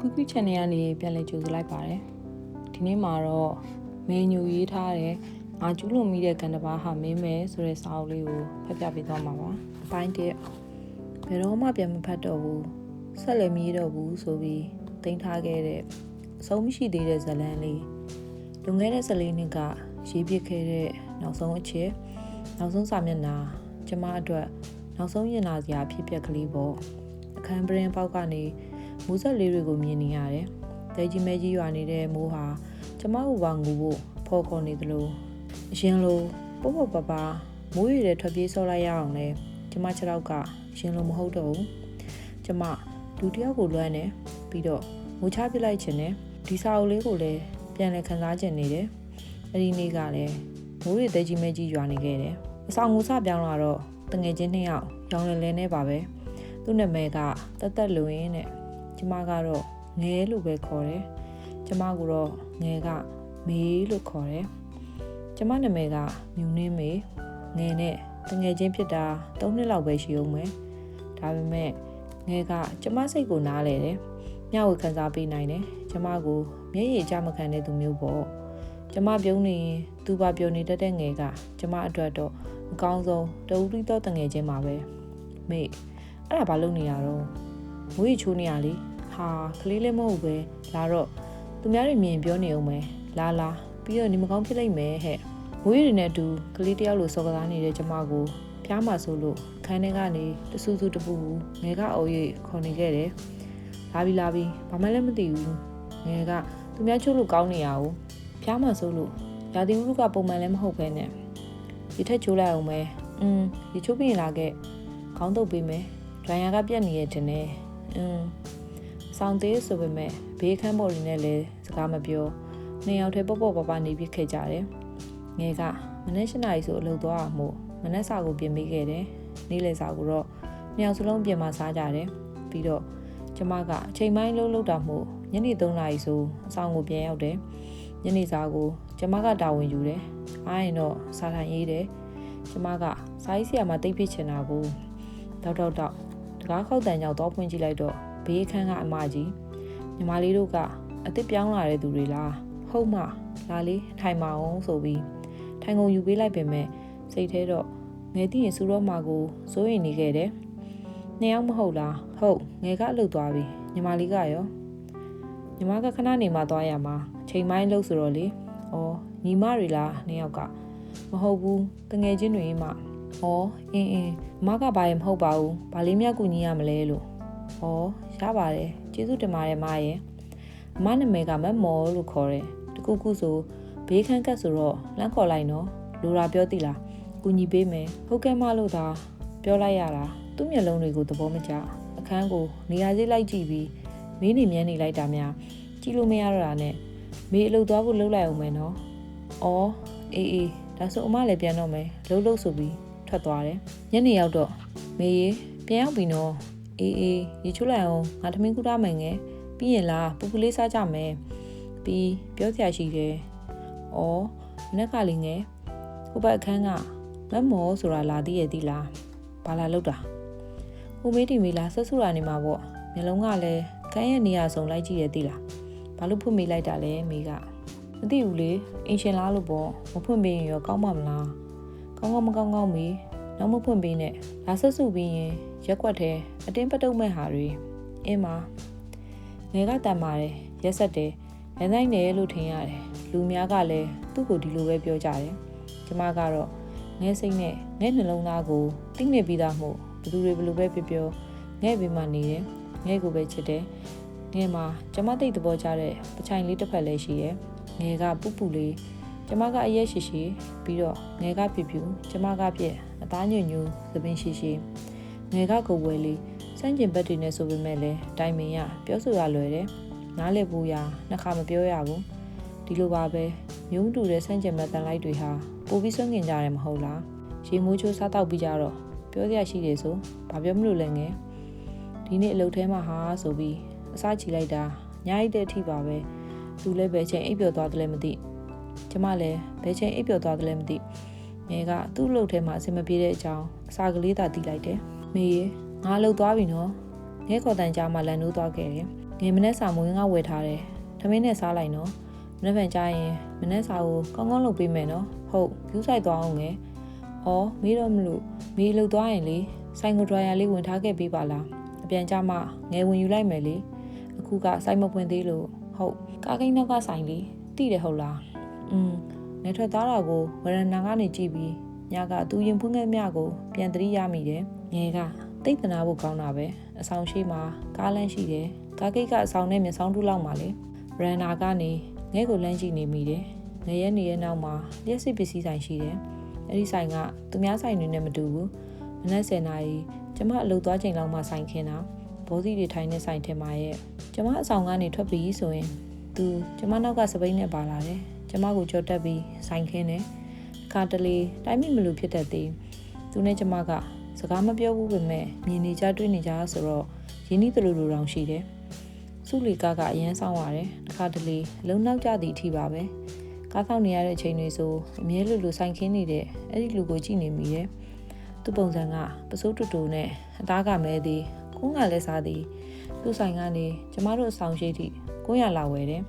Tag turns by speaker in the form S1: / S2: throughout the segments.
S1: Cookie Channel ကနေပြန်လည်ကြိုဆိုလိုက်ပါတယ်ဒီနေ့မှာတော့မင်းညူရေးထားတဲ့ငါကျူးလွန်မိတဲ့ကံတစ်ပါးဟာမင်းမဲဆိုတဲ့စာအုပ်လေးကိုဖတ်ပြပေးသွားမှာပါအပိုင်းတစ်ဘယ်တော့မှပြန်မဖတ်တော့ဘူးဆက်လည်းမရေးတော့ဘူးဆိုပြီးတင်ထားခဲ့တဲ့အဆုံးမရှိသေးတဲ့ဇာတ်လမ်းလေးလွန်ခဲ့တဲ့14နှစ်ကရေးပြခဲ့တဲ့နောက်ဆုံးအချက်နောက်ဆုံးစာမျက်နှာကျမအတွက်နောက်ဆုံးရင်နာစရာဖြစ်ပျက်ကလေးပေါ့အခန်းပရင်ပေါက်ကနေမိုးဆက်လေးတွေကိုမြင်နေရတယ်။တဲကြီးမဲကြီးရွာနေတဲ့မိုးဟာကျမတို့ဘာငူဖို့ဖော်ခေါ်နေသလိုအရင်လိုပေါ့ပေါ့ပါပါမိုးရွေတဲ့ထွက်ပြေးဆော့လိုက်ရအောင်လဲကျမခြေထောက်ကရင်လိုမဟုတ်တော့ဘူး။ကျမလူတယောက်ကိုလွမ်းနေပြီးတော့ငိုချပစ်လိုက်ခြင်းနဲ့ဒီစာအုပ်လေးကိုလည်းပြန်လည်ခန်းစားကျင်နေတယ်။အဲဒီနေ့ကလည်းမိုးရွေတဲကြီးမဲကြီးရွာနေခဲ့တယ်။အဆောင်ငိုစပြောင်းလာတော့တငယ်ချင်း2ယောက်ရောင်လဲနေပါပဲ။သူ့နာမည်ကတက်လွင်နဲ့ကျမကတော့ငဲလို့ပဲခေါ်တယ်။ကျမကတော့ငဲကမေးလို့ခေါ်တယ်။ကျမနာမည်ကမြူနှင်းမေငဲနဲ့တငယ်ချင်းဖြစ်တာ3နှစ်လောက်ပဲရှိအောင်မယ်။ဒါပေမဲ့ငဲကကျမစိတ်ကိုနားလဲတယ်။မျှဝေခံစားပေးနိုင်တယ်။ကျမကိုမျက်ရည်ကျမခံတဲ့သူမျိုးပေါ့။ကျမပြုံးနေရင်သူပါပြုံးနေတတ်တဲ့ငဲကကျမအတွက်တော့အကောင်းဆုံးတဦးပြီးတော့တငယ်ချင်းပါပဲ။မေအဲ့ဒါဘာလုပ်နေရတော့မွေးချိုးနေရလေဟာကလေးလည်းမဟုတ်ပဲလာတော့သူများတွေမြင်ပြောနေအောင်ပဲလာပြီးတော့နေမကောင်းဖြစ်လိုက်မယ်ဟဲ့မွေးတွေနဲ့အတူကလေးတယောက်လိုစော်ကစားနေတဲ့ကျမကိုဖျားမှဆိုလို့ခန်းထဲကနေတဆူဆူတပူငယ်ကအိုးရိပ်ခေါ်နေခဲ့တယ်လာပြီဘာမှလည်းမသိဘူးငယ်ကသူများချိုးလို့ကောင်းနေရအောင်ဖျားမှဆိုလို့ရာသီဥတုကပုံမှန်လည်းမဟုတ်ပဲနဲ့ဒီထက်ချိုးလိုက်အောင်ပဲဒီချိုးပြီးရင်လာခဲ့ခေါင်းတုပ်ပေးမယ်ဒရိုင်ယာကပြက်နေရဲ့တင်နေဆောင်သေးဆိုပေမဲ့ဘေးခန်းပေါ်တွေနဲ့လည်းစကားမပြောနှစ်ယောက်တည်းပေါ့ပါနေပြခဲ့ကြတယ်ငယ်ကမနေ့7 နာရီဆိုအလုပ်သွားအောင်မို့မနေ့စာကိုပြင်ပေးခဲ့တယ်နေ့လယ်စာကိုတော့နှစ်ယောက်စလုံးပြင်มาစားကြတယ်ပြီးတော့ကျမကအချိန်ပိုင်းလုံးတာမို့ညနေ3 နာရီဆိုအဆောင်ကိုပြန်ရောက်တယ်ညနေစာကိုကျမကတာဝန်ယူတယ်အားရင်တော့စာထိုင်ရေးတယ်ကျမကစာရေးဆရာမတိတ်ဖြစ်ချင်တာကိုတောက်တကားခောက်တန်ကြောင့်တော့ဖွင့်ကြည့်လိုက်တော့ဘေးခန်းကအမကြီးညီမလေးတို့ကအစ်စ်ပြောင်းလာတဲ့သူတွေလားဟုတ်မှလာလေးထိုင်မအောင်ဆိုပြီးထိုင်ကုန်ယူပေးလိုက်ပေမဲ့စိတ်ထဲတော့ငယ်တည်ရင်စူတော့မှာကိုစိုးရိမ်နေခဲ့တယ်နှစ်ယောက်မဟုတ်လားဟုတ်ငယ်ကအလုပ်သွားပြီညီမလေးကရောညီမကခဏနေမှသွားရမှာချိန်ပိုင်းလို့ဆိုတော့လေဩညီမတွေလားနှစ်ယောက်ကမဟုတ်ဘူးတငယ်ချင်းတွေမှဩအင်းမကဘာရင်မဟုတ်ပါဘူးဘာလေးမြတ်ကူညီရမလဲလို့ဩရပါတယ်ကျေးဇူးတင်ပါတယ်မရဲ့အမနာမည်ကမမော်လို့ခေါ်တယ်တကူဆိုဘေးခန်းကတ်ဆိုတော့လမ်းခေါ်လိုက်နော်လိုရာပြောသိလားကူညီပေးမယ်ဟုတ်ကဲ့မလို့သာပြောလိုက်ရတာသူ့မျက်လုံးတွေကိုသဘောမကျအခန်းကိုနေရာစိလိုက်ကြည့်ပြီးမင်းနေမြန်းနေလိုက်တာများကြည့်လို့မရတော့တာနဲ့မေးအလုပ်သွားဖို့လှုပ်လိုက်အောင်မယ်နော်ဩအေးဒါဆိုအမလည်းပြန်တော့မယ်လှုပ်ဆိုပြီးထွက်သွားတယ်ညနေရောက်တော့မေးပြန်ရောက်ပြီနော်အေးရေချိုးလိုက်အောင်ငါသမင်းကူထားမယ်ငယ်ပြီးရင်လားပူလေးစားကြမယ်ပြီးပြောစရာရှိတယ်ဩမနေ့ကလေးငယ်ဟိုဘက်အခန်းကမမော်ဆိုတာလာသေးရဲ့သီလားဘာလာလောက်တာဟိုမေးတီမေးလားဆက်ဆူတာနေမှာပေါ့မျိုးလုံးကလည်းခန်းရဲ့နေရာစုံလိုက်ကြည့်ရဲ့သီလားဘာလို့ဖွင့်မေးလိုက်တာလဲမေးကမသိဘူးလေအင်ရှင်လားလို့ပေါ့မဖွင့်ပေးရင်ရောကောင်းမှာမလားကောင်းမကောင်းမေးနောက်မဖွင့်ပေးနဲ့လာဆက်စုပြီးရင်ရက်ွက်ထဲအတင်းပတုံးမဲ့ဟာတွေအင်းမငယ်ကတန်ပါတယ်ရက်ဆက်တယ်ရန်ဆိုင်တယ်လို့ထင်ရတယ်လူများကလည်းသူ့ကိုဒီလိုပဲပြောကြတယ်ကျမကတော့ငယ်စိတ်နဲ့ငယ်နှလုံးသားကိုတိနေပြီးသားမို့ဘသူတွေဘလို့ပဲပြောငယ်ဘေးမှာနေတယ်ငယ်ကိုပဲချစ်တယ်ငယ်မှာကျမတိတ်သဘောကျတဲ့ပချိုင်လေးတစ်ဖက်လည်းရှိတယ်ငယ်ကပူလေးကျမကအရက်ရှိပြီးတော့ငယ်ကပြူကျမကပြက်အသားညွညူသပင်ရှိငယ်ကကိုဝဲလေးစန့်ကျင်ဘက်တွေနဲ့ဆိုပေမဲ့လည်းတိုင်ပင်ရပြောဆိုရလွယ်တယ်နားလည်ဖို့ရနှစ်ခါမပြောရဘူးဒီလိုပါပဲမျိုးတူတဲ့စန့်ကျင်ဘက်တန်လိုက်တွေဟာပိုပြီးစွန့်ကျင်ကြတယ်မဟုတ်လားရေမိုးချိုးစားတော့ပြီးကြတော့ပြောစရာရှိတယ်ဆိုဘာပြောမလို့လဲငယ်ဒီနေ့အလုပ်ထဲမှာဟာဆိုပြီးအစားချီလိုက်တာညားရတဲ့အထိပါပဲသူလည်းပဲချိန်အိပ်ပျော်သွားတယ်လည်းမသိကျမလည်းဘယ်ချိန်အိပ်ပျော်သွားတယ်လည်းမသိငယ်ကသူ့အလုပ်ထဲမှာအဆင်မပြေတဲ့အကြောင်းအစာကလေးသာသိလိုက်တယ်မေးငါလှုပ်သွားပြီနော်ငဲခေါ်တန်ကြားမှလန်နိုးသွားခဲ့တယ် ငယ်မနဲ့စာမွေးငါဝယ်ထားတယ်သမင်းနဲ့စားလိုက်နော်မနေ့ကကြာရင်မနေ့စာကိုကောင်းကောင်းလုပ်ပေးမယ်နော်ဟုတ်ယူဆိုင်သွားအောင်ငယ်အော်မေးတော့မလို့မေးလှုပ်သွားရင်လေဆိုင်ကိုဒရိုင်ယာလေးဝင်ထားခဲ့ပေးပါလားအပြန်ကြမှာငယ်ဝင်ယူလိုက်မယ်လေအခုကဆိုင်မပွင့်သေးလို့ဟုတ်ကားကိန်းနောက်ကဆိုင်လေးတိတယ်ဟုတ်လားနေထွက်သားတာကိုဝရဏကနေကြည့်ပြီးညကသူရင်ဖွင့်ခဲ့မြကိုပြန်သတိရမိတယ်ငယ်ကတိတ်တနာဖို့ကောင်းတာပဲအဆောင်ရှိမှာကားလမ်းရှိတယ်ကားကိတ်ကအဆောင်နဲ့မျက်စောင်းတူးလောက်မှာလေရန်နာကနေငဲကိုလမ်းကြည့်နေမိတယ်ငယ်ရဲ့နေရဲ့နောက်မှာလျှက်စစ်ပစ္စည်းဆိုင်ရှိတယ်အဲ့ဒီဆိုင်ကသူများဆိုင်တွေနဲ့မတူဘူးမနက်10:00နာရီကျမအလုပ်သွားချိန်လောက်မှဆိုင်ခင်းတာဘောစီတွေထိုင်နေဆိုင်ထင်ပါရဲ့ကျမအဆောင်ကနေထွက်ပြီးဆိုရင်သူကျမနောက်ကစပိန်နဲ့ပါလာတယ်ကျမကိုကြော်တက်ပြီးဆိုင်ခင်းတယ်ခါတလေတိုင်းမိမလို့ဖြစ်တတ်သေးသူနဲ့ကျမကစကားမပြောဘူးပဲမဲ့မြင်နေကြတွေ့နေကြဆိုတော့ရင်းနှီးတလူလူတောင်ရှိတယ်စုလီကအရန်ဆောင်ရတယ်တစ်ခါတလေလုံနောက်ကြသည့်အထိပါပဲကားဆောင်နေရတဲ့အချိန်တွေဆိုအမြဲလူဆိုင်ခင်းနေတဲ့အဲ့ဒီလူကိုကြည့်နေမိတယ်သူ့ပုံစံကပစိုးတူတူနဲ့အသားကမဲသည်ကုန်းကလည်းစားသည်သူ့ဆိုင်ကနေကျမတို့အဆောင်ရှိသည့်900လောက်ဝယ်တယ်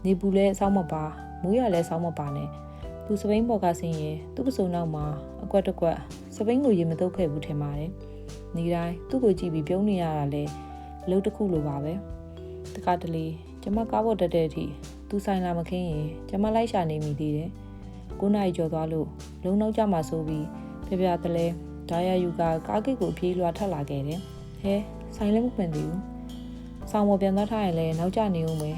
S1: နေပူလည်းအဆောင်မပါမိုးရလည်းအဆောင်မပါနဲ့သူစပိန်ပေါ်ကဆင်းရင်သူ့ပစိုးနောက်မှာအကွက်တစ်ကွက်စပိန်ကိုရေမတုပ်ခဲ့ဘူးထင်ပါတယ်နေတိုင်းသူ့ကိုကြည့်ပြီးပြုံးနေရတာလေအလုပ်တစ်ခုလိုပါပဲတခါတလေကျမကားပေါ်တက်တဲ့အထိသူဆိုင်လာမခင်းရင်ကျမလိုက်ရှာနေမိသေးတယ်9 နာရီကျော်သွားလို့လုံနောက်ကြမှာဆိုပြီးပြပြတလဲဒါရယူကကားကိတ်ကိုပြေးလွှာထပ်လာခဲ့တယ်ဟဲဆိုင်လည်းမဖွင့်သေးဘူးဆောင်ပေါ်ပြန်သွားထားရင်လည်းနောက်ကျနေဦးမယ်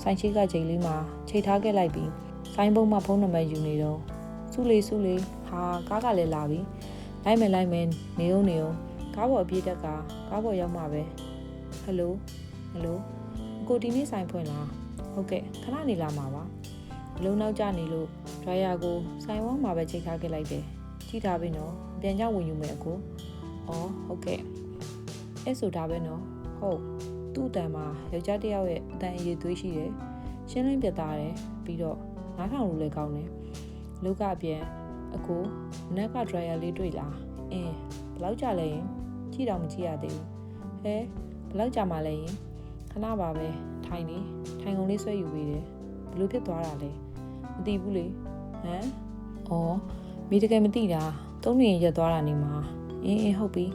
S1: ဆိုင်ရှိကချိန်လေးမှာချိတ်ထားခဲ့လိုက်ပြီးဆိုင်ပုံမှာဖုန်းနံပါတ်ယူနေတော့စုလေးဟာကားကလည်းလာပြီလိုက်မယ်နေဦးကားပေါ်အပြေးတက်ကကားပေါ်ရောက်မှပဲဟယ်လိုအကိုဒီနေ့ဆိုင်ဖွင့်လားဟုတ်ကဲ့ခဏနေလာမှာပါအလုံးနောက်ကျနေလို့ဒရိုင်ယာကိုဆိုင်ဝမ်းမှာပဲချိတ်ထားခဲ့လိုက်တယ်ကြည့်ထားပြီနော်ပြန်ကြဝင်ယူမယ်အကိုအော်ဟုတ်ကဲ့အဲ့ဆိုတာပဲနော်ဟုတ်သူ့အတန်မှာယောက်ျားတစ်ယောက်ရဲ့အတန်အရည်သွေးရှိတယ်ရှင်းလင်းပြတ်သားတယ်ပြီးတော့နားထောင်လို့လည်းကောင်းတယ်လူကအပြန်အကိုနက်ကဒရိုင်ယာလေးတွေ့လားဘယ်လောက်ကြာလဲရင်ကြည့်တော့မကြည့်ရသေးဘူးဟဲဘယ်လောက်ကြာမှလဲရင်ခဏပါပဲထိုင်ကုန်လေးဆွဲယူပေးတယ်ဘလို့ဖြစ်သွားတာလဲမသိဘူးလေမိတကယ်မသိတာသုံးနေရက်သွားတာနေမှာဟုတ်ပြီ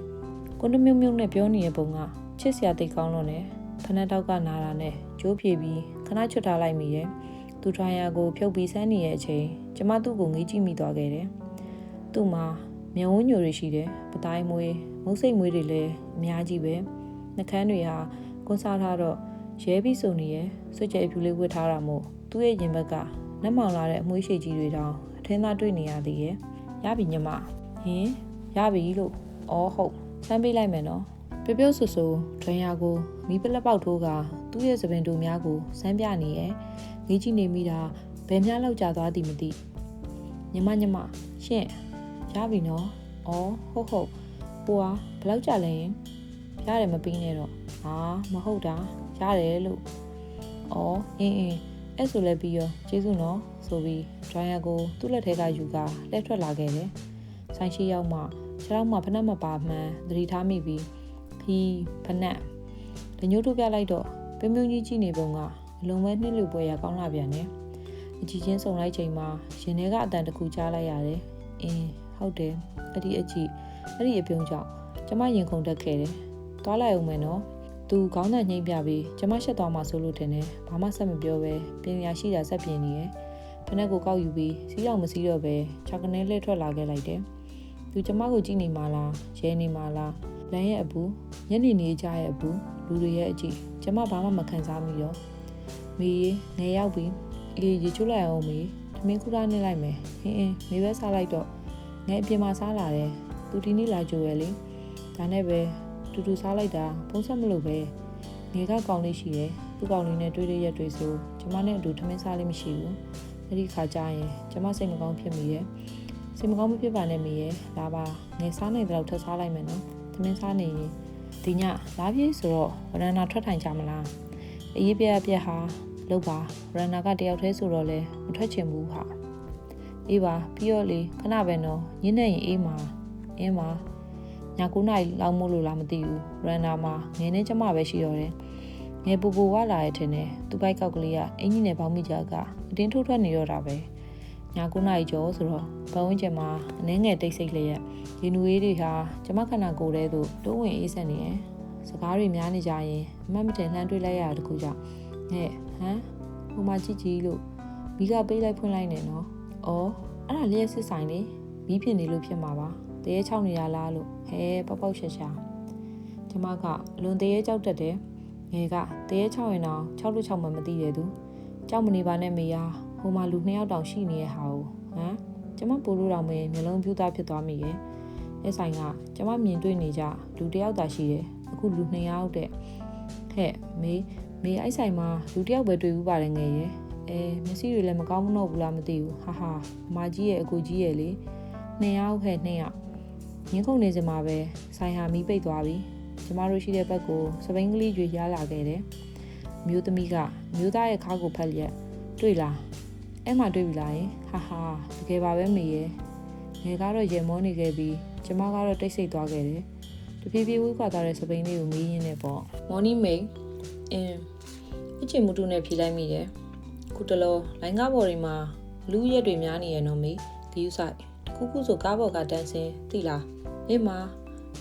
S1: ကိုတမြုံနဲ့ပြောနေတဲ့ပုံကချစ်စရာတိတ်ကောင်းလို့နဲ့ဖနက်တောက်ကနာတာနဲ့ကြိုးပြေပြီးခဏချွတ်ထားလိုက်မိတယ်သူဒရိုင်ယာကိုဖြုတ်ပြီးဆန်းနေတဲ့အချိန်ကျမသူ့ကိုငေးကြည့်မိသွားခဲ့တယ်သူ့မှာမျက်ဝန်းညိုတွေရှိတယ်ပတိုင်းမွေးမုတ်စိတ်မွေးတွေလည်းအများကြီးပဲနှကန်းတွေဟာကွန်ဆာထားတော့ရဲပြီးစုံနေရဲ့စွတ်ကြဲအဖြူလေးဝတ်ထားတာမို့သူ့ရဲ့ရင်ဘက်ကနက်မောင်လာတဲ့အမွှေးရှိကြီးတွေတောင်အထင်းသားတွေ့နေရသေးရဲ့ရပြီညီမရပြီလို့ဟုတ်စမ်းပေးလိုက်မယ်နော်ပြောဆူဒရိုင်ယာကိုမီးပလက်ပေါက်ထိုးကသူ့ရဲ့သပင်တူများကိုစမ်းပြနေရဲ့ငေးကြည့်နေမိတာဘယ်များလောက်ကြာသွားသည်မသိညီမရှင့်ရပြီနော်ဟုတ်ဟိုကဘယ်လောက်ကြာလဲရင်ရတယ်မပြီးနဲ့တော့မဟုတ်တာရတယ်လို့အဲ့ဆိုလည်းပြီးရောကျေးဇူးနော်ဆိုပြီးဒရိုင်ယာကိုသူ့လက်ထဲကယူကလှည့်ထွက်လာခဲ့တယ်ဆိုင်ရှိရောက်မှခြေထောက်မှာဖနက်မပါမှန်းသတိထားမိပြီးဖနက်တညိုးထုတ်ပြလိုက်တော့ပင်းပြုံးကြီးကြည့်နေပုံကအလုံးမဲနှစ်လူပွဲရကောင်းလာပြန်တယ်အကြည့်ချင်းစုံလိုက်ချိန်မှာရင်ထဲကအတန်တစ်ခုကြားလိုက်ရတယ်ဟုတ်တယ်အဲ့ဒီအပြုံးကြောင့်ကျမရင်ခုန်တက်ခဲ့တယ်သွားလိုက်အောင်မယ်နော်သူခေါင်းတန်ညှိပြပြီးကျမရှက်သွားမှဆိုလို့ထင်တယ်ဘာမှဆက်မပြောပဲပြင်ရရှိတာဆက်ပြင်းနေရဲ့ဖနက်ကိုကောက်ယူပြီးစီးတော့မစီးတော့ပဲခြောက်ကနေလှည့်ထွက်လာခဲ့လိုက်တယ်သူကျမကိုကြည့်နေမှလားရဲနေမှလားလမ်းရဲ့အပူညနေနေကြရဲ့အပူလူတွေရဲ့အကြည့်ကျမဘာမှမခံစားမိတော့မေငယ်ရောက်ပြီးရေချိုးလိုက်အောင်မေသမင်းခူးထားနေလိုက်မယ်မေပဲစားလိုက်တော့ငယ်အပြင်မှာစားလာတယ်သူဒီနေ့လာကြိုရလေဒါနဲ့ပဲတူစားလိုက်တာဖုံးဆက်မလို့ပဲငယ်ကကောင်းလေးရှိတယ်သူ့ကောင်းလေးနဲ့တွေ့တဲ့ရက်တွေဆိုကျမနဲ့အတူသမင်းစားလေးမရှိဘူးအဲ့ဒီခါကျရင်ကျမစိတ်မကောင်းဖြစ်မိရဲ့စိတ်မကောင်းမဖြစ်ပါနဲ့မေရဲ့လာပါငယ်စားနိုင်တဲ့လောက်ထပ်စားလိုက်မယ်နော်သမင်းစားနေရင်ဒီညလာပြေးဆိုတော့ဝရဏထွက်ထိုင်ကြမလားအေးပြက်ဟာလောက်ပါဝရဏကတယောက်တည်းဆိုတော့လဲမထွက်ချင်ဘူးဟာအေးပါပြီးတော့လေခဏပဲနော်ညနေရင်အေးမှာည9 နာရီလောက်မို့လို့လားမသိဘူးရန်နာမှာငယ်နဲ့ကျမပဲရှိတော့တယ်င ငယ်ပူပူဝလာရဲ့ထင်တယ်သူ့ဘိုက်ကောက်ကလေးကအင်ကြီးနဲ့ပေါင်းမိကြကအတင်းထိုးထွက်နေတော့တာပဲညာ9 နာရီကျော်ဆိုတော့ဘဝင်းကျင်မှာအနှဲငယ်တိတ်ဆိတ်လျက်ရေနူရေးတွေဟာကျမခန္ဓာကိုယ်ထဲသို့တိုးဝင်အေးဆက်နေတယ်စကားတွေများနေကြရင်အမှတ်မတင်လှမ်းတွေးလိုက်ရတခုကြောင့်ဟဲ့ဟမ်ဟိုမှာကြည့်ကြည့်လို့မိကပေးလိုက်ဖွင့်လိုက်နေနော်အော်အဲ့ဒါလျှက်စစ်ဆိုင်လေမီးဖြစ်နေလို့ဖြစ်မှာပါတရေချောက်နေရလားလို့ဟဲပေါက်ပေါက်ရှာရှာကျမကလွန်တရေကြောက်တတ်တယ်ငယ်ကတရေချောက်ရင်တော့6လို့6မှမသိရသူကြောက်မနေပါနဲ့မေယာဟိုမှာလူ2ယောက်တောင်ရှိနေရဲ့ဟာကိုဟမ်ကျမပို့လို့တော့မင်းမျိုးလုံးပြူသားဖြစ်သွားမိရဲ့အဲ့ဆိုင်ကကျမမြင်တွေ့နေကြလူ1ယောက်သာရှိတယ်အခုလူ2ယောက်တဲ့ဟဲ့မေအဲ့ဆိုင်မှာလူ1ယောက်ပဲတွေ့ဘူးပါတယ်ငယ်ရဲ့မျက်စိတွေလည်းမကောင်းတော့ဘူးလားမသိဘူးဟာအမကြီးရဲ့အကိုကြီးရဲ့လေ2ယောက်ဟဲ့2ယောက်ငင်းကုန်နေစမှာပဲဆိုင်ဟာမီးပိတ်သွားပြီကျမတို့ရှိတဲ့ဘက်ကိုစပိန်ကလေးကျွေရလာခဲ့တယ်မျိုးသမီးကမျိုးသားရဲ့ခါကိုဖက်လျက်တွေ့လားအဲ့မှာတွေ့ပြီလားယင်ဟာတကယ်ပါပဲမေရဲ့ငယ်ကတော့ရေမောနေခဲ့ပြီးကျမကတော့တိတ်ဆိတ်သွားခဲ့တယ်တဖြည်းဖြည်းဝေးခွာသွားတဲ့စပိန်လေးကိုမေးရင်းနဲ့ပေါ့မော်နီမေအချင်းမူတူနဲ့ဖြေလိုက်မိတယ်ခုတလောလိုင်းကားပေါ်တွေမှာလူရက်တွေများနေရနော်မေဂယူးဆိုင်တခုခုဆိုကားပေါ်ကတန်းစင်းသိလားအေးမ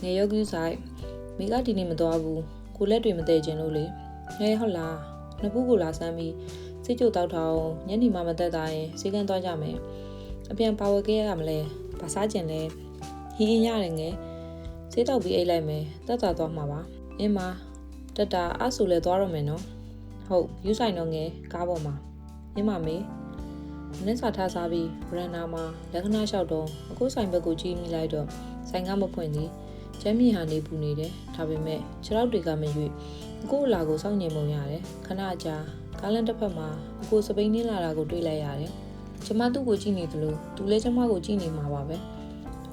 S1: ငယ်ရောဂယူးဆိုင်မိကဒီနေ့မသွားဘူးကိုလက်တွေမတည့်ခြင်းလို့လေဟဲဟုတ်လားနှစ်ဖူးကိုလာစမ်းပြီးစိတ်ကြိုတောက်ထောင်ညနေမှမသက်သားရင်စေကန်းသွားကြမယ်အပြန်ပါဝယ်ခဲ့ရမလဲဘာစားကျင်လဲဟင်းရတယ်ငယ်စေးတောက်ပြီးအိတ်လိုက်မယ်တက်တာသွားမှာပါအင်းမတက်တာအဆူလဲသွားတော့မယ်နော်ဟုတ်ယူဆိုင်တော့ငယ်ကားပေါ်မှာအင်းမမေမနေ့စာထားစားပြီးဗရန်နာမှာလက္ခဏာလျှောက်တော့အခုဆိုင်ဘက်ကိုကြည့်မိလိုက်တော့ဆိုင်ကမဖွင့်သေးကျမ်းမြေဟာနေပူနေတယ်ဒါပေမဲ့ခြေထောက်တွေကမရွေ့အခုအလာကိုစောင့်နေပုံရတယ်ခဏကြာကားလန်တစ်ဖက်မှာအခုစပိန်နင်းလာတာကိုတွေ့လိုက်ရတယ်ကျမသူ့ကိုကြည့်နေသလိုသူလည်းကျမကိုကြည့်နေမှာပါပဲ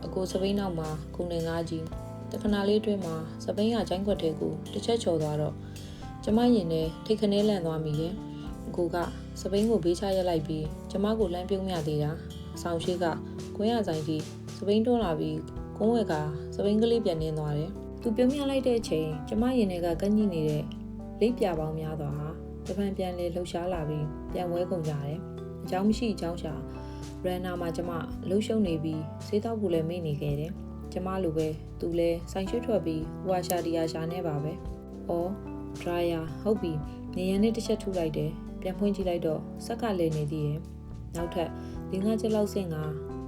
S1: အခုစပိန်နောက်မှာကုန်နေငါးကြီးတခဏလေးအတွင်းမှာစပိန်ကကျိုင်းခွက်တဲ့ကိုတစ်ချက်ချော်သွားတော့ကျမရင်နဲ့ထိတ်ခနဲလန့်သွားမိတယ်အခုကစပိန်ကိုဘေးချရက်လိုက်ပြီးကျမကိုလှမ်းပြုံးမြသေးတာအဆောင်ရှိကကွင်းရဆိုင်ကြီးစပိန်တွန်းလာပြီးကုန်းဝက်ကစပိန်ကလေးပြန်နေသွားတယ်သူပြုံးမြလိုက်တဲ့အချိန်ကျမရင်ထဲကကန့်ညိနေတဲ့လိပ်ပြပေါင်းများသွားဟာတပံပြန်လေလှုပ်ရှားလာပြီးပြန်ဝဲကုန်ကြတယ်အကြောင်းမရှိအကြောင်းရှာရန်နာမှာကျမလှုပ်ရှုံနေပြီးစေးတောက်ကိုလည်းမေ့နေခဲ့တယ်ကျမလိုပဲသူလည်းဆိုင်ရွှေ့ထွက်ပြီးဟွာရှာတီယာရှာနေပါပဲအော်ဒရိုင်ယာဟုတ်ပြီနေရန်နဲ့တစ်ချက်ထူလိုက်တယ်ပြန်ဖွင့်ကြည့်လိုက်တော့ဆက်ကလည်းနေသေးရဲ့နောက်ထပ်5ချက်လောက်ဆင့်က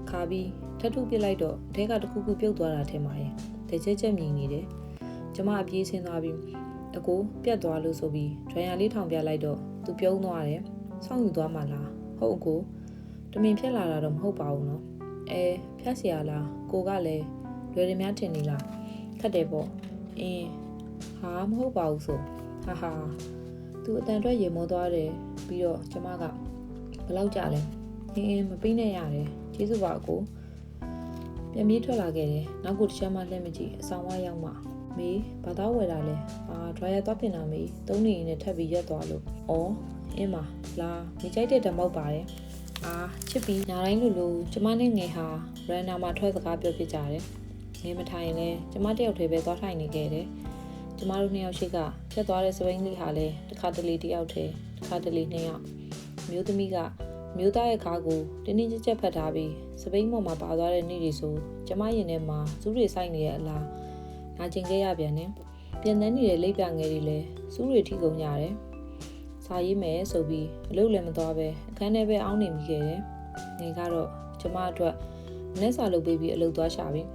S1: ခါပြီးထပ်ထုပစ်လိုက်တော့အထဲကတစ်ခုခုပြုတ်သွားတာထင်ပါရဲ့တချက်မြင်နေတယ်ကျမအပြေးဆင်းသွားပြီးအကိုပြတ်သွားလို့ဆိုပြီးဒရိုင်ယာလေးထောင်ပြလိုက်တော့သူပြုံးသွားတယ်စောင့်ယူသွားမှလားဟုတ်အကိုတမင်ဖြတ်လာတာတော့မဟုတ်ပါဘူးနော်ဖြတ်เสียလားကိုကလည်းလွယ်ရများထင်နေလားခက်တယ်ပေါ့ဟာမဟုတ်ပါဘူးဆိုဟာသူအတန်အတွက်ရေမောသွားတယ်ပြီးတော့ကျမကဘယ်လောက်ကြာလဲမပေးနဲ့ရတယ်ကျေးဇူးပါအကိုပြန်ပြေးထွက်လာခဲ့တယ်နောက်ကိုတစ်ချက်မှလှည့်မကြည့်အဆောင်ဝါရောက်မှမေးဘာသာဝယ်တာလဲဒရိုင်ယာသွားပြင်တာမေးသုံးနေရင်လည်းထပ်ပြီးရက်သွားလို့အင်းမလာမိကြိုက်တဲ့ဓာတ်မောက်ပါတယ်ချစ်ပြီးညာတိုင်းလိုကျမနဲ့ငယ်ဟာရန်နာမှာထွက်စကားပြောပြကြတယ်ငယ်မထိုင်လဲကျမတယောက်တည်းပဲသွားထိုင်နေခဲ့တယ်ကျမတို့2ယောက်ရှိကဖြတ်သွားတဲ့စပိန်လေးဟာလည်းတစ်ခါတလေတယောက်တည်းတစ်ခါတလေ2ယောက်မျိုးသမီးကမျိုးသားရဲ့ခါကိုတင်းတင်းကြပ်ကြပ်ဖတ်ထားပြီးစပိန်ပေါ်မှာပါသွားတဲ့နေ့တွေဆိုကျမရင်ထဲမှာစူးတွေဆိုင်နေတဲ့အလားနာကျင်ခဲ့ရပြန်တယ်ပြန်တန်းနေတဲ့လိပ်ပြငယ်တွေလည်းစူးတွေထိကုန်ကြတယ်စာရေးမယ်ဆိုပြီးအလုပ်လည်းမသွားပဲအခန်းထဲပဲအောင်းနေမိခဲ့တယ်ငယ်ကတော့ကျမအတွက်မနေ့စာလုပ်ပေးပြီးအလုပ်သွားရှာပြီး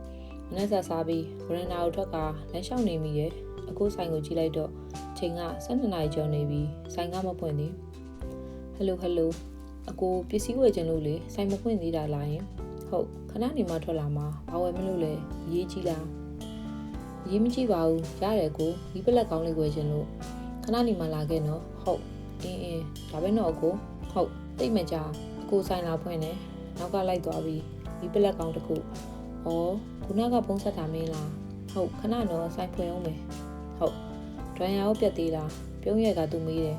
S1: မနေ့စာစားပြီးဗရန်နာကိုထွက်ကလမ်းလျှောက်နေမိရဲ့အခုဆိုင်ကိုကြည့်လိုက်တော့ချိန်က12နာရီကျော်နေပြီဆိုင်ကမဖွင့်သေးဟယ်လိုအကိုပစ္စည်းဝယ်ခြင်းလို့လေဆိုင်မဖွင့်သေးတာလားယင်ဟုတ်ခဏနေမှထွက်လာမှာဘာဝယ်မလို့လဲရေးကြည့်လားရေးမကြည့်ပါဘူးရတယ်ကိုဒီပလက်ကောင်းလေးဝယ်ခြင်းလို့ခဏနေမှလာခဲ့နော်ဟုတ်ဒါပဲတော့အကိုဟုတ်တိတ်မကြအကိုဆိုင်လာဖွင့်နေနောက်ကလိုက်သွားပြီးဒီပလက်ကောင်းတစ်ခုခုနကဖုန်းဆက်တာမင်းလားဟုတ်ခဏတော့ဆိုင်ဖွင့်အောင်မယ်ဟုတ်ဒရိုင်ယာကိုပြတ်သေးလားပြုံးရကသူမေးတယ်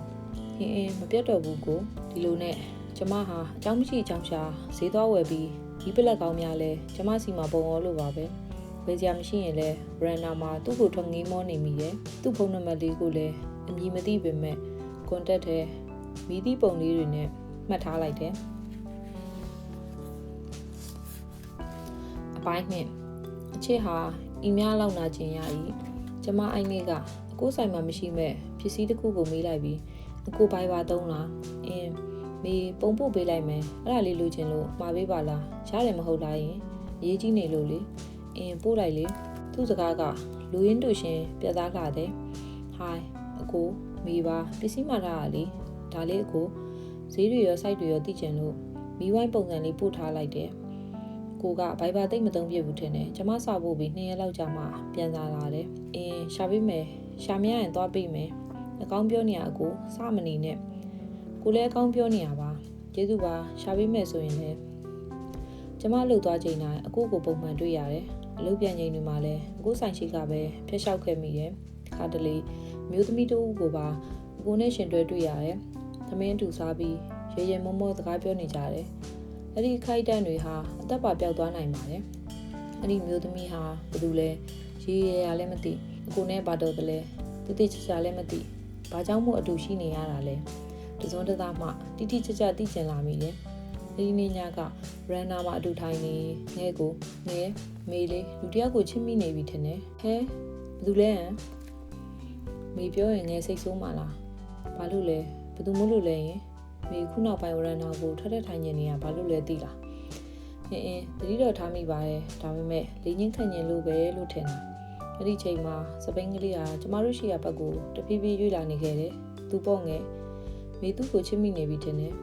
S1: မပြတ်တော့ဘူးကိုဒီလိုနဲ့ကျမဟာအကြောင်းမရှိအကြောင်းရှာဈေးသွားဝယ်ပြီးဒီပလက်ကောင်းများလဲကျမစီမှာပုံရောလို့ပါပဲဝယ်စရာမရှိရင်လဲရန်နာမှာသူ့ကိုထွက်ငေးမောနေမိတယ်သူ့ဖုန်းနံပါတ်လေးကိုလည်းအ အမည်မသိပေမဲ့ contact ထဲမိသည့်ပုံလေးတွေနဲ့မှတ်ထားလိုက်တယ်အပိုင်းနှစ်အချစ်ဟာဤများလောက်နာခြင်းရ၏ကျမအိုင်လေးကအကိုဆိုင်မှာမရှိမဲ့ပစ္စည်းတစ်ခုကိုမေးလိုက်ပြီးအကိုဘိုင်ဘာသုံးလားမေပုံပို့ပေးလိုက်မယ်အဲ့ဒါလေးလိုချင်လို့မှာပေးပါလားရတယ်မဟုတ်လားယင်အရေးကြီးနေလို့လေပို့လိုက်လေသူ့စကားကလူရင်းတူရှင်ပြတ်သားလာတယ်ဟိုင်းအကိုမေပါပစ္စည်းမှထားရလေဒါလေးအကိုဈေးတွေရော site တွေရောသိချင်လို့မီးဝိုင်းပုံစံလေးပို့ထားလိုက်တယ်ကိုကဘိုင်ဘာသိမ့်မသုံးပြဘူးထင်တယ်ကျမစာပို့ပြီး2ရက်လောက်ကြာမှပြန်လာတယ်ရှာပေးမယ်ရှာမရရင်သွားပေးမယ်အကောင်းပြောနေရအကိုစမနေနဲ့ကိုလည်းအကောင်းပြောနေရပါကျေးဇူးပါရှာပေးမယ်ဆိုရင်လည်းကျမလှုပ်သွားချိန်တိုင်းအကိုကိုပုံမှန်တွေ့ရတယ်အလုပ်ပြန်ချိန်တွေမှာလည်းအကိုဆိုင်ရှိကပဲဖျက်လျှောက်ခဲ့မိတယ်ခါတလေမျိုးသမီးတို့ကိုပါအကိုနဲ့ရှင်တွဲတွေ့ရတယ်သမင်းတူစားပြီးရေရေမောမောစကားပြောနေကြတယ်အဲ့ဒီခိုက်တန့်တွေဟာအသက်ပါပျောက်သွားနိုင်ပါတယ်အဲ့ဒီမျိုးသမီးဟာဘယ်သူလဲရေရရလည်းမသိအကိုနဲ့ဘာတော်တယ်လဲတိချာလည်းမသိဘာကြောင့်မို့အတူရှိနေရတာလဲတစုံတစ်သားမှတိတိကျကျသိကျင်လာမိတယ်ဒီနေ့ညကရန်နာမှာအတူထိုင်နေငဲကိုငဲမေလေးလူတယောက်ကိုချစ်မိနေပြီထင်တယ်ဟဲဘယ်သူလဲမေပြောရင်ငဲစိတ်ဆိုးမှလားဘာလို့လဲဘယ်သူမို့လို့လဲရင်မေခုနောက်ပိုင်းရန်နာကိုထထထိုင်နေနေတာဘာလို့လဲသိလားတတိတော်ထားမိပါတယ်ဒါပေမဲ့လေးချင်းခံရင်လို့ပဲလို့ထင်တာအဲ့ဒီချိန်မှာစပိန်ကလေးဟာကျမတို့ရှိရာဘက်ကိုတဖြည်းဖြည်းရွေ့လာနေခဲ့တယ်သူပေါ့ငယ်မေသူ့ကိုချစ်မိနေပြီထင်တယ်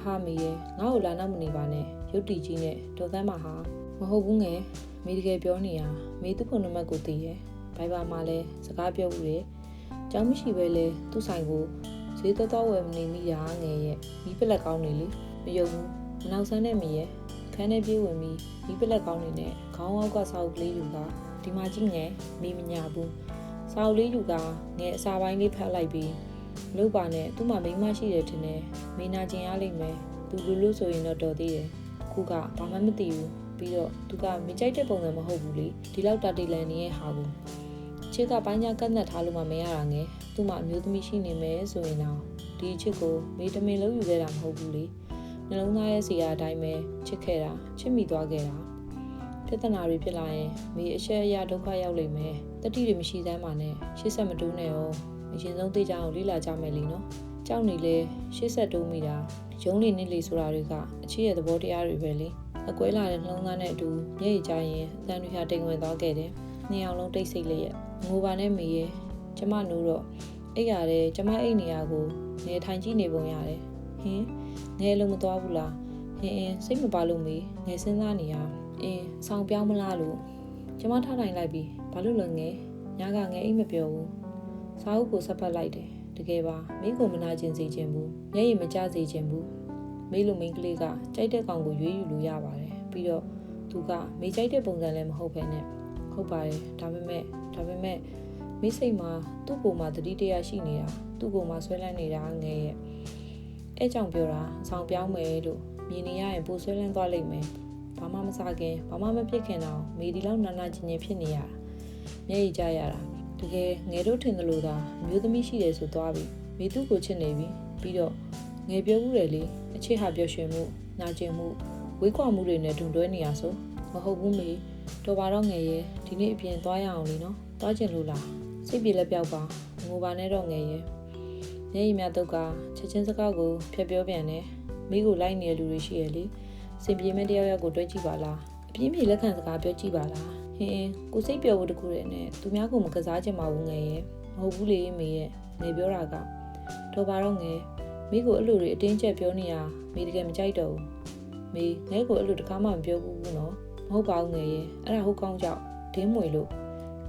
S1: ဟာမေရဲ့ငါ့ကိုလာနောက်မနေပါနဲ့ရုတ်တီကြီးနဲ့ဒေါ်သမ်းမဟာမဟုတ်ဘူးငယ်မေတကယ်ပြောနေရမေသူ့ဖုန်းနံပါတ်ကိုသိရဲ့ဘိုင်ဘာမှာလဲစကားပြောဦးတယ်ကြောင်းမရှိပဲလဲသူ့ဆိုင်ကိုဈေးတော်ဝယ်မနေမိတာငယ်ရဲ့မိပလက်ကောင်းနေလေမယုံဘူးမနောက်ဆန်းနဲ့မေရဲ့ခန်းထဲပြေးဝင်ပြီးမိပလက်ကောင်းနေနဲ့ခေါင်းအောက်ကစာအုပ်ကလေးယူကဒီမှာကြည့်ငယ်မိမညာဘူးစာအုပ်လေးယူကငယ်အစာပိုင်းလေးဖတ်လိုက်ပြီးလို့ပါနဲ့သူ့မှာမိန်းမရှိတယ်ထင်တယ်မိနာကျင်ရလိမ့်မယ်သူလူလို့ဆိုရင်တော့တော်သေးတယ်ခုကဘာမှမသိဘူးပြီးတော့သူကမကြိုက်တဲ့ပုံစံမဟုတ်ဘူးလေဒီလောက်တာတီလန်နေရဲ့ဟာကိုချစ်ကပိုင်းညာကတ်နတ်ထားလို့မှမရတာငယ်သူ့မှာအမျိုးသမီးရှိနေမယ်ဆိုရင်တော့ဒီချစ်ကိုမေတမင်လုံးယူခဲ့တာမဟုတ်ဘူးလေနှလုံးသားရဲ့စီယာအတိုင်းပဲချစ်ခဲ့တာချစ်မိသွားခဲ့တာပြဿနာတွေဖြစ်လာရင်မေအရှက်အရဒုက္ခရောက်လိမ့်မယ်တတိတွေမရှိသမ်းပါနဲ့ရှေ့ဆက်မတိုးနဲ့ရောအရင်ဆုံးသိကြအောင်လေ့လာကြမယ်လीနော်ကြောက်နေလေရှေ့ဆက်တိုးမိတာရုံးနေနေလေဆိုတာတွေကအချစ်ရဲ့သဘောတရားတွေပဲလေအကွဲလာတဲ့နှလုံးသားနဲ့အတူမျက်ရည်ကျရင်အတန်တွေဟာတိမ်ဝင်သွားခဲ့တယ်နှစ်ယောက်လုံးတိတ်ဆိတ်လျက်ငိုပါနဲ့မေရဲ့ကျမနိုးတော့အိပ်ရတယ်ကျမအိပ်နေရကိုငယ်ထိုင်ကြည့်နေပုံရတယ်ဟင်းငယ်လုံးမသွားဘူးလားစိတ်မပါလို့မေငယ်စဉ်းစားနေရဆောင်ပြောင်းမလားလို့ကျမထားနိုင်လိုက်ပြီဘာလို့လဲငယ်ညကငယ်အိပ်မပြောဘူးစာအုပ်ကိုဆက်ဖတ်လိုက်တယ်တကယ်ပါမိကိုမနာကျင်စေခြင်းဘူးမျက်ရည်မကျစေခြင်းဘူးမိလိုမိန်းကလေးကကြိုက်တဲ့ကောင်ကိုရွေးယူလို့ရပါတယ်ပြီးတော့သူကမိကြိုက်တဲ့ပုံစံလည်းမဟုတ်ဘဲနဲ့ဟုတ်ပါတယ်ဒါပေမဲ့မိစိတ်မှာသူ့ကိုယ်မှာတတိတရားရှိနေတာသူ့ကိုယ်မှာဆွဲလန်းနေတာငယ်ရဲ့အဲကြောင့်ပြောတာဆောင်ပြောင်းမယ်လို့မြင်နေရရင်ပိုဆွဲလန်းသွားလိမ့်မယ်ဘာမှမစားခင်ဘာမှမဖြစ်ခင်တော့မိဒီလောက်နာနာချင်းချင်းဖြစ်နေရတာမျက်ရည်ကျရတာတကယ်ငယ်တို့ထင်တယ်လို့သာမျိုးသမီးရှိတယ်ဆိုသွားပြီမိသူ့ကိုချစ်နေပြီပြီးတော့ငယ်ပြောမှုတယ်လေအချစ်ဟာပျော်ရွှင်မှုနာကျင်မှုဝေးကွာမှုတွေနဲ့ဒုံတွဲနေရဆိုမဟုတ်ဘူးမေတော်ပါတော့ငယ်ရဲ့ဒီနေ့အပြင်သွားရအောင်လीနော်သွားကျင်လို့လားစိတ်ပြေလက်ပြောက်ပါငိုပါနဲ့တော့ငယ်ရဲ့မျက်ရည်များတော့ကချက်ချင်းစကားကိုဖျက်ပြောပြန်တယ်မိကိုလိုက်နေတဲ့လူတွေရှိရလေစင်ပြေမဲ့တယောက်ကိုတွဲကြည့်ပါလားအပြင်းပြေလက်ခံစကားပြောကြည့်ပါလားကိုစိတ်ပျော်ဖို့တခုတည်းနဲ့သူများကိုမကစားချင်ပါဘူးငယ်ရဲ့မဟုတ်ဘူးလေမေရဲ့ငယ်ပြောတာကတော့ပါတော့ငယ်မိကိုအဲ့လိုတွေအတင်းကျပ်ပြောနေရမိတကယ်မကြိုက်တော့ဘူးမေငယ်ကိုအဲ့လိုတကားမှမပြောဘူးနော်မဟုတ်ပါဘူးငယ်ရဲ့အဲ့ဒါဟုတ်ကောင်းကြောက်ဒင်းမွေလို့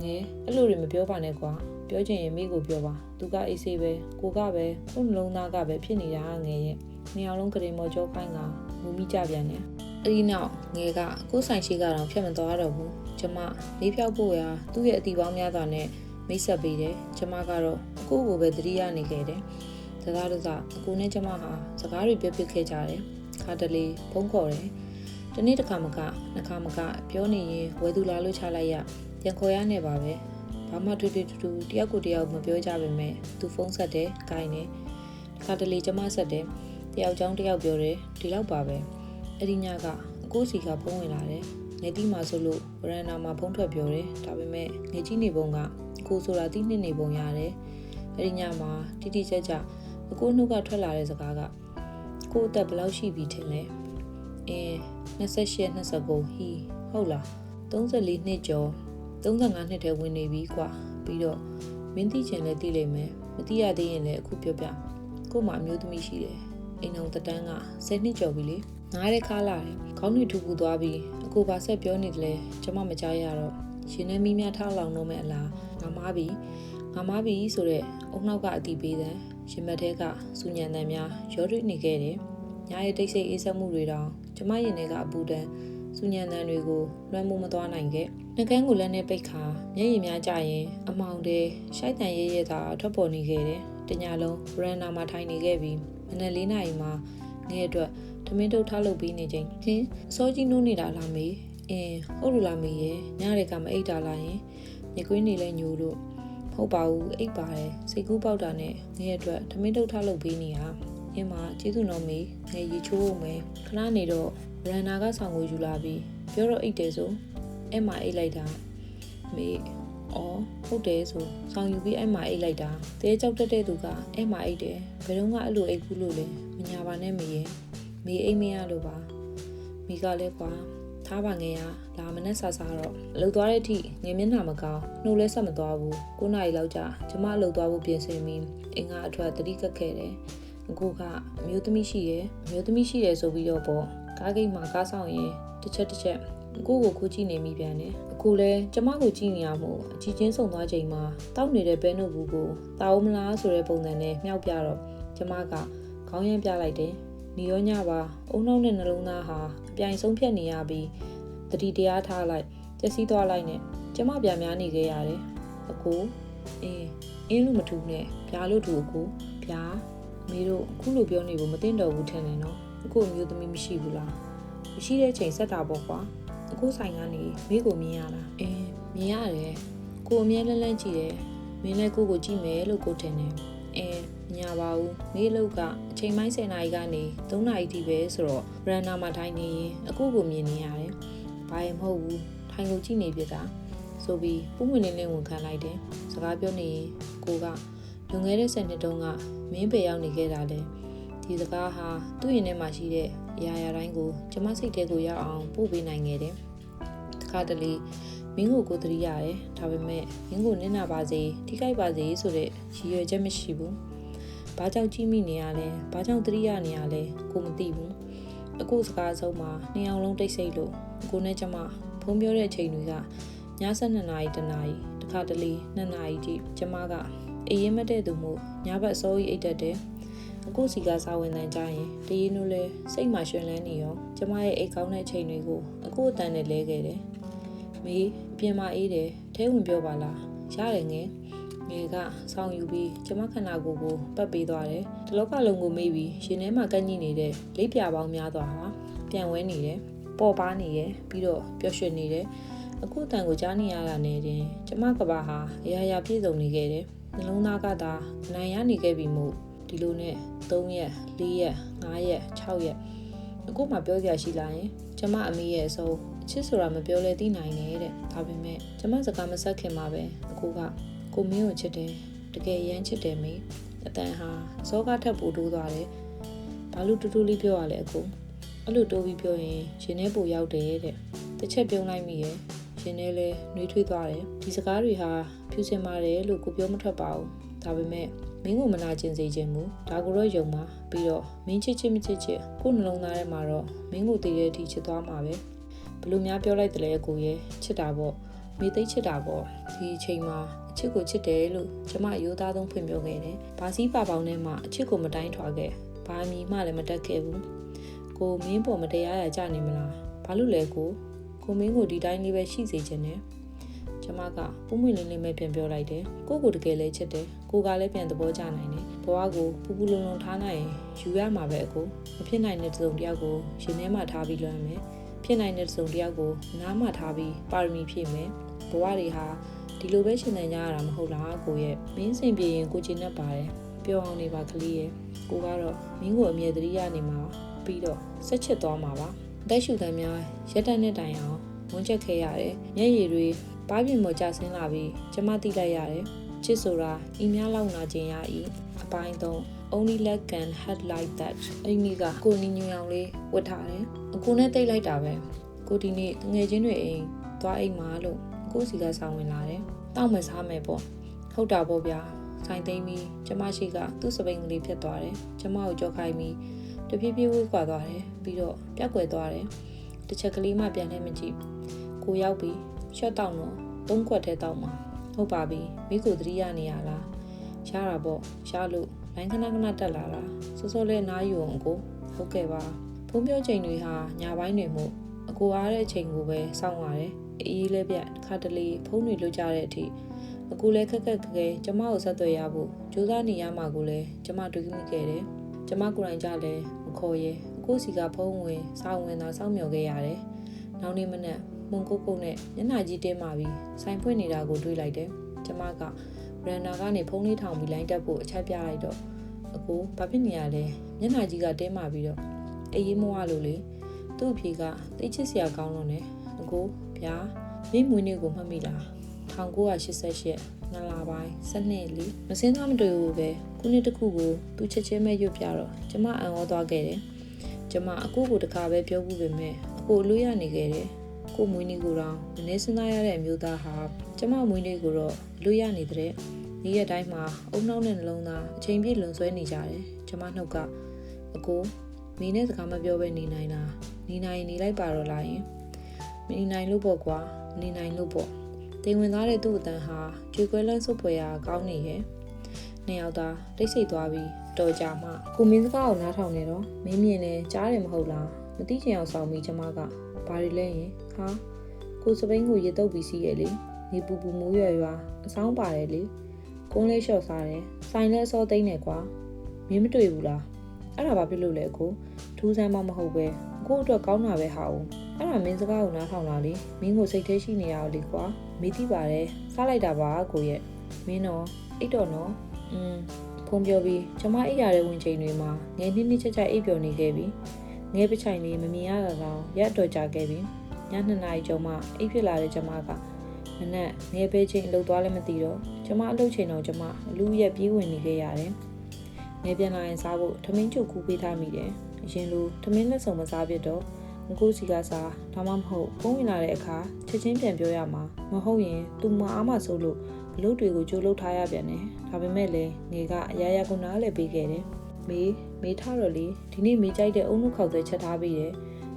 S1: ငယ်အဲ့လိုတွေမပြောပါနဲ့ကွာပြောချင်ရင်မိကိုပြောပါသူကအေးဆေးပဲကိုကပဲခုနှလုံးသားကပဲဖြစ်နေတာငယ်ရဲ့နှစ်ယောက်လုံးကလေးမော်ကြောပိုင်းကမူမိကြပြန်တယ်အဲ့ဒီနောက်ငယ်ကကိုယ်ဆိုင်ရှိကတော့ဖြတ်မသွားတော့ဘူးကျမလေးဖြောက်ဖို့ရာသူ့ရဲ့အတီပေါင်းများစွာနဲ့မိတ်ဆက်ပေးတယ်ကျမကတော့အကိုကိုပဲသတိရနေခဲ့တယ်စကားတစအကိုနဲ့ကျမဟာစကားတွေပြောပြခဲ့ကြတယ်ခါတလေဖုန်းခေါ်တယ်တနေ့တစ်ခါမကနှစ်ခါမကပြောနေရင်ဝယ်သူလာလို့ချလိုက်ရပြန်ခေါ်ရနေပါပဲဘ ဘာမှတူတယောက်ကိုတယောက်မပြောကြပါနဲ့သူဖုန်းဆက်တယ်ကိုင်းနေခါတလေကျမဆက်တယ်တယောက်ချောင်းတယောက်ပြောတယ်ဒီလောက်ပါပဲအဲ့ဒီညကအကိုစီကဖုန်းဝင်လာတယ်ငယ်တီးမှဆိုလို့ဗရန်နာမှာဖုန်းထွက်ပြောတယ်ဒါပေမဲ့ငယ်ကြီးနေပုံကအကိုဆိုတာတီးနှစ်နေပုံရတယ်အဲ့ဒီညမှာတိတိကျကျအကိုနှုတ်ကထွက်လာတဲ့စကားကကိုအသက်ဘယ်လောက်ရှိပြီထင်လဲ28 29ဟီဟုတ်လား34နှစ်ကျော်35နှစ်ထဲဝင်နေပြီကွာပြီးတော့မင်းသိချင်လဲသိလိမ့်မယ်မသိရသေးရင်လည်းအခုပြောပြကို့မှာအမျိုးသမီးရှိတယ်အိမ်အောင်တန်းက10နှစ်ကျော်ပြီလေငားတဲ့ခါလာတယ်ခေါင်းတွေထူပူသွားပြီးအကိုပါဆက်ပြောနေတယ်လေကျွန်မမကြားရတော့ရှင်နဲ့မိများထားလောင်တော့မဲ့အလားငါမားပြီဆိုတော့အုံနောက်ကအတီးပေးတယ်ရှင်မက်ထဲကစူညံတန်များရောတွေ့နေခဲ့တယ်ညာရဲ့တိတ်ဆိတ်အေးဆက်မှုတွေတောင်ကျမရင်ထဲကအပူတန်းစူညံတန်တွေကိုလွှမ်းမိုးမသွားနိုင်ခဲ့နှကန်းကိုလက်နဲ့ပိတ်ခါမျက်ရည်များကျရင်အမောင်တဲရှိုက်တန်ရဲရဲသာထွက်ပေါ်နေခဲ့တယ်တညလုံးဗရန်နာမှာထိုင်နေခဲ့ပြီးမနက်4 နာရီမှာငဲ့အတွက်ထမင်းတုပ်ထားလုပ်ပြီးနေချိန်ဟင်းအစောကြီးနိုးနေတာလားမေဟုတ်လို့လားမေရဲ့ညတွေကမအိတ်တာလားရင်မြကွင်းနေလဲညိုလို့ဟုတ်ပါဘူးအိတ်ပါတယ်စိတ်ကူးပေါက်တာနဲ့ငဲ့အတွက်ထမင်းတုပ်ထားလုပ်ပြီးနေတာအင်းမကျေးဇူးတော်မေငယ်ရီချိုးအောင်မယ်ခဏနေတော့ဗရန်နာကဆောင်ကိုယူလာပြီးပြောတော့အိတ်တယ်ဆိုအဲ့မှာအိတ်လိုက်တာမေဟုတ်တယ်ဆိုဆောင်ယူပြီးအဲ့မှာအိတ်လိုက်တာတဲကြောက်တက်တဲ့သူကအဲ့မှာအိတ်တယ်ဘယ်တော့မှအဲ့လိုအိတ်ဘူးလို့လဲမညာပါနဲ့မေရဲ့မေအိတ်မရလို့ပါမိကလည်းကွာထားပါငယ်ရလာမနဲ့ဆာတော့လှုပ်သွားတဲ့အထိငယ်မျက်နှာမကောင်းနှုတ်လဲဆက်မသွားဘူး9 နာရီလောက်ကြာကျမလှုပ်သွားဖို့ပြင်ဆင်ပြီးအင်္ဂါအထွက်တတိကက်ခဲ့တယ်အခုကအမျိုးသမီးရှိတယ်ဆိုပြီးတော့ပေါ့ကားဂိတ်မှာကားဆောင်ရင်တစ်ချက်ကိုခိုးကြည့်နေမိပြန်တယ်အခုလဲကျမကိုကြည့်နေရမို့အကြီးချင်းဆုံသွားချိန်မှာတောက်နေတဲ့ဘဲနို့ဘူးကိုတာအောင်မလားဆိုတဲ့ပုံစံနဲ့မြောက်ပြတော့ကျမကခေါင်းရမ်းပြလိုက်တယ်နေရောညပါအုံနောက်နဲ့နှလုံးသားဟာအပြိုင်ဆုံးဖြတ်နေရပြီးတတိတရားထားလိုက်ကျက်စီးသွားလိုက်နဲ့ကျမပြန်များနေခဲ့ရတယ်အကိုအင်းလို့မထူးနဲ့ပြားလို့ထူအကိုပြားမေတို့အခုလိုပြောနေဖို့မသိတော့ဘူးထင်တယ်နော်အခုအမျိုးသမီးမရှိဘူးလားမရှိတဲ့ချိန်ဆက်တာပေါ့ကွာအခုဆိုင်ကနေမိကိုမြင်ရလားမြင်ရတယ်ကိုအမြဲလန်းကြည့်တယ်မင်းလည်းကိုကြည့်မယ်လို့ကိုထင်တယ်ညာပါဘူးမိလုတ်ကအချိန်ပိုင်း10 နာရီကနေ3 နာရီထိပဲဆိုတော့ရန်နာမှာထိုင်နေရင်အခုကိုမြင်နေရတယ်ဘာရင်မဟုတ်ဘူးထိုင်ကိုကြည့်နေပြတာဆိုပြီးပုံဝင်နေဝန်ခံလိုက်တယ်စကားပြောနေရင်ကိုကလွန်ခဲ့တဲ့10 နှစ်တုန်းကမင်းပေရောက်နေခဲ့တာလေဒီစကားဟာသူ့ရင်ထဲမှာရှိတဲ့အရာတိုင်းကိုကျမစိတ်ထဲကိုရောက်အောင်ပို့ပေးနိုင်ခဲ့တယ်တခါတလေမင်းကိုသတိရတယ်ဒါပေမဲ့မင်းကိုနစ်နာပါစေထိခိုက်ပါစေဆိုတဲ့ရည်ရွယ်ချက်မရှိဘူးဘာကြောင့်ကြည့်မိနေရလဲဘာကြောင့်သတိရနေရလဲကိုမသိဘူးအခုစကားဆုံးမှာနှစ်ယောက်လုံးတိတ်ဆိတ်လို့ကိုနဲ့ကျမဖုန်းပြောတဲ့အချိန်တွေကည12 နာရီ1 နာရီတခါတလေ2 နာရီကြည့်ကျမကအေးရင်မတဲ့သူမို့ညဘက်အစောကြီးအိတ်တက်တယ်အခုစီကစာဝင်တန်းကြရင်တရေနိုးလဲစိတ်မှရှင်လန်းနေရောကျမရဲ့အိတ်ကောင်းတဲ့ချိန်တွေကိုအခုအတန်နဲ့လဲခဲ့တယ်မေပြင်မအေးတယ်ထဲဝင်ပြောပါလားရတယ်ငယ်ကဆောင်းယူပြီးကျမခန္ဓာကိုယ်ကိုပတ်ပေးသွားတယ်ဒီလောကလုံးကိုမေးပြီးရှင်ထဲမှာကန့်ညိနေတဲ့လိပ်ပြပေါင်းများသွားဟာပြန်ဝဲနေတယ်ပေါ်ပါနေတယ်ပြီးတော့ပျော်ရွှင်နေတယ်အခုတန်ကိုကြားနေရတာနဲ့တင်ကျမကဘာဟာအရာပြည့်စုံနေခဲ့တယ်နှလုံးသားကသာနိုင်ရနေခဲ့ပြီမို့ဒီလိုနဲ့3 ရက်4 ရက်5 ရက်6 ရက်အခုမှပြောစရာရှိလာရင်ကျမအမေရဲ့အစိုးအချစ်ဆိုတာမပြောလဲသိနိုင်တဲ့ဒါပေမဲ့ကျမစကားမဆက်ခင်မှာပဲအခုကကိုမင်းကိုချစ်တယ်တကယ်ရမ်းချစ်တယ်မေအတန်ဟာစောကားထပ်ပို့တိုးသွားတယ်ဘာလို့တူတူလေးပြောရလဲအခုအဲ့လိုတိုးပြီးပြောရင်ရှင်ထဲပိုရောက်တယ်တဲ့တစ်ချက်ပြုံးလိုက်မိရဲ့ရှင်ထဲလဲနှွေးထွေးသွားတယ်ဒီစကားတွေဟာဖြူစင်ပါတယ်လို့ကိုပြောမထွက်ပါဘူးဒါပေမဲ့မင်းကိုမနာကျင်စေခြင်းမူဒါကိုတော့ယုံပါပြီးတော့မင်းချစ်မချစ်ကိုနှလုံးသားထဲမှာတော့မင်းကိုတည်တဲ့အထိချစ်သွားမှာပဲဘလို့များပြောလိုက်တယ်လေကိုရဲ့ချစ်တာပေါ့မေသိချစ်တာပေါ့ဒီအချိန်မှာအချစ်ကိုချစ်တယ်လို့ကျမရိုးသားဆုံးဖွင့်ပြောခဲ့တယ်ဘာစည်းပါပေါင်းထဲမှာအချစ်ကိုမတိုင်းထွာခဲ့ဘာအမည်မှလည်းမတက်ခဲ့ဘူးကိုမင်းပေါ်မတရားရကြနေမလားဘာလို့လဲကိုမင်းကိုဒီတိုင်းလေးပဲရှိစေချင်တယ်ကျမကပုံမွေလင်းလေးပဲပြန်ပြောလိုက်တယ်ကိုတကယ်လဲချစ်တယ်ကိုကလည်းပြန်သဘောကျနိုင်တယ်ဘဝကိုပူလုံထားနိုင်ရင်ယူရမှာပဲအကိုမဖြစ်နိုင်တဲ့စုံတယောက်ကိုရှင်ထဲမှာထားပြီးလွှမ်းမယ်ဖြစ်နိုင်တဲ့စုံတယောက်ကိုနားမှာထားပြီးပါရမီဖြည့်မယ်ဘဝတွေဟာ ဒီလိုပဲရှင်သန်ကြရတာမဟုတ်လားကိုရဲ့မင်းစင်ပြေရင်ကိုချင်တတ်ပါတယ်ပြောအောင်နေပါကလေးရဲ့ကိုကတော့မင်းကိုအမြဲတမ်းရနေမှာပြီးတော့ဆက်ချစ်သွားမှာပါအသက်ရှူခံများရက်တက်နဲ့တိုင်အောင်ဝန်ချက်ခဲ့ရတယ်မျက်ရည်တွေပါးပြင်ပေါ်ကျဆင်းလာပြီးကျမသိလိုက်ရတယ်ချစ်ဆိုတာဤများလောက်နာခြင်းရ၏အပိုင်း3 only let can had like that အဲ့ဒီကကိုနီညူအောင်လေးဝတ်ထားတယ်အကူနဲ့တိတ်လိုက်တာပဲကိုဒီနေ့ငယ်ချင်းတွေအိမ်သွားအိမ်မှာလို့ကိုစီကဆောင်ဝင်လာတယ်တောက်မစားမယ်ပေါ့ဟုတ်တာပေါ့ဗျာဆိုင်သိမ်းပြီးကျမရှိကသူ့စပိန်ကလေးဖြစ်သွားတယ်ကျမကိုကြောက်ခိုင်းပြီးတဖြည်းဖြည်းဝေးကွာသွားတယ်ပြီးတော့ပြက်ကွယ်သွားတယ်တစ်ချက်ကလေးမှပြန်လဲမကြည့်ကိုရောက်ပြီးရှော့တောက်တော့3ခွက်ထဲတောက်မှာဟုတ်ပါပြီမိကိုသတိရနေရလားရတာပေါ့ရလို့လိုင်းခဏခဏတက်လာတာစောစောလေးနားယူအောင်ကိုဟုတ်ကဲ့ပါဖုန်းပြောချိန်တွေဟာညပိုင်းတွေမို့အကိုအားတဲ့အချိန်ကိုပဲစောင့်ရတယ်အေးလေးပြက်ခါတလေဖုန်းတွေလွတ်ကြတဲ့အထိအကူလည်းခက်ခက်ခဲကျမကိုဆက်သွယ်ရဖို့ကြိုးစားနေရမှာကိုလည်းကျမတွေးမိခဲ့တယ်ကျမကိုယ်တိုင်ကြလည်းမခေါ်ရဲအကိုစီကဖုန်းဝင်စောင့်ဝင်သာစောင့်မျှော်ခဲ့ရတယ်နောက်နေ့မနက်မုံကုတ်ကုတ်နဲ့ညနာကြီးတင်းမာပြီးဆိုင်ဖွင့်နေတာကိုတွေးလိုက်တယ်ကျမကရန်နာကနေဖုန်းလေးထောင်ပြီးလိုင်းတက်ဖို့အချက်ပြလိုက်တော့အကိုဘာဖြစ်နေရလဲညနာကြီးကတင်းမာပြီးတော့အေးမွားလို့လေသူ့အဖေကသိချစ်စရာကောင်းလို့နဲ့အကိုဗျာမိမွေးနေ့ကိုမှတ်မိလား1988နှစ်လပိုင်း12လမစင်းသားမတွေ့ဘူးပဲခုနှစ်တစ်ခုကိုသူချက်ချင်းမဲ့ရွတ်ပြတော့ကျမအံ့ဩသွားခဲ့တယ်ကျမအကိုကိုတခါပဲပြောဘူးပဲမဲ့အကိုလွှဲရနေခဲ့တယ်ကိုမွေးနေ့ကိုတော့မနေစင်းသားရတဲ့အမျိုးသားဟာကျမမွေးနေ့ကိုတော့လွှဲရနေတဲ့နေ့ရက်တိုင်းမှာအုံနှောက်နဲ့နှလုံးသားအချိန်ပြည့်လွန်ဆွဲနေကြတယ်ကျမနှုတ်ကအကိုမင်းနဲ့စကားမပြောဘဲနေနိုင်တာနေနိုင်နေလိုက်ပါတော့လားယင်မနေနိုင်လို့ပေါ့ကွာနေနိုင်လို့ပေါ့တင်ဝင်သားတဲ့သူ့အတန်ဟာကြွေခွဲလန်းစုပ်ဖွယ်ရာကောင်းနေရဲ့နှစ်ယောက်သားတိတ်ဆိတ်သွားပြီးတော်ကြမှကိုမင်းစကားကိုနားထောင်နေတော့မင်းမြင်နေကြားတယ်မဟုတ်လားမသိချင်အောင်ဆောင်ပြီးကျမကဘာတွေလဲရင်ဟာကိုစပိန်ကိုရေတုပ်ပြီးစီးရဲ့လေနေပူပူမိုးရွယ်ရွာအဆောင်ပါတယ်လေကုန်းလေးလျှော့စားတယ်ဆိုင်လဲအစောသိမ့်နေကွာမင်းမတွေ့ဘူးလားအဲ့ဒါဘာဖြစ်လို့လဲကိုထူးဆန်းမှမဟုတ်ပဲကို့အတွက်ကောင်းတာပဲဟာဦးအဲ့ဒါမင်းစကားကိုနားထောင်လာလေမင်းကိုစိတ်ထဲရှိနေရအောင်လေကွာမေးသိပါတယ်စားလိုက်တာပါကိုရဲ့မင်းတော့အိတ်တော့နော်ဖုန်းပြောပြီးကျမအိတ်ရတဲ့ဝင်ချိန်တွေမှာငယ်နှစ်ချက်အိတ်ပျော်နေခဲ့ပြီငယ်ပချိုင်လေးမမြင်ရတာတော့ရက်တော်ကြခဲ့ပြီည2 နာရီကျော်မှအိတ်ဖြစ်လာတဲ့ကျမကမနက်ငယ်ပဲချိန်အလုပ်သွားလည်းမသိတော့ကျမအလုပ်ချိန်တော့ကျမအလူရက်ပြေးဝင်နေခဲ့ရတယ်ငယ်ပြန်လာရင်စားဖို့ထမင်းချုပ်ခူးပေးထားမိတယ်အရင်လိုထမင်းလက်စုံမစားဖြစ်တော့ငကိုစီကစားဒါမှမဟုတ်ဖုန်းဝင်လာတဲ့အခါချက်ချင်းပြန်ပြောရမှာမဟုတ်ရင်သူမအားမဆိုးလို့အလုပ်တွေကိုကြိုးလုပ်ထားရပြန်တယ်ဒါပေမဲ့လည်းနေကအရာရာကိုနားလည်းပေးခဲ့တယ်မေးထားတော့လေဒီနေ့မေးကြိုက်တဲ့အုံနှုတ်ခေါက်သွဲချက်ထားပေးတယ်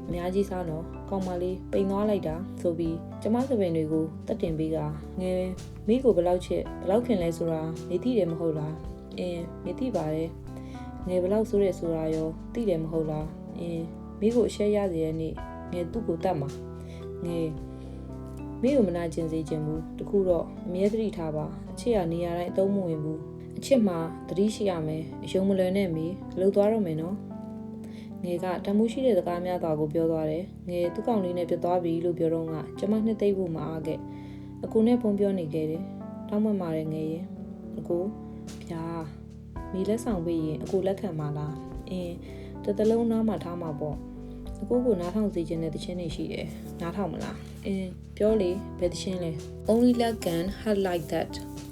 S1: အများကြီးစားတော့ကောင်းမလေးပိန်သွားလိုက်တာဆိုပြီးကျမစပင်တွေကိုတက်တင်ပေးကငယ်မိကိုဘယ်လောက်ချစ်ဘယ်လောက်ခင်လဲဆိုတာမေးသိတယ်မဟုတ်လားမေးသိပါတယ်ငယ်ဘယ်လောက်ဆိုးတယ်ဆိုတာရောသိတယ်မဟုတ်လားမိကိုအရှက်ရစေတဲ့နေ့ငယ်သူ့ကိုတတ်မှာငယ်မိကိုမနာကျင်စေခြင်းဘူးတခုတော့အမြဲတမ်းထားပါအချစ်ကနေရာတိုင်းအသုံးမဝင်ဘူးအချစ်မှာသတိရှိရမယ်အယုံမလွယ်နဲ့မိလှုပ်သွားတော့မယ်နော်ငယ်ကတမှုရှိတဲ့စကားများစွာကိုပြောသွားတယ်ငယ်သူ့ကောင်လေးနဲ့ပြတ်သွားပြီလို့ပြောတော့ကကျမနှစ်သိမ့်ဖို့မအားခဲ့အကူနဲ့ဖုန်းပြောနေခဲ့တယ်တောင်းမှမာတယ်ငယ်ရဲ့အကူဗျာမိလက်ဆောင်ပေးရင်အကူလက်ခံပါလားတလုံးနားမှာထားမှာပေါ့အကူကိုနားထောင်စေခြင်းနဲ့တခြင်းတွေရှိတယ်နားထောင်မလားပြောလေဘယ်တခြင်းလဲ only let can had like that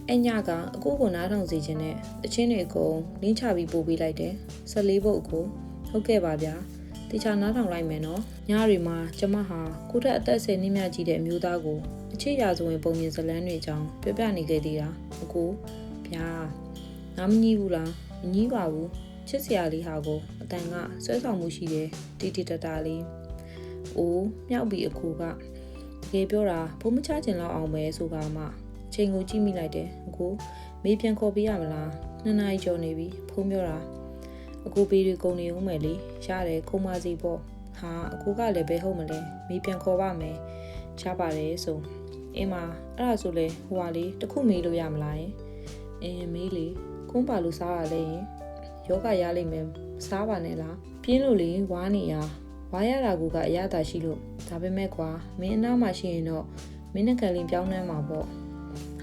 S1: အညာကအကူကိုနားထောင်စေခြင်းနဲ့တခြင်းတွေအကုန်လင်းချပြီးပို့ပေးလိုက်တယ်14ပုတ်အကူဟုတ်ကဲ့ပါဗျာတခြားနားထောင်လိုက်မယ်နော်ညတွေမှာကျမဟာကိုယ့်ထက်အသက်10နှစ်မြကြီးတဲ့အမျိုးသားကိုအချစ်ရာဇဝင်ပုံမြင်ဇလန်းတွေအကြောင်းပြောပြနေခဲ့သေးတာအကူဗျာနားမကြီးဘူးလားမကြီးပါဘူးချစ်စရာလေးဟာကိုအတန်ကဆွဲဆောင်မှုရှိတယ်တီတတာလေးအိုးမြောက်ပြီးအကူကတကယ်ပြောတာဘုံမချချင်လောက်အောင်ပဲဆိုကမှချိန်ကိုကြည့်မိလိုက်တယ်အကူမေးပြန်ခေါ်ပေးရမလား2 နာရီကျော်နေပြီဖုန်းပြောတာအကူပေးတွေကုန်နေဦးမယ်လေရတယ်ခုံမစီပေါ့ဟာအကူကလည်းဘယ်ဟုတ်မလဲမေးပြန်ခေါ်ပါမယ်ချပါတယ်ဆိုအင်းမအဲ့ဒါဆိုလေဟိုပါလေတခုမေးလို့ရမလားမေးလေကုန်းပါလို့စားရလဲရင်ယောဂရလိမ့်မယ်စားပါနဲ့လားပြင်းလို့လေဝါနေရဝါရတာကအရသာရှိလို့ဒါပေမဲ့ကွာမင်းအနားမှာရှိရင်တော့မင်းနဲ့ကန်လင်းပြောင်းနှမ်းမှာပေါ့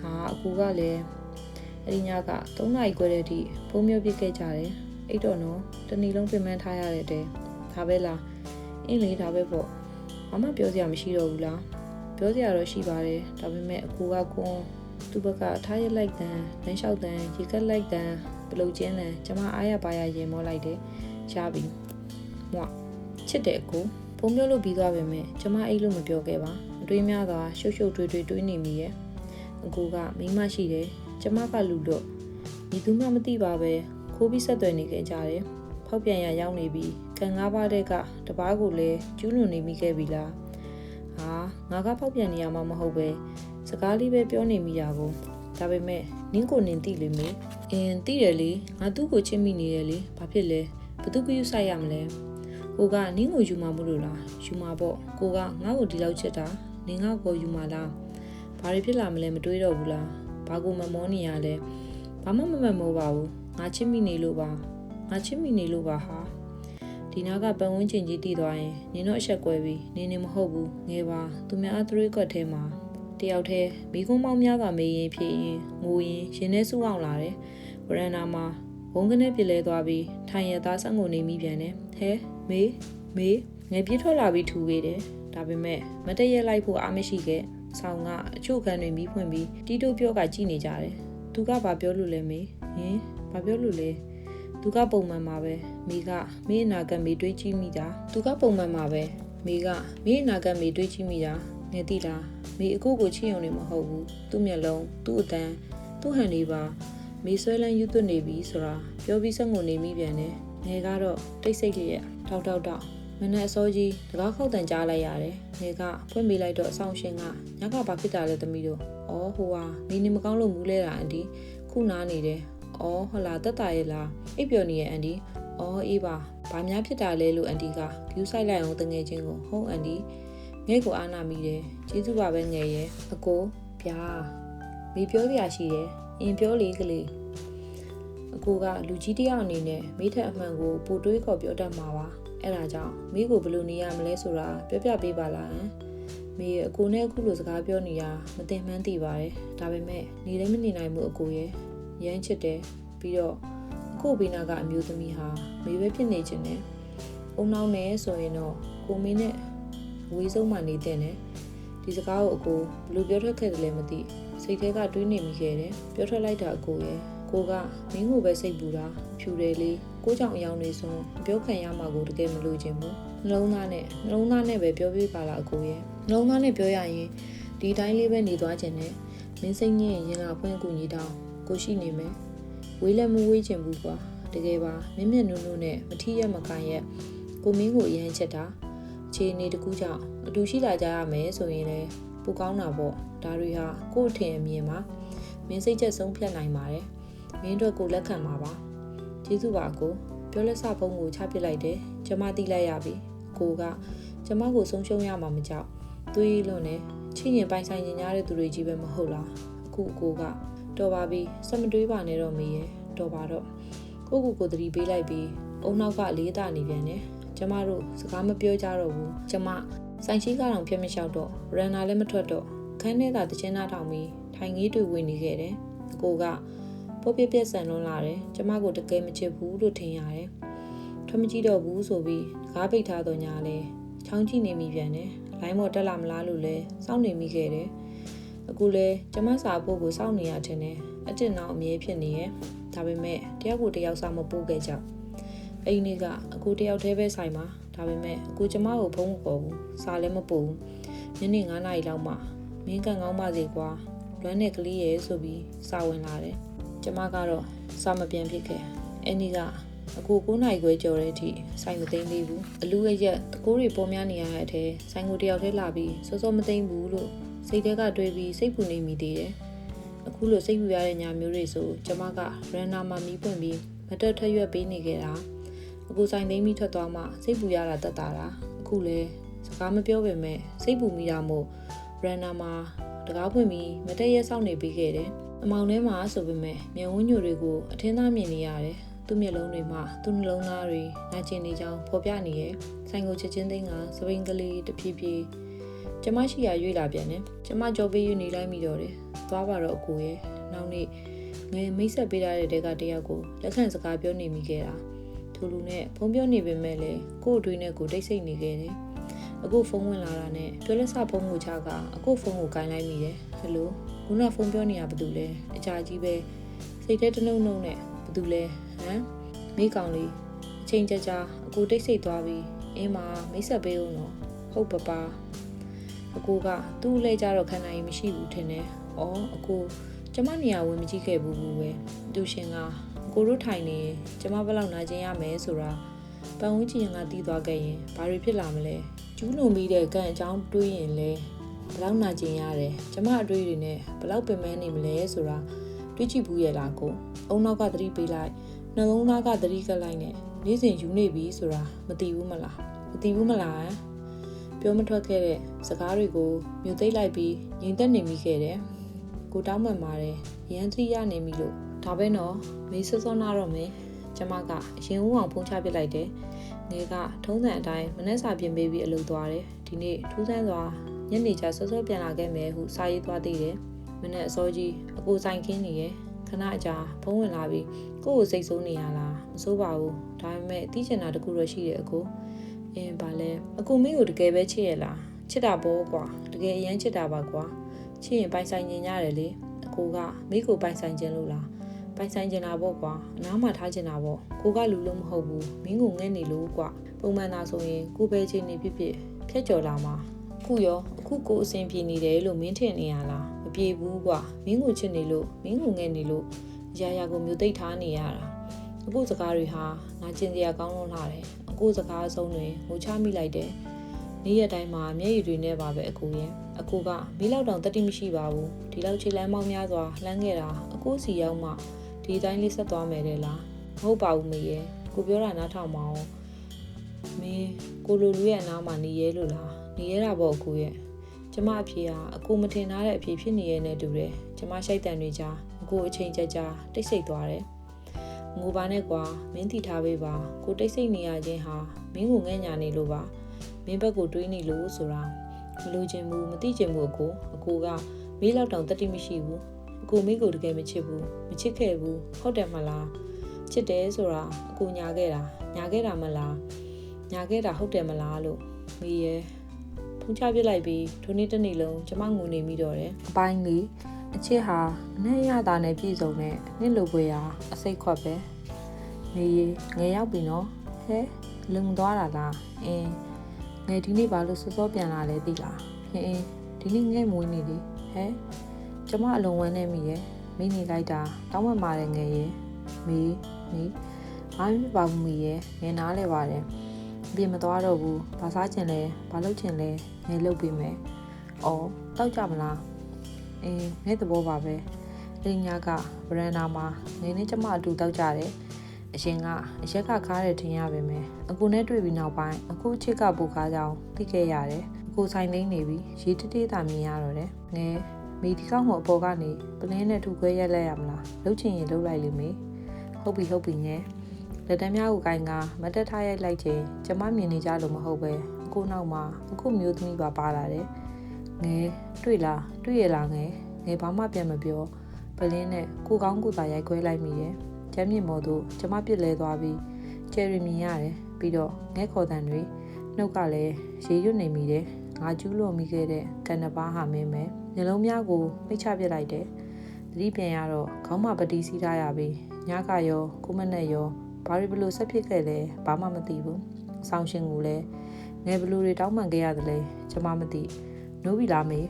S1: ဟာ အကူကလည်းအဲ့ဒီညက3နာရီခွဲတဲ့အထိဖုံးမျိုးပြစ်ခဲ့ကြတယ်အဲ့တော့နော်တနေ့လုံးပြင်ပန်းထားရတဲ့တဲ့ဒါပဲလားအင်းလေဒါပဲပေါ့ဘာမှပြောစရာမရှိတော့ဘူးလားပြောစရာတော့ရှိပါတယ်ဒါပေမဲ့အကူကကွန်းသူ့ဘက်ကထားရလိုက်တန်းလမ်းလျှောက်တန်းရေကက်လိုက်တန်းဘလုတ်ကျင်းတန်းကျမအားရပါရရေမောလိုက်တယ်ရပြီမွချစ်တယ်အကူဖုံးမျိုးလို့ပြီးသွားပေမဲ့ကျမအိတ်လို့မပြောခဲ့ပါအတွေးများစွာရှုပ်ရှုပ်တွေးနေမိရဲ့အကူကမိမရှိတယ်ကျမကလူတော့ဒီသူမှမသိပါပဲခိုးပြီးဆက်သွယ်နေခဲ့ကြတယ်ဖောက်ပြန်ရရောက်နေပြီကန်၅ပါးတဲ့ကတပားကိုလည်းကျူးလွန်နေမိခဲ့ပြီလားငါကဖောက်ပြန်နေရမှာမဟုတ်ပဲစကားလေးပဲပြောနေမိတာကိုဒါပေမဲ့နင်းကိုနင်းသိလိမ့်မယ်သိတယ်လေငါသူ့ကိုချစ်မိနေတယ်လေဘာဖြစ်လဲဘသူကယူဆိုင်ရမလဲကိုကနင်းကိုယူမှာမလို့လားယူမှာပေါ့ကိုကငါ့ကိုဒီလောက်ချစ်တာနင်းငါ့ကိုယူမှာလားဘာတွေဖြစ်လာမလဲမတွေးတော့ဘူးလားဘာကိုမမောနေရလဲဘာမှမမောပါဘူးငါချစ်မိနေလို့ပါဟာဒီနာကပတ်ဝန်းကျင်ကြီးတည်သွားရင်နင်တို့အဆက်ကွဲပြီးနေမဟုတ်ဘူးငယ်ပါသူများအသွေးကွက်ထဲမှာတယောက်တည်းမိကုန်းမောင်းများကမေးရင်ဖြစ်ရင်ငိုရင်ရင်ထဲဆူအောင်လာတယ်ဝရန်နာမှာဘုံကနေပြလဲသွားပြီးထိုင်ရသားဆက်ငိုနေမိပြန်တယ်ဟဲမေးငယ်ပြေးထွက်လာပြီးထူခဲ့တယ်ဒါပေမဲ့မတည့်ရက်လိုက်ဖို့အားမရှိခဲ့ဆောင်းကအချို့ခံတွေမီးဖွင့်ပြီးတီးတိုးပြောကကြည့်နေကြတယ်သူကဘာပြောလို့လဲမေဘာပြောလို့လဲသူကပုံမှန်မှာပဲမိကမင်းအနာဂတ်မေတွေးကြည့်မိတာသူကပုံမှန်မှာပဲမိကမင်းအနာဂတ်မေတွေးကြည့်မိတာငယ်တိလားမိအကိုကိုချစ်ရုံနဲ့မဟုတ်ဘူးသူ့မျက်လုံးသူ့အတန်းသူ့ဟန်လေးပါမိဆွဲလန်းယူသွတ်နေပြီဆိုတာပြောပြီးဆက်ငုံနေမိပြန်တယ်ငယ်ကတော့တိတ်ဆိတ်လျက်တောက်မနဲ့အစောကြီးတကားခောက်တန်ကြားလိုက်ရတယ်ငယ်ကဖွင့်ပေးလိုက်တော့အဆောင်ရှင်ကညကဘာဖြစ်တာလဲသမီးတို့ဟိုဟာမိနေမကောင်းလို့မူးလဲတာအန်တီခုနားနေတယ်ဟလာတက်တာရဲ့လားအိပ်ပျော်နေရဲ့အန်တီအေးပါဘာများဖြစ်တာလဲလို့အန်တီကဂူးဆိုင်လိုက်အောင်တငယ်ချင်းကိုဟုတ်အန်တီငဲ့ကိုအားနာမိတယ်ကျေးဇူးပါပဲငယ်ရဲ့အကိုဗျာမိပြောစရာရှိတယ်အင်ပြောလေကလေးအကိုကလူကြီးတယောက်အနေနဲ့မိထက်အမှန်ကိုပိုတွေးခေါ်ပြောတတ်မှာပါအဲ့ဒါကြောင့်မိကိုဘယ်လိုနေရမလဲဆိုတာပြောပြပေးပါလားမိရဲ့အကိုနဲ့အခုလိုစကားပြောနေတာမသိမှန်းသိပါတယ်ဒါပေမဲ့နေလည်းမနေနိုင်ဘူးအကိုရဲ့ရမ်းချစ်တယ်ပြီးတော့အခုဘေးနာကအမျိုးသမီးဟာမေပဲဖြစ်နေခြင်းနဲ့အုံနောက်နဲ့ဆိုရင်တော့ကိုမင်းနဲ့ဝေးဆုံးမှနေတဲ့နဲ့ဒီစကားကိုအကိုဘယ်လိုပြောထွက်ခဲ့တယ်လဲမသိစိတ်ထဲကတွေးနေမိခဲ့တယ်ပြောထွက်လိုက်တာအကိုရဲ့ကိုကမင်းကိုပဲစိတ်ပူတာဖြူတယ်လေကိုကြောင့်အယောင်နေဆုံးပြောခံရမှာကိုတကယ်မလို့ခြင်းဘူးနှလုံးသားနဲ့ပဲပြောပြပါလားအကိုရဲ့နှလုံးသားနဲ့ပြောရရင်ဒီတိုင်းလေးပဲနေသွားခြင်းနဲ့မင်းစိတ်ညစ်ရင်လာဖွင့်အကူညီတောင်းကိုရှိနေမယ်ဝေးလည်းမဝေးချင်ဘူးကွာတကယ်ပါမြင့်နုနဲ့မထီးရမကန်ရဲ့ကိုမင်းကိုအရန်ချက်တာအခြေအနေတကူကြောင့်အတူရှိလာကြရမယ်ဆိုရင်လည်းပိုကောင်းတာပေါ့ဒါတွေဟာကို့အထင်အမြင်မှာမင်းစိတ်ချက်ဆုံးဖြတ်နိုင်ပါတယ်မင်းတို့ကိုလက်ခံပါပါကျေးဇူးပါကိုပြောလက်စဖုံးကိုချပစ်လိုက်တယ်ကျမတိလိုက်ရပြီကိုကကျမကိုဆုံးရှုံးရမှာမကြောက်သွေးလွန်နဲ့ချစ်ရင်ပိုင်ဆိုင်ရင်များတဲ့သူတွေကြီးပဲမဟုတ်လားအခုကိုကတော်ပါပြီစက်မတွေးပါနဲ့တော့မေရဲ့တော်ပါတော့ကိုသတိပေးလိုက်ပြီးအုံနောက်ကလေးတာနေပြန်တယ်ကျမတို့စကားမပြောကြတော့ဘူးကျမဆိုင်ရှိကတော့ပြတ်မလျှောက်တော့ရန်နာလည်းမထွက်တော့ခန်းထဲသာတချင်းနာထောင်ပြီးထိုင်ငေးတွေဝင်နေခဲ့တယ်ကိုကပိုးပြက်ဆန်လွန်းလာတယ်ကျမကိုတကယ်မချစ်ဘူးလို့ထင်ရတယ်ထွက်မကြည့်တော့ဘူးဆိုပြီးတကားပိတ်ထားတော့ညာလဲချောင်းကြည့်နေမိပြန်တယ်လိုင်းပေါ်တက်လာမလားလို့လဲစောင့်နေမိခဲ့တယ်အခုလဲကျမစာဖို့ကိုစောင့်နေရတဲ့နဲ့အတင်အောင်အမြဲဖြစ်နေရဲ့ဒါပေမဲ့တယောက်ကိုတယောက်စာမပို့ခဲ့ကြအဲ့ဒီနေ့ကအကူတယောက်တည်းပဲဆိုင်မှာဒါပေမဲ့အကူကျမကိုဖုန်းမပေါ်ဘူးစာလည်းမပို့ဘူးညနေ9 နာရီလောက်မှမင်းကန်ကောင်းပါစေကွာလွမ်းတဲ့ကလေးရဲ့ဆိုပြီးစာဝင်လာတယ်ကျမကတော့စာမပြန်ဖြစ်ခဲ့အဲ့ဒီကအကူ9 နာရီခွဲကျော်တဲ့အထိဆိုင်မသိမ်းသေးဘူးအလူအရက်တကိုးတွေပေါ်များနေရတဲ့အထဲဆိုင်ကိုတယောက်တည်းလာပြီးစောမသိမ်းဘူးလို့စိတ်ထဲကတွေးပြီးစိတ်ပူနေမိသေးတယ်အခုလိုစိတ်ပူရတဲ့ညမျိုးတွေဆိုကျမကရန်နာမှာမီးပွင့်ပြီးမတက်ထရွက်ပေးနေခဲ့တာအခုဆိုင်သိမ်းပြီးထွက်သွားမှစိတ်ပူရတာတက်တာအခုလဲစကားမပြောပေမဲ့စိတ်ပူမိတာမို့ရန်နာမှာတကားဖွင့်ပြီးမတက်ရက်စောင့်နေပေးခဲ့တယ်အမောင်ထဲမှာဆိုပေမဲ့မျက်ဝန်းညိုတွေကိုအထင်းသားမြင်နေရတယ်သူ့မျက်လုံးတွေမှာသူ့နှလုံးသားတွေနာကျင်နေကြောင်းဖော်ပြနေရဲ့ဆိုင်ကိုချက်ချင်းသိန်းကစပိန်ကလေးတဖြည်းဖြည်းကျမရှိရရွေ့လာပြန်တယ်ကျမကြော်ပေးရွေ့နေလိုက်မိတော့တယ် သွားပါတော့အကိုရဲ့နောက်နေ့ငယ်မိတ်ဆက်ပေးရတဲ့တဲကတယောက်ကိုလက်ခံစကားပြောနေမိခဲ့တာထိုလူနဲ့ဖုန်းပြောနေပေမဲ့လည်းကို့အတွင်းနဲ့ကိုတိတ်ဆိတ်နေခဲ့တယ်အခုဖုန်းဝင်လာတာနဲ့တွဲလက်စဖုန်းကိုချကအခုဖုန်းကိုကိုင်းလိုက်မိတယ်ဟယ်လိုခုနဖုန်းပြောနေရဘာတူလဲအကြာကြီးပဲစိတ်ထဲတနှုံနှုံနဲ့ဘာတူလဲဟမ်မိကောင်လေးအချိန်ကြာအကိုတိတ်ဆိတ်သွားပြီအင်းမမိတ်ဆက်ပေးဦးနော်ဟုတ်ပပအကိုကသူ့လဲကြတော့ခန္ဓာရင်မရှိဘူးထင်တယ်။အော်အကိုကျမနေရာဝင်မကြည့်ခဲ့ဘူးပဲ။သူရှင်ကအကိုတို့ထိုင်နေကျမဘယ်လောက်နာကျင်ရမယ်ဆိုတာပန်ဝန်းကျင်ကတီးသွားခဲ့ရင်ဘာတွေဖြစ်လာမလဲ။ကျူးလွန်ပြီးတဲ့ကံအကြောင်းတွေးရင်လဲဘယ်လောက်နာကျင်ရတယ်။ကျမအတွေးတွေနဲ့ဘယ်လောက်ပင်ပန်းနေမလဲဆိုတာတွေးကြည့်ဘူးရဲ့လားကို။အုံနောက်ကသတိပေးလိုက်နှလုံးသားကသတိကလိုက်နဲ့နေ့စဉ်ယူနေပြီဆိုတာမသိဘူးမလား။မသိဘူးမလား။ပြောမထွက်ခဲ့တဲ့စကားတွေကိုမြုပ်သိမ့်လိုက်ပြီးငြိမ်သက်နေမိခဲ့တယ်။ကိုတောင်းပန်ပါတယ်။ရန်သတိရနေပြီလို့ဒါပဲနော်မေးစောစောနာတော့မယ်။ကျမကအရင်ဦးအောင်ဖုန်းချပစ်လိုက်တယ်။ငယ်ကထုံးစံအတိုင်းမနှက်စာပြင်ပေးပြီးအလုပ်သွားတယ်။ဒီနေ့ထူးဆန်းစွာညနေကျစောစောပြန်လာခဲ့မယ်ဟုစာရေးသွားသေးတယ်။မနေ့အစောကြီးအကိုဆိုင်ခင်းနေရဲ့ခဏအကြာဖုန်းဝင်လာပြီးကို့ကိုစိတ်ဆိုးနေရလားမဆိုးပါဘူး။ဒါပေမဲ့တီးချင်တာတခုတော့ရှိတယ်အကို။အင်းဗာလဲအကူမင်းကိုတကယ်ပဲချစ်ရလားချစ်တာပေါ့ကွာတကယ်အရင်ချစ်တာပါကွာချစ်ရင်ပိုင်ဆိုင်ညင်ရတယ်လေအကူကမိကိုပိုင်ဆိုင်ခြင်းလို့လားပိုင်ဆိုင်ခြင်းတာပေါ့ကွာအနားမှာထားခြင်းတာပေါ့ကိုကလူလို့မဟုတ်ဘူးမင်းကိုငဲ့နေလို့ကွာပုံမှန်သာဆိုရင်ကိုပဲချင်းနေဖြစ်ဖြတ်ကျော်လာမှာအခုရောအခုကိုအဆင်ပြေနေတယ်လို့မင်းထင်နေရလားမပြေဘူးကွာမင်းကိုချစ်နေလို့မင်းကိုငဲ့နေလို့ရာကိုမျိုးသိပ်ထားနေရတာအခုစကားတွေဟာနာကျင်စရာကောင်းလို့လာတယ်အခုစကားအဆုံးတွေငိုချမိလိုက်တယ်နေ့ရက်တိုင်းမှာမျက်ရည်တွေနဲ့ပါပဲအကူရဲ့အကူကမီးလောက်တောင်တတိမရှိပါဘူးဒီလောက်ခြေလမ်းပေါင်းများစွာလှမ်းခဲ့တာအကူစီရောက်မှဒီတိုင်းလေးဆက်သွားမယ်တဲ့လားမဟုတ်ပါဘူးမေရဲ့ကိုပြောတာနားထောင်ပါအောင်မင်းကိုလိုလူရဲ့အနားမှာနေရဲလို့လားနေရတာပေါ့အကူရဲ့ကျမအဖေဟာအကူမထင်ထားတဲ့အဖေဖြစ်နေရတဲ့တူတယ်ကျမရှိုက်တန်တွေကြားအကူအချိန်ကြာတိတ်ဆိတ်သွားတယ်ငိုပါနဲ့ကွာမင်းတီထားပေးပါကိုတိတ်ဆိတ်နေရခြင်းဟာမင်းကိုငဲ့ညာနေလို့ပါမင်းဘက်ကိုတွေးနေလို့ဆိုတာမလိုချင်ဘူးမသိချင်ဘူးအကိုကမင်းလောက်တောင်တတိမရှိဘူးအကိုမင်းကိုတကယ်မချစ်ဘူးမချစ်ခဲ့ဘူးဟုတ်တယ်မလားချစ်တယ်ဆိုတာအကိုညာခဲ့တာမလားညာခဲ့တာဟုတ်တယ်မလားလို့မေးရဲ့ဖုန်းချပြလိုက်ပြီးထိုနေ့တစ်နေ့လုံးကျမငိုနေမိတော့တယ်အပိုင်းလေးအချစ်ဟာအနဲ့ရတာနဲ့ပြည့်စုံတဲ့နှစ်လိုပွေရာအစိတ်ခွက်ပဲမေးငယ်ရောက်ပြီနော်ဟဲလုံသွားတာလားငယ်ဒီနေ့ဘာလို့စောစောပြန်လာလဲသိလားဒီနေ့ငယ်မွေးနေလေကျမအလုံးဝမ်းနေမိရဲ့မိနေလိုက်တာတောင်းပန်ပါတယ်ငယ်ရဲ့မေးဘာမှမပါဘူးမေးရဲ့ငယ်နားလဲပါတယ်ပြင်မသွားတော့ဘူးဘာစားချင်လဲဘာလုပ်ချင်လဲငယ်လုပ်ပေးမယ်အော်တောက်ကြမလားငယ်သဘောပါပဲလင်းညာကဗရန်နာမှာငယ်နဲ့ကျမအတူတောက်ကြတယ်အရင်ကအရက်ကခါတယ်ထင်ရပါမယ်အကူနဲ့တွေ့ပြီးနောက်ပိုင်းအခုချစ်ကပူကားကြောင်သိခဲ့ရတယ်အကူဆိုင်သိမ်းနေပြီးရေတတေးတာမြင်ရတော့တယ်ငယ်မိဒီကောက်ကိုအပေါ်ကနေပလင်းနဲ့ထုခွဲရက်လိုက်ရမလားလှုပ်ချင်ရင်လှုပ်လိုက်လိမ့်မေဟုတ်ပြီငယ်လက်တမ်းများကိုကိုင်းကမတက်ထားရိုက်လိုက်ချင်းကျမမြင်နေကြလို့မဟုတ်ပဲအခုနောက်မှာအခုမျိုးသမီးပါလာတယ်ငယ်တွေ့ရလားငယ်ဘာမှပြန်မပြောပလင်းနဲ့ကိုကောင်းကိုသာရိုက်ခွဲလိုက်မိရဲ့ကျမ်းမြင့်မော်တို့ကျမပြစ်လဲသွားပြီးကျယ်ရီမြင်ရတယ်ပြီးတော့ငဲခေါ်တန်တွေနှုတ်ကလည်းရေရွတ်နေမိတယ်ငါကျူးလွန်မိခဲ့တဲ့ကန်နပါးဟာမင်းမယ်ညလုံးများကိုမိတ်ချပစ်လိုက်တယ်သတိပြန်ရတော့ခေါင်းမပတိစီးထားရပြီးညကရောကိုမနဲ့ရောဘာတွေဘလို့ဆက်ဖြစ်ခဲ့လဲဘာမှမသိဘူးဆောင်းရှင်ကလည်းငယ်ဘလို့တွေတောင်းပန်ခဲ့ရတယ်လဲကျမမသိနိုးပြီလားမေ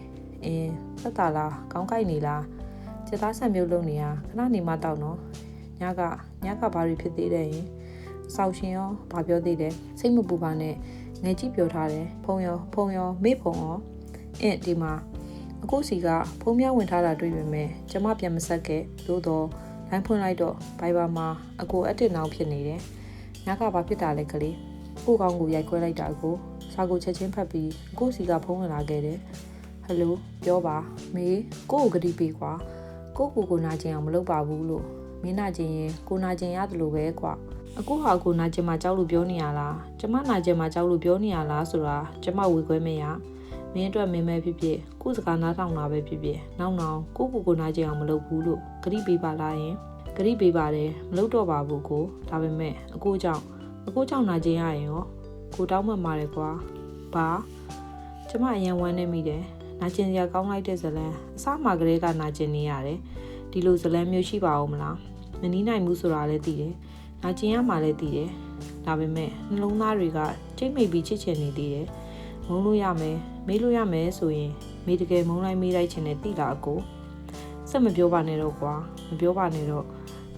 S1: သက်တာလားကောင်းကိုက်နေလားစက်သားဆံမျိုးလုံးနေရခဏနေမှတောက်နော်ညကဘာတွေဖြစ်သေးတယ်ရင်ဆောက်ရှင်ရောဘာပြောသေးတယ်စိတ်မပူပါနဲ့ငယ်ကြီးပြောထားတယ်ဖုံရောမေ့ဖုံရောဒီမှာအခုစီကဖုံးမြောင်းဝင်ထားတာတွေ့ပေမဲ့ကျမပြန်မဆက်ခဲ့လို့တော့လိုင်းဖွင့်လိုက်တော့ဘိုင်ဘာမှာအကိုအတစ်နောင်ဖြစ်နေတယ်ညကဘာဖြစ်တာလဲကလေးကိုကောင်းကိုရိုက်ခွဲလိုက်တာကိုစာကိုချက်ချင်းဖတ်ပြီးအကိုစီကဖုံးဝင်လာခဲ့တယ်ဟယ်လိုပြောပါမေကိုကိုဂတိပေးကွာကိုနာကျင်အောင်မလုပ်ပါဘူးလို့မင်းနာကျင်ရင်ကိုနာကျင်ရတယ်လို့ပဲကွာအခုဟာကိုနာကျင်မှာကြောက်လို့ပြောနေရလားကျမနာကျင်မှာကြောက်လို့ပြောနေရလားဆိုတာကျမဝေခွဲမရ မင်းအတွက်မင်းမဲ့ဖြစ်ဖြစ်ကိုစကားနားထောင်တာပဲဖြစ်ဖြစ်နောက်ကိုနားကျင်အောင်မလုပ်ဘူးလို့ဂရိပေးပါလားယင်ဂရိပေးပါတယ်မလုပ်တော့ပါဘူးကိုဒါပေမဲ့အကိုကြောင့်နာကျင်ရရင်ရောကိုတောင်းမှမှာတယ်ကွာဘာကျမအရင်ဝမ်းနေမိတယ်နာကျင်စရာကောင်းလိုက်တဲ့ဇလန်းအစားမှာကလေးကနာကျင်နေရတယ်ဒီလိုဇလန်းမျိုးရှိပါဦးမလားမနီးနိုင်ဘူးဆိုတာလည်းသိတယ်နာကျင်ရမှလည်းသိတယ်ဒါပေမဲ့နှလုံးသားတွေကချိတ်မိတ်ပြီးချစ်ချင်နေသေးတယ်မုန်းလို့ရမယ်မေးလို့ရမယ်ဆိုရင်မေးတကယ်မုန်းလိုက်မေးလိုက်ချင်တဲ့တိလာအကိုစက်မပြောပါနဲ့တော့ကွာမပြောပါနဲ့တော့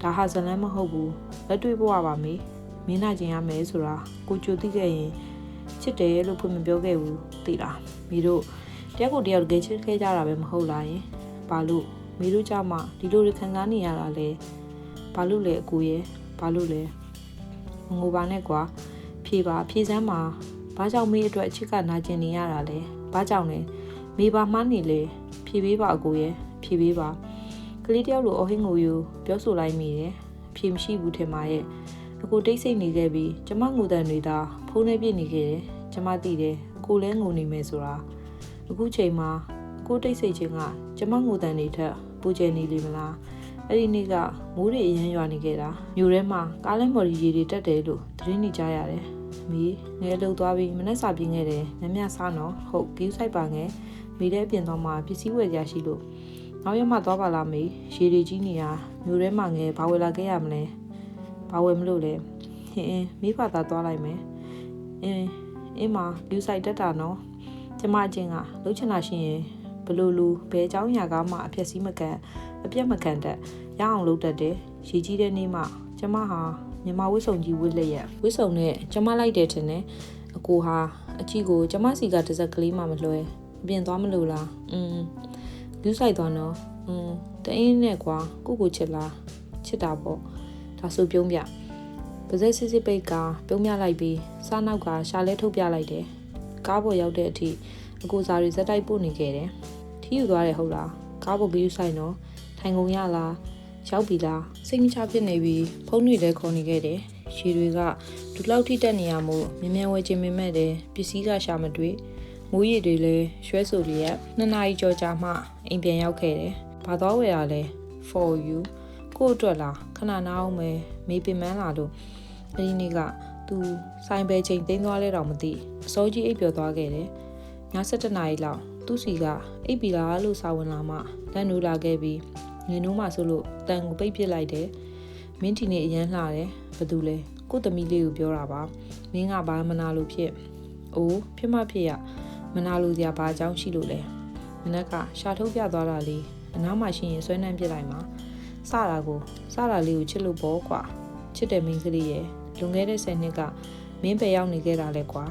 S1: ဒါဟာဇလန်းမဟုတ်ဘူးလက်တွေ့ဖို့ပါမေးမင်းနာကျင်ရမယ်ဆိုတာကိုကြိုသိခဲ့ရင်ချစ်တယ်လို့ဖွင့်မပြောခဲ့ဘူးသိလားမီတို့တယောက်ကိုတယောက်တကယ်ချစ်ခဲ့ကြတာပဲမဟုတ်လားယင်ဘာလို့မီတို့ကြောင့်မှဒီလိုတွေခံစားနေရတာလဲဘာလို့လဲအကိုရဲ့ဘာလို့လဲငိုပါနဲ့ကွာဖြေစမ်းပါဘာကြောင့်မေးအတွက်အချစ်ကနာကျင်နေရတာလဲဘာကြောင့်လဲမေးပါမှန်းနေလေဖြေပေးပါအကိုရဲ့ဖြေပေးပါကလေးတယောက်လိုအဟင်းငိုယူပြောဆိုလိုက်မိတယ်ဖြေမရှိဘူးထင်ပါရဲ့အကိုတိတ်ဆိတ်နေခဲ့ပြီးကျမငိုတန်တွေသာဖုန်းထဲပြစ်နေခဲ့တယ်ကျမသိတယ်အကိုလည်းငိုနေမယ်ဆိုတာအခုချိန်မှာအကိုတိတ်ဆိတ်ခြင်းကကျမငိုတန်တွေထက်ပူကျနေလိမ့်မလားအဲ့ဒီနေ့ကမိုးတွေအရမ်းရွာနေခဲ့တာမြို့ထဲမှာကားလဲမော်ရီရေတွေတက်တယ်လို့သတင်းနေကြရတယ်မီးငယ်လှုပ်သွားပြီးမနေ့စာပြင်းခဲ့တယ်ညစားနော်ဟုတ်ဂီးဆိုင်ပါငယ်မိတဲ့အပြင်သွားမှပစ္စည်းဝယ်ကြရှိလို့နောက်ရမှသွားပါလားမေးရေတွေကြီးနေရမြို့ထဲမှာငယ်ဘာဝယ်လာခဲ့ရမလဲဘာဝယ်မလို့လဲဟင်းမိဖသာသွားလိုက်မယ်အင်းမဂီးဆိုင်တက်တာနော်ကျမအချင်းကလှုပ်ချင်တာရှိရင်ဘလို့လူဘဲเจ้าညာကားမှအဖြစ်စည်းမကန်အပြက်မကန်တက်ရအောင်လုပ်တတ်တယ်ရေကြီးတဲ့နေ့မှကျမဟာမြန်မာဝစ်စုံကြီးဝစ်လက်ရဝစ်စုံနဲ့ကျမလိုက်တယ်ထင်တယ်အကိုဟာအချီကိုကျမစီကတစ်စက်ကလေးမှမလွှဲအပြင်သွားမလို့လားလူဆိုင်သွားနော်တအင်းနဲ့ကွာကိုချစ်လားချစ်တာပေါ့ဒါဆိုပြုံးပြပါဇက်စစ်ပိတ်ကပြုံးပြလိုက်ပြီးစားနောက်ကရှာလဲထုတ်ပြလိုက်တယ်ကားပေါ်ရောက်တဲ့အထိအကိုစားတွေဇက်တိုက်ပို့နေခဲ့တယ်ထီးယူသွားတယ်ဟုတ်လားကားပေါ်ပြီးဆိုင်နော်ထိုင်ကုန်ရလားရောက်ပြီလားစိတ်မချဖြစ်နေပြီဖုန်းတွေလည်းခေါ်နေခဲ့တယ်ရှည်တွေကဒူလောက်ထိတက်နေရမို့မြ мян ဝဲခြင်းမမဲ့တယ်ပစ္စည်းကရှာမတွေ့မိုးရည်တွေလည်းရွှဲဆိုလျက်2 နာရီကျော်ကြာမှအိမ်ပြန်ရောက်ခဲ့တယ်ဘာသွားဝယ်ရလဲ for you ကို့အတွက်လားခဏနားအောင်မယ်မေးပင်မန်းလာလို့အဲဒီနေ့ကသူဆိုင်ပဲချိန်သိမ်းသွားလဲတော့မသိအစိုးကြီးအိပ်ပျော်သွားခဲ့တယ်ည7 နာရီလောက်သူ့စီကအိပ်ပြီလားလို့စာဝင်လာမှလမ်းနိုးလာခဲ့ပြီးငင်းနိုးမှဆိုလို့တန်ကိုပိတ်ပစ်လိုက်တယ်မင်းဒီနေ့အရန်လှတယ်ဘာတူလဲကို့သမီးလေးကိုပြောတာပါမင်းကဘာမနာလို့ဖြစ်အိုးဖြစ်မဖြစ်ရမနာလို့စရာဘာအကြောင်းရှိလို့လဲမနက်ကရှာထုတ်ပြသွားတာလေးအနားမှာရှိရင်ဆွဲနှမ်းပြစ်လိုက်မှာစတာလေးကိုချစ်လို့ပေါ့ကွာချစ်တဲ့မင်းကလေးရဲ့လွန်ခဲ့တဲ့10 နှစ်ကမင်းပဲရောက်နေခဲ့တာလဲကွာ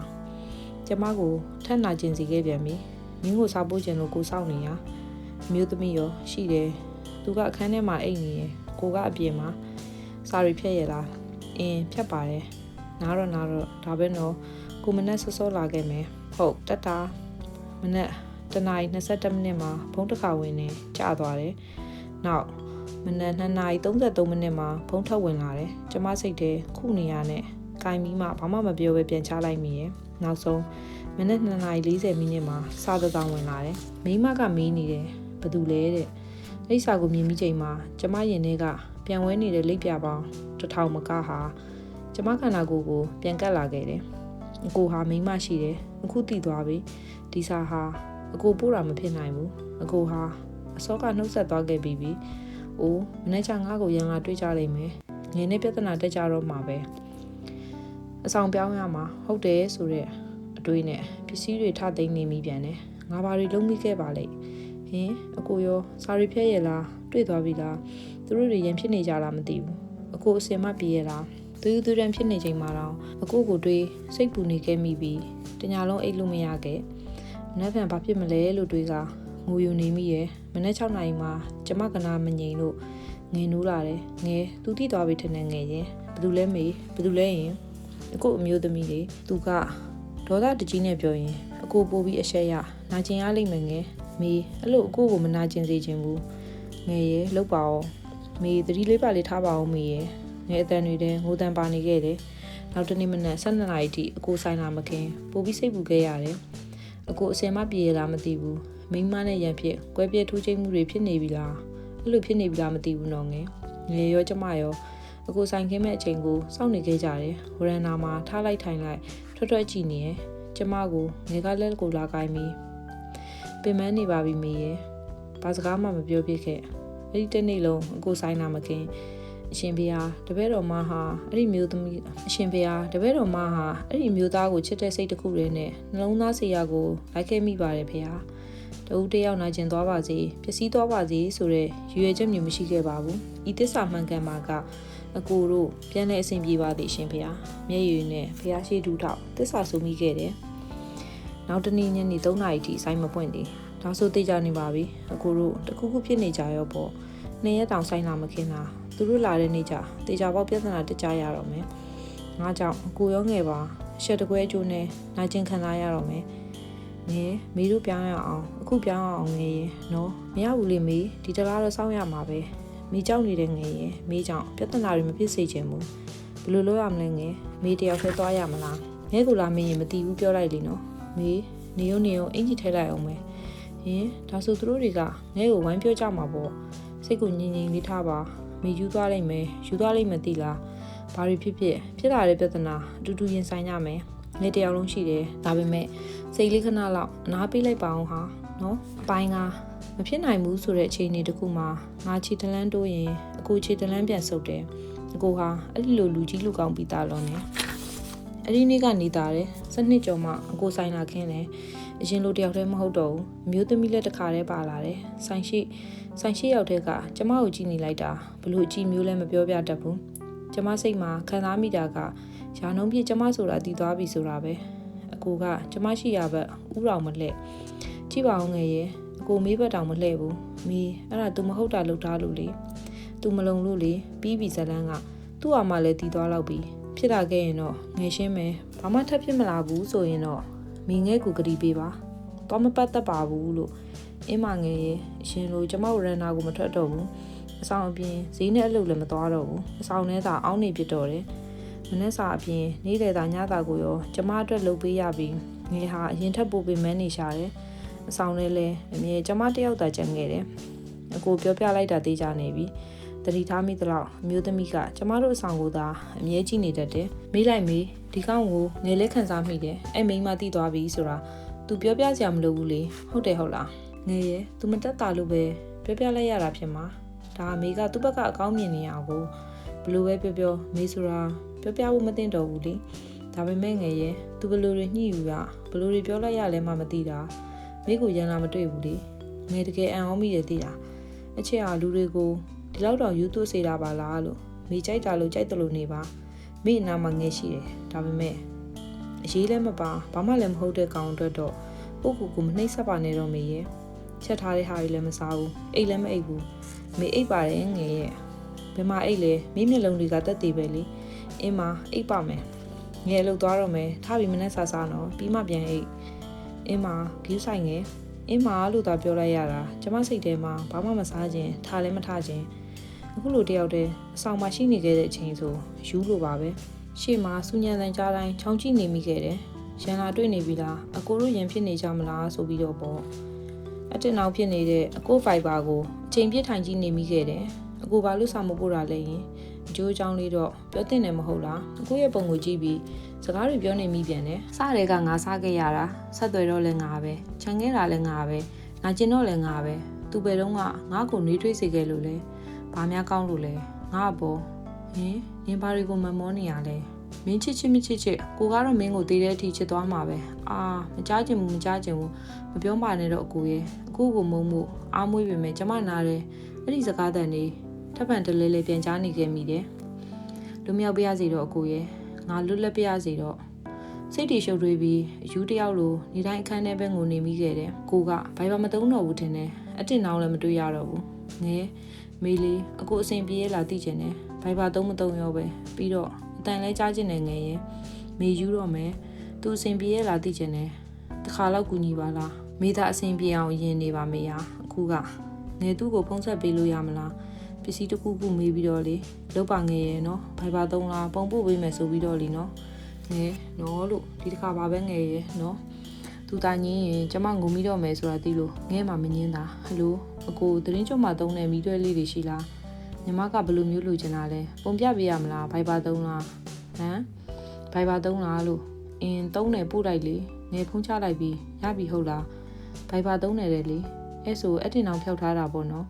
S1: ကျမကိုထပ်နာကျင်စီခဲ့ပြန်ပြီမင်းကိုစားဖို့ကျင်လို့ကိုစောင့်နေရအမျိုးသမီးရောရှိတယ်သူကအခန်းထဲမှာအိတ်နေရယ်ကိုကအပြင်မှာစာရီဖြတ်ရလားဖြတ်ပါတယ်နားတော့ဒါပဲနော်ကိုမနဲ့စောလာခဲ့မယ်ဟုတ်တက်တာမနဲ့1 နာရီ 22 မိနစ်မှာဖုန်းတစ်ခါဝင်နေကြာသွားတယ်နောက်မနဲ့2 နာရီ 33 မိနစ်မှာဖုန်းထပ်ဝင်လာတယ်ကျမစိတ်ထဲခုနေရနဲ့ကိုင်ပြီးမှဘာမှမပြောဘဲပြန်ချလိုက်မိရယ်နောက်ဆုံးမနဲ့2 နာရီ 40 မိနစ်မှာစာတောင်ဝင်လာတယ်မိမကမေးနေတယ်ဘာတူလဲတဲ့လိပ်စာကိုမြင်ပြီးချိန်မှာကျမရင်ထဲကပြန်ဝဲနေတဲ့လိပ်ပြပေါင်း1000 မကဟာကျမခန္ဓာကိုယ်ကိုပြန်ကတ်လာခဲ့တယ်အကိုဟာမိမရှိတယ်အခုတည်သွားပြီဒီစာဟာအကိုပို့တာမဖြစ်နိုင်ဘူးအကိုဟာအစောကနှုတ်ဆက်သွားခဲ့ပြီးပြီအိုးမနေ့ကငါ့ကိုရန်လာတွေ့ကြလိမ့်မယ်ငယ်နဲ့ပြဿနာတက်ကြတော့မှာပဲအဆောင်ပြောင်းရမှာဟုတ်တယ်ဆိုတဲ့အတွေးနဲ့ပစ္စည်းတွေထသိမ်းနေမိပြန်တယ်ငါဘာတွေလုံးမိခဲ့ပါလိမ့်ဟင်အကိုရောစာရီဖြဲရလားတွေ့သွားပြီလားသူတို့တွေရန်ဖြစ်နေကြလားမသိဘူးအကိုအစင်မပြေရလားသူရန်ဖြစ်နေချိန်မှာတော့အကိုကိုတွေးစိတ်ပူနေခဲ့မိပြီးတညာလုံးအိတ်လို့မရခဲ့မနေ့ကဘာဖြစ်မလဲလို့တွေးကငိုယူနေမိရယ်မနေ့6 နာရီမှာကျမကနာမငြိမ်လို့ငယ်နိုးလာတယ်ငယ်သူတိသွားပြီထင်တယ်ငယ်ရင်ဘယ်သူလဲမေးဘယ်သူလဲရင်အကိုအမျိုးသမီးလေးသူကဒေါသတကြီးနဲ့ပြောရင်အကိုပို့ပြီးအရှက်ရနာကျင်ရလိမ့်မယ်ငယ်မေးအဲ့လိုအကိုကိုမနာကျင်စေချင်ဘူးငယ်ရဲ့လောက်ပါအောင်မေးသတိလေးပါလေးထားပါအောင်မေးရဲ့ငယ်အတန်တွေတဲ့ငိုတန်ပါနေခဲ့တယ်နောက်တနေ့မနက်12 နာရီထိအကိုဆိုင်လာမခင်ပို့ပြီးစိတ်ပူခဲ့ရတယ် အကိုအစင်မပြေရလားမသိဘူးမိမနဲ့ရန်ဖြစ်ကွဲပြဲထူးချိန်မှုတွေဖြစ်နေပြီလားအဲ့လိုဖြစ်နေပြီလားမသိဘူးနော်ငယ်ရောကျမရောအကိုဆိုင်ခင်းမဲ့အချိန်ကိုစောင့်နေခဲ့ကြတယ်ဝရန်နာမှာထားလိုက်ထိုင်လိုက်ထွက်ကြည့်နေရဲ့ကျမကိုငယ်ကလက်ကိုလာကိုင်းပြီးပင်မနေပါပြီမေရဲ့ဘာစကားမှမပြောဖြစ်ခဲ့အဲ့ဒီတစ်နေ့လုံးအကိုဆိုင်လာမခင်အရှင်ဖေဟာတပည့်တော်မဟာအဲ့ဒီမျိုးသမီးအရှင်ဖေဟာတပည့်တော်မဟာအဲ့ဒီမျိုးသားကိုချစ်တဲ့စိတ်တစ်ခုတည်းနဲ့နှလုံးသားစေရာကိုလိုက်ခဲ့မိပါတယ်ဖေဟာတဦးတယောက်နိုင်ကျင်သွားပါစေပျက်စီးသွားပါစေဆိုတဲ့ရွေရွယ်ချက်မျိုးမရှိခဲ့ပါဘူးဤသစ္စာမှန်ကန်မှာကအကိုတို့ပြန်လဲအဆင်ပြေပါသည်ရှင်ဖေဟာမျက်ရည်နဲ့ဖေဟာရှိတူထောက်သစ္စာဆိုမိခဲ့တယ်နောက်တနေ့ညနေ3 နာရီထိဆိုင်မပွင့်သေးဒါဆိုသိကြနေပါပြီအကိုတို့တခုခုဖြစ်နေကြရောပေါ့နှစ်ရက်တောင်ဆိုင်လာမခင်တာသူတို့လာတဲ့နေ့ကျတေချာပေါက်ပြဿနာတကြရတော့မယ်ငါကြောင့်အကိုရောငယ်ပါရှက်တကွဲကျိုးနဲ့နိုင်ကျင်ခံစားရတော့မယ်ငယ်မေတို့ပြောင်းရအောင်အခုပြောင်းအောင်ငယ်ရေနော်မရဘူးလေမေဒီတလားတော့စောင့်ရမှာပဲမိကြောက်နေတဲ့ငယ်ရေမေကြောင့်ပြဿနာတွေမဖြစ်စေချင်ဘူးဘယ်လိုလုပ်ရမလဲငယ်မေတယောက်ထဲသွားရမလားငယ်ကလာမေရင်မတီးဘူးပြောလိုက်လေနော်မေနေရုံအင်ကြီးထဲလိုက်အောင်မယ်ဟင်ဒါဆိုသူတို့တွေကငဲကိုဝိုင်းပြောကြမှာပေါ့စိတ်ကိုငြိမ်လေးထားပါမေယူသွားလိုက်မယ်ယူသွားလိုက်မသိလားဘာတွေဖြစ်လာတဲ့ပြဿနာအတူတူရင်ဆိုင်ကြမယ်ငဲတယောက်လုံးရှိတယ်ဒါပေမဲ့စိတ်လေးခဏလောက်အနားပေးလိုက်ပါအောင်ဟာနော်အပိုင်းကမဖြစ်နိုင်ဘူးဆိုတဲ့အခြေအနေတစ်ခုမှာငါခြေတလန်းတိုးရင်အကိုခြေတလန်းပြန်ဆုပ်တယ်အကိုဟာအဲ့ဒီလိုလူကြီးလူကောင်းပြီးသားလုံးနေအဲ့ဒီနေ့ကနေသားတယ်12ကျော်မှအကိုဆိုင်လာခင်းတယ်အရင်လိုတယောက်တည်းမဟုတ်တော့ဘူးအမျိုးသမီးလက်တစ်ခါတည်းပါလာတယ်ဆိုင်ရှိရောက်တဲ့ကကျမကိုကြည့်နေလိုက်တာဘလို့အကြည့်မျိုးလဲမပြောပြတတ်ဘူးကျမစိတ်မှာခံစားမိတာကယာနှုံးပြကျမဆိုတာတည်သွားပြီဆိုတာပဲအကိုကကျမရှိရဘက်ဥတော်မလှဲ့ကြည့်ပါအောင်ငယ်ရဲ့အကိုမေးဘက်တောင်မလှဲ့ဘူးမေးအဲ့ဒါ तू မဟုတ်တာလုပ်ထားလို့လေ तू မလုံလို့လေပြီးပြီဇလန်းကသူ့အမလည်းတည်သွားတော့ပြီဖြစ်လာခဲ့ရင်တော့ငယ်ရှင်းမယ်ဘာမှထပ်ဖြစ်မလာဘူးဆိုရင်တော့မိငဲကိုဂရီပေးပါတော့မပတ်သက်ပါဘူးလို့အင်းမငယ်ရဲ့အရှင်လိုကျမတို့ရန်နာကိုမထွက်တော့ဘူးအဆောင်အပြင်ဈေးနဲ့အလုပ်လည်းမသွားတော့ဘူးအဆောင်ထဲသာအောင်းနေပြတော့တယ်မနေ့စာအပြင်နေ့လည်သာညသာကိုရောကျမအတွက်လုပ်ပေးရပြီးငယ်ဟာအရင်ထပ်ပို့ပေးမန်းနေရှာတယ်အဆောင်ထဲလဲအမြဲကျမတယောက်သာကြံခဲ့တယ်အကိုပြောပြလိုက်တာသိကြနေပြီတတိထားမိသလောက်အမျိုးသမီးကကျမတို့အဆောင်ကိုသာအမြဲကြည့်နေတတ်တယ်မေးလိုက်မေးဒီကောင်ကိုငယ်လဲခံစားမိတယ်အဲ့မိန်းမတိသွားပြီဆိုတာ तू ပြောပြစရာမလိုဘူးလေဟုတ်တယ်ဟုတ်လားငယ်ရဲ့ तू မတက်တာလို့ပဲပြောပြလိုက်ရတာဖြစ်မှာဒါမေကသူ့ဘက်ကအကောင်းမြင်နေရအောင်ဘလို့ပဲပြောမေဆိုတာပြောပြဖို့မသိတော့ဘူးလေဒါပေမဲ့ငယ်ရဲ့ तू ဘလို့တွေညှိယူရဘလို့တွေပြောလိုက်ရလဲမှမသိတာမေကိုရန်လာမတွေ့ဘူးလေငယ်တကယ်အံ့ဩမိတယ်သိတာအချက်အားလူတွေကိုဒီလောက်တော့ယူသွစေတာပါလားလို့မေကြိုက်တာလို့ကြိုက်တယ်လို့နေပါမေအနာမှာငယ်ရှိတယ်ဒါပေမဲ့အရေးလည်းမပါဘာမှလည်းမဟုတ်တဲ့ကောင်အတွက်တော့ပုဂ္ဂိုလ်ကိုမနှိမ့်ဆက်ပါနဲ့တော့မေရဲ့ချက်ထားတဲ့ဟာတွေလည်းမစားဘူးအိတ်လည်းမအိတ်ဘူးမေအိတ်ပါတယ်ငယ်ရဲ့ဘယ်မှာအိတ်လဲမေမျက်လုံးတွေကတက်သေးပဲလေအင်းမအိတ်ပါမယ်ငယ်လောက်သွားတော့မယ်ထားပြီးမနဲ့စားစားနော်ပြီးမှပြန်အိတ်အင်းမဂီးဆိုင်ငယ်အင်းမလို့သာပြောလိုက်ရတာကျမစိတ်ထဲမှာဘာမှမစားခြင်းထားလည်းမထားခြင်းအခုလိုတယောက်တည်းအဆောင်မှာရှိနေခဲ့တဲ့အချိန်ဆိုယူလို့ပါပဲရှေ့မှာစူညံတန်ကြားတိုင်းချောင်းကြည့်နေမိခဲ့တယ်ရန်လာတွေ့နေပြီလားအကိုတို့ရန်ဖြစ်နေကြမလားဆိုပြီးတော့ပေါ့အတင်အောင်ဖြစ်နေတဲ့အကိုဖိုင်ဘာကိုအချိန်ပြည့်ထိုင်ကြည့်နေမိခဲ့တယ်အကိုဘာလို့စာမပို့တာလဲရင်အကျိုးအကြောင်းလေးတော့ပြောတင်တယ်မဟုတ်လားအကိုရဲ့ပုံကိုကြည့်ပြီးစကားတွေပြောနေမိပြန်တယ်စတဲ့ကငါစားခဲ့ရတာဆက်သွယ်တော့လဲငါပဲခြံခဲ့တာလဲငါပဲနာကျင်တော့လဲငါပဲသူဘယ်တော့ငါ့ကိုနှွေးထွေးစေခဲ့လို့လဲဘာများကောင်းလို့လဲငါ့ဘောဟင်နင်ဘာတွေကိုမမောနေရလဲမင်းချစ်မချစ်ကိုကတော့မင်းကိုသေးတဲ့အထိချစ်သွားမှာပဲအာမကြားချင်ဘူးမပြောပါနဲ့တော့အကိုရဲ့အခုကိုမုံမှုအားမွေးပေမဲ့ကျမနာတယ်အဲ့ဒီစကားတန်တွေထပ်ပံတလဲလဲပြန်ကြားနေခဲ့မိတယ်လူမြောက်ပြရစီတော့အကိုရဲ့ငါလွတ်လပ်ပြရစီတော့စိတ်တွေရှုပ်ထွေးပြီးအယူတယောက်လိုနေတိုင်းအခန်းထဲပဲငိုနေမိခဲ့တယ်ကိုကဘိုင်ဘာမတုံးတော့ဘူးထင်တယ်အတင်အောင်လည်းမတွေ့ရတော့ဘူးငယ်မေးလေးအကိုအစဉ်ပြေးလာသိချင်တယ်ဘိုင်ဘာတုံးမတုံးရောပဲပြီးတော့အတန်လဲကြားချင်တယ်ငယ်ရဲ့မေယူတော့မယ်သူအစဉ်ပြေးလာသိချင်တယ်တခါတော့ကူညီပါလားမေသားအစဉ်ပြေအောင်ယင်နေပါမေယာအခုကငယ်သူ့ကိုဖုံးဆက်ပေးလို့ရမလားပစ္စည်းတစ်ခုခုမေးပြီးတော့လေလောက်ပါငယ်ရဲ့နော်ဘိုင်ဘာတုံးလားပုံပို့ပေးမယ်ဆိုပြီးတော့လीနော်ငယ်နော်လို့ဒီတစ်ခါပါပဲငယ်ရဲ့နော် သူတာညင်းရင်ကျမငုံမိတော့မယ်ဆိုတာသိလို့ငဲမှမငင်းတာဟလိုအကိုသတင်းချုပ်မှာတုံးတဲ့မီတွဲလေးတွေရှိလားညီမကဘယ်လိုမျိုးလူချင်တာလဲပုံပြပေးရမလားဘိုင်ဘာသုံးလားဟမ်ဘိုင်ဘာသုံးလားလို့သုံးတယ်ပို့လိုက်လေငယ်ဖုံးချလိုက်ပြီးရပြီဟုတ်လားဘိုင်ဘာသုံးတယ်လေအဲ့ဆိုအတင်အောင်ဖျောက်ထားတာပေါ့နော်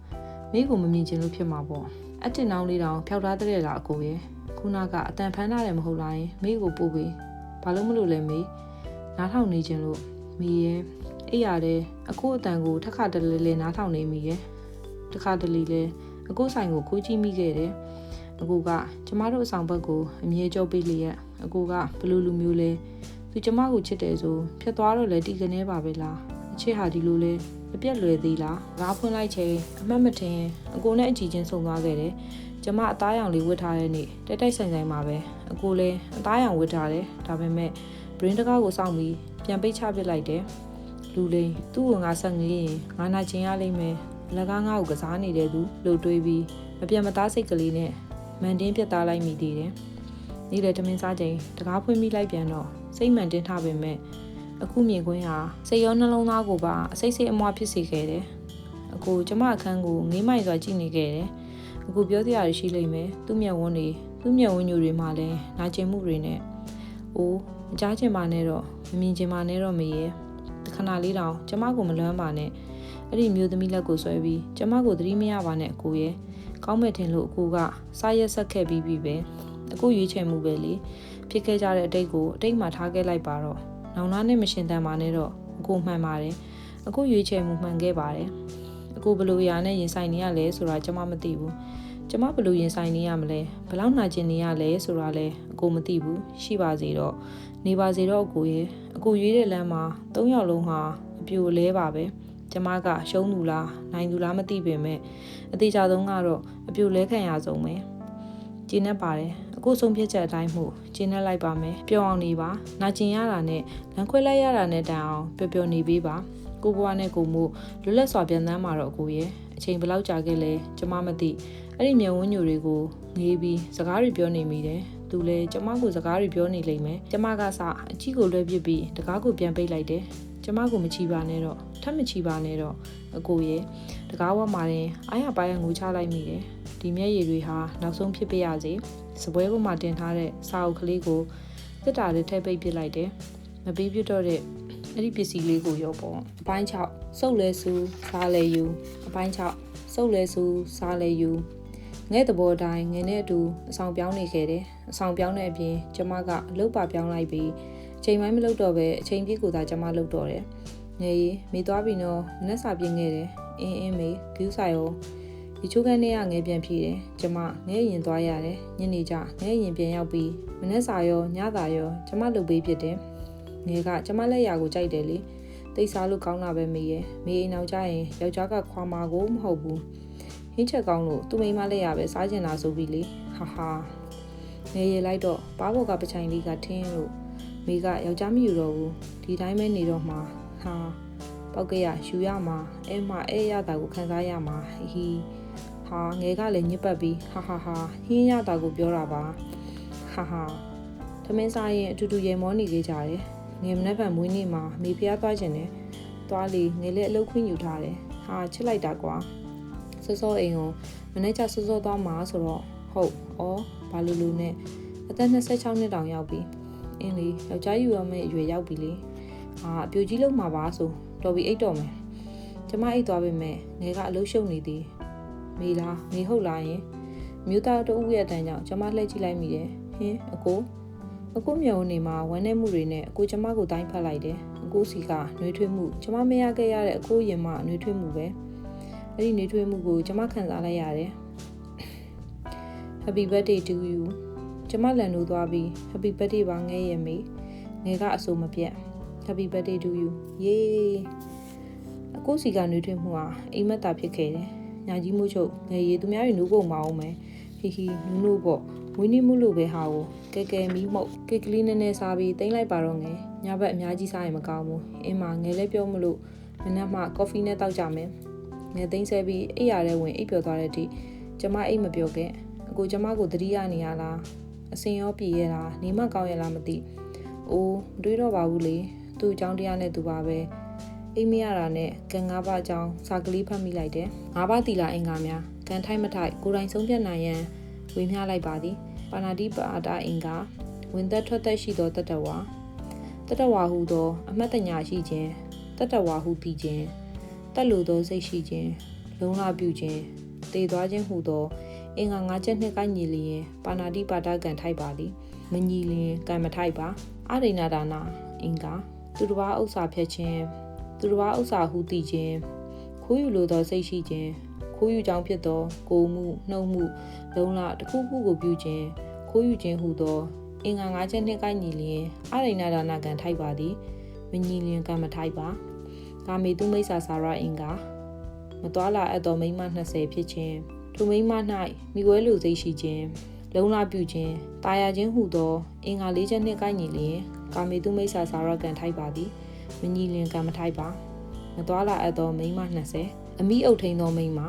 S1: မိကိုမမြင်ချင်လို့ဖြစ်မှာပေါ့အတင်အောင်လေးတောင်ဖျောက်ထားတဲ့လားအကိုရဲ့ခုနကအတန်ဖမ်းထားတယ်မဟုတ်လားယင်မိကိုပို့ပေးဘာလို့မလို့လဲမေနားထောင်နေချင်လို့မိရဲ့အေးရတယ်အကိုအတန်ကိုထက်ခါတလေလေနားထောင်နေမိရဲ့တခါတလေလေအကိုဆိုင်ကိုခိုးကြည့်မိခဲ့တယ်အကိုကကျမတို့အဆောင်ဘက်ကိုအမြဲကြောပေးလျက်အကိုကဘလူလူမျိုးလဲသူကျမကိုချစ်တယ်ဆိုဖြတ်သွားတော့လဲတီကနေပါပဲလားအချစ်ဟာဒီလိုလဲမပြတ်လွယ်သေးလားငါဖွင့်လိုက်ချိန်အမှတ်မထင်အကိုနဲ့အကြည့်ချင်းဆုံသွားခဲ့တယ်ကျမအသားရောင်လေးဝတ်ထားတဲ့နေ့တိုက်တိုက်ဆိုင်ဆိုင်မှာပဲအကိုလဲအသားရောင်ဝတ်ထားတယ်ဒါပေမဲ့ brain တကားကိုစောင့်ပြီးပြန်ပိတ်ချပစ်လိုက်တယ်လူလေးသူ့ကိုငါဆက်ငေးရင်ငါနာကျင်ရလိမ့်မယ်လက်ကားငါ့ကိုကစားနေတဲ့သူလို့တွေးပြီးမပြတ်မသားစိတ်ကလေးနဲ့မန်တင်းပြတ်သားလိုက်မိသေးတယ်နေ့လေတမင်းစားချိန်တကားဖွင့်မိလိုက်ပြန်တော့စိတ်မှန်တင်းထားပေမဲ့အခုမြင်ကွင်းဟာစိတ်ရောနှလုံးသားကိုပါအစိတ်စိတ်အမွှားဖြစ်စေခဲ့တယ်အကိုကျမအခန်းကိုငေးမိုက်စွာကြည့်နေခဲ့တယ်အကိုပြောစရာရှိလိမ့်မယ်သူ့မျက်ဝန်းညိုတွေမှာလည်းနာကျင်မှုတွေနဲ့အိုးမကြားချင်ပါနဲ့တော့မမြင်ချင်ပါနဲ့တော့မရေတခဏလေးတောင်ကျမကိုမလွမ်းပါနဲ့အဲ့ဒီမျိုးသမီးလက်ကိုဆွဲပြီးကျမကိုသတိမရပါနဲ့အကိုရဲ့ကောင်းမဲ့ထင်လို့အကိုကစားရက်ဆက်ခဲ့ပြီးပဲအကိုရွေးချယ်မှုပဲလေဖြစ်ခဲ့ကြတဲ့အတိတ်ကိုအတိတ်မှာထားခဲ့လိုက်ပါတော့နောင်နာနဲ့မရှင်တန်ပါနဲ့တော့အကိုမှန်ပါတယ်အကိုရွေးချယ်မှုမှန်ခဲ့ပါတယ်အကိုဘလို့ရာနဲ့ရင်ဆိုင်နေရလဲဆိုတာကျမမသိဘူးကျမဘလို့ရင်ဆိုင်နေရမလဲဘလောက်နာကျင်နေရလဲဆိုတာလဲအကိုမသိဘူးရှိပါစေတော့နေပါစေတော့အကိုရဲ့အကိုရွေးတဲ့လမ်းမှာ၃ယောက်လုံးဟာအပြိုလဲပါပဲကျမကရှုံးသူလားနိုင်သူလားမသိပေမဲ့အသေးချာဆုံးကတော့အပြိုလဲခံရဆုံးပဲကျင်းနေပါတယ်အခုဆုံးဖြတ်ချက်အတိုင်းမှုကျင်းနေလိုက်ပါမယ်ပျော်အောင်နေပါနာကျင်ရတာနဲ့လမ်းခွဲလိုက်ရတာနဲ့တိုင်အောင်ပျော်ပျော်နေပေးပါကိုဘွားနဲ့ကိုမို့လွတ်လပ်စွာပြန်တမ်းမှာတော့အကိုရဲ့အချိန်ဘယ်လောက်ကြာခဲ့လဲကျမမသိအဲ့ဒီမျက်ဝန်းညိုတွေကိုငေးပြီးစကားတွေပြောနေမိတယ်သူလဲကျမကိုစကားတွေပြောနေလိမ့်မယ်ကျမကစအချီကိုလွှဲပစ်ပြီးတကားကိုပြန်ပိတ်လိုက်တယ်ကျမကိုမချီပါနဲ့တော့ထပ်မချီပါနဲ့တော့အကိုရဲ့တကားဝတ်မှာရင်အားရပါရငိုချလိုက်မိတယ်ဒီမျက်ရည်တွေဟာနောက်ဆုံးဖြစ်ပြရစေစပွဲပေါ်မှာတင်ထားတဲ့စာအုပ်ကလေးကိုတစ်တာလေးထည့်ပိတ်ပစ်လိုက်တယ်မပေးပြတော့တဲ့အဲ့ဒီပစ္စည်းလေးကိုရောပေါ့အပိုင်း6စုပ်လဲစုစားလဲယူအပိုင်း6စုပ်လဲစုစားလဲယူငဲ့တဘောတိုင်းငင်းနဲ့အတူအဆောင်ပြောင်းနေခဲ့တယ်အဆောင်ပြောင်းတဲ့အပြင်ကျမကအလုပ်ပါပြောင်းလိုက်ပြီးအချိန်ပိုင်းမလုပ်တော့ပဲအချိန်ပြည့်ကိုသာကျမလုပ်တော့တယ်ငယ်ရီမိသွားပြီနော်မနှက်စာပြင်းခဲ့တယ်အင်းမေဂူးဆိုင်ရောဒီချိုးခန်းထဲကငဲပြန်ဖြည့်တယ်ကျမငဲရင်သွားရတယ်ညနေကျငဲရင်ပြန်ရောက်ပြီးမနှက်စာရောညသာရောကျမလုပ်ပေးဖြစ်တယ်ငယ်ကကျမလက်ရာကိုကြိုက်တယ်လေတိတ်စားလို့ကောင်းတာပဲမေရဲ့မေအိမ်အောင်ကြရင်ယောက်ျားကခွာမာကိုမဟုတ်ဘူးဟင်းချက်ကောင်းလို့သူ့မိန်းမလက်ရပဲစားကျင်တာဆိုပြီးလေဟာဟာနေရလိုက်တော့ပါးဘော်ကပချိုင်လေးကထင်းလို့မိကယောက်ျားမယူတော့ဘူးဒီတိုင်းပဲနေတော့မှာဟာပောက်ကရယူရမှာအဲရတာကိုခံစားရမှာဟီဟာငယ်ကလည်းညစ်ပတ်ပြီးဟာဟင်းရတာကိုပြောတာပါဟာသမင်းစားရင်အတူတူရေမောနေကြကြတယ်ငယ်မနှက်ဖန်မွေးနေ့မှာမိဖုရားသွားခြင်းနဲ့သွားလေငယ်လည်းအလုပ်ခွင့်ယူထားတယ်ဟာချစ်လိုက်တာကွာစောအိမ်ကိုမနေ့ကစောသွားမှာဆိုတော့ဟုတ်ဘာလို့နဲ့အသက်26နှစ်တောင်ရောက်ပြီအင်းလေယောက်ျားယူရမယ့်အရွယ်ရောက်ပြီလေဟာအပြိုကြီးလုံးမှာပါဆိုတော်ပြီအိတ်တော်မယ်ကျမအိတ်သွားပေမဲ့ငယ်ကအလုပ်ရှုပ်နေသည်မေလားမေဟုတ်လားယင်မြို့သားတို့ဦးရဲ့အတန်းကြောင့်ကျမလှည့်ကြည့်လိုက်မိတယ်ဟင်းအကိုမျက်ဝန်းနေမှာဝမ်းနည်းမှုတွေနဲ့အကိုကျမကိုတိုင်းဖတ်လိုက်တယ်အကိုစီကနှွေးထွေးမှုကျမမရခဲ့ရတဲ့အကိုရင်မှနှွေးထွေးမှုပဲအဲ့ဒီနှွေးထွေးမှုကိုကျမခံစားလိုက်ရတယ် Happy birthday to you ကျမလန်လို့သွားပြီး Happy birthday ပါငယ်ရဲ့မေငယ်ကအဆိုမပြတ် Happy birthday to you ယေးအကိုစီကနှွေးထွေးမှုဟာအိမ်မက်တာဖြစ်ခဲ့တယ်ညာကြီးမှုချုပ်ငယ်ရည်သူများရဲ့နူးကုန်မအောင်မယ်ဟီနူးပေါ့ဝင်းနေမှုလို့ပဲဟာကိုကဲမီးမှုတ်ကလေးနည်းနည်းစားပြီးတင်လိုက်ပါတော့ငယ်ညဘက်အများကြီးစားရင်မကောင်းဘူးအင်းမငယ်လည်းပြောမလို့မနက်မှကော်ဖီနဲ့တောက်ကြမယ်ငယ်သိမ်းဆဲပြီးအိပ်ရတဲ့ဝင်အိပ်ပျော်သွားတဲ့အထိကျမအိပ်မပျော်ခဲ့အကိုကျမကိုသတိရနေရလားအစင်ရောပြေးရလားနေမကောင်းရလားမသိအိုးတွေးတော့ပါဘူးလေ သူ့အကြောင်းတရားနဲ့သူပါပဲအိမ်မရတာနဲ့ကံ၅ပါးအကြောင်းစာကလေးဖတ်မိလိုက်တယ်၅ပါးတီလာအင်္ဂါများကံထိုက်မထိုက်ကိုယ်တိုင်ဆုံးဖြတ်နိုင်ရန်ဝေမျှလိုက်ပါသည်ပါဏာတိပါဒအင်္ဂါဝင်သက်ထွက်သက်ရှိသောတတဝါဟူသောအမှတ်တညာရှိခြင်းတတဝါဟုသိခြင်းတက်လိုသောစိတ်ရှိခြင်းလုံလပြုခြင်းတည်သွားခြင်းဟူသောအင်္ဂါ၅ချက်နှင့်ကိုက်ညီလျင်ပါဏာတိပါဒကံထိုက်ပါသည်မညီလျင်ကံမထိုက်ပါအရိဏဒါနာအင်္ဂါသူတစ်ပါးဥစ္စာဖြတ်ခြင်းသူတစ်ပါးဥစ္စာဟုသိခြင်းခိုးယူလိုသောစိတ်ရှိခြင်းခိုးယူကြောင်းဖြစ်သောကိုမှုနှုတ်မှုလုံလတစ်ခုခုကိုပြုခြင်းခိုးယူခြင်းဟူသောအင်္ဂါ၅ချက်နှင့်ကိုက်ညီလျင်အရိဏဒါနာကံထိုက်ပါသည်မညီလျင်ကံမထိုက်ပါကာမေတုမိစ္ဆာစာရအင်္ဂါမတော်လာအပ်သောမိန်းမ20ဖြစ်ခြင်းထိုမိန်းမ၌မိဝဲလိုစိတ်ရှိခြင်းလုံလပြုခြင်းတာယာခြင်းဟူသောအင်္ဂါ၄ချက်နှင့်ကိုက်ညီလျင်ကာမေတုမိစ္ဆာစာရကံထိုက်ပါသည်မညီလျင်ကံမထိုက်ပါမတော်လာအပ်သောမိန်းမ20အမိအုပ်ထိန်သောမိန်းမ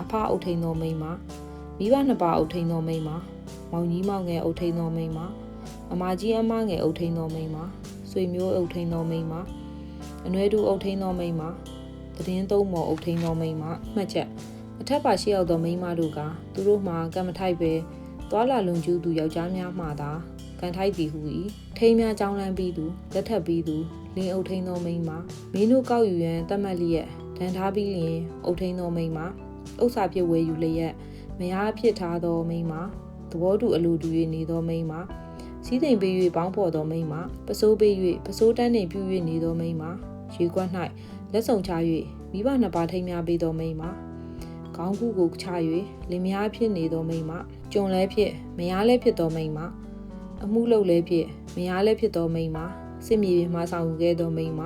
S1: အဖအုပ်ထိန်သောမိန်းမမိဘနှစ်ပါးအုပ်ထိန်သောမိန်းမမောင်ကြီးမောင်ငယ်အုပ်ထိန်သောမိန်းမအမကြီးအမငယ်အုပ်ထိန်သောမိန်းမဆွေမျိုးအုပ်ထိန်သောမိန်းမအနွယ်တူအုပ်ထိန်သောမိန်းမသတင်းသုံးမော်အုပ်ထိန်သောမိန်းမမှတ်ချက်အထက်ပါရှိရောက်သောမိန်းမတို့ကသူတို့မှာကံမထိုက်ပဲသွာလာလုံကျူးသူယောက်ျားများမှသာကံထိုက်သည်ဟူ၏ထိမ်းများကြောင်းလန်းပြီးသူလက်ထပ်ပြီးသူလင်းအုပ်ထိန်သောမိန်းမမင်းတို့ကောက်ယူရန်တတ်မှတ်လျက်ဒဏ်ထားပြီးလျင်အုပ်ထိန်သောမိန်းမဥစ္စာဖြစ်ဝယ်ယူလျက်မယားဖြစ်ထားသောမိန်းမသဘောတူအလိုတူ၍နေသောမိန်းမစီးသိမ်ပေး၍ပေါင်းဖော်သောမိန်းမပစိုးပေး၍ပစိုးတန်းနှင့်ပြု၍နေသောမိန်းမရေကွက်၌လက်ဆောင်ချ၍မိဘနှစ်ပါးထိမ်းများပေးသောမိန်းမခေါင်းကူကိုချ၍လင်မယားဖြစ်နေသောမိန်းမကြုံလဲဖြစ်မယားလဲဖြစ်သောမိန်းမအမှုလုပ်လဲဖြစ်မယားလဲဖြစ်သောမိန်းမစစ်မြေပြင်မှဆောင်ယူခဲ့သောမိန်းမ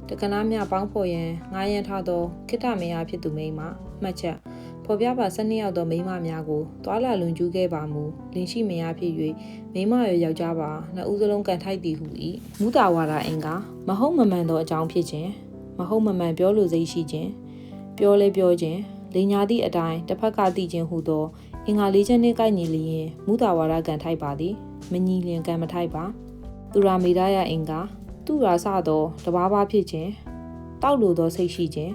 S1: တက္ကနာများပေါင်းဖော်ရန်ငားရန်ထားသောခိတ္တမယားဖြစ်သူမိန်းမမှတ်ချက်ဖော်ပြပါ12ရောက်သောမိန်းမများကိုသွာလာလွန်ကျူးခဲ့ပါမူလင်ရှိမယားဖြစ်၍မိန်းမရယောက်ျားပါနှစ်ဦးစလုံးကန်ထိုက်သည်ဟု၏မူတာဝါဒအင်္ဂါမဟုတ်မမှန်သောအကြောင်းဖြစ်ခြင်းမဟုတ်မမှန်ပြောလိုစိတ်ရှိခြင်းပြောလဲပြောခြင်းလိညာသည့်အတိုင်းတစ်ဖက်ကသိခြင်းဟုသောအင်္ဂါ၄ချက်နှင့်ကိုက်ညီလျင်မူတာဝါဒကံထိုက်ပါသည်မညီလျင်ကံမထိုက်ပါသူရာမေဒယအင်္ဂါသူရာစသောတဘာဘာဖြစ်ခြင်းတောက်လိုသောစိတ်ရှိခြင်း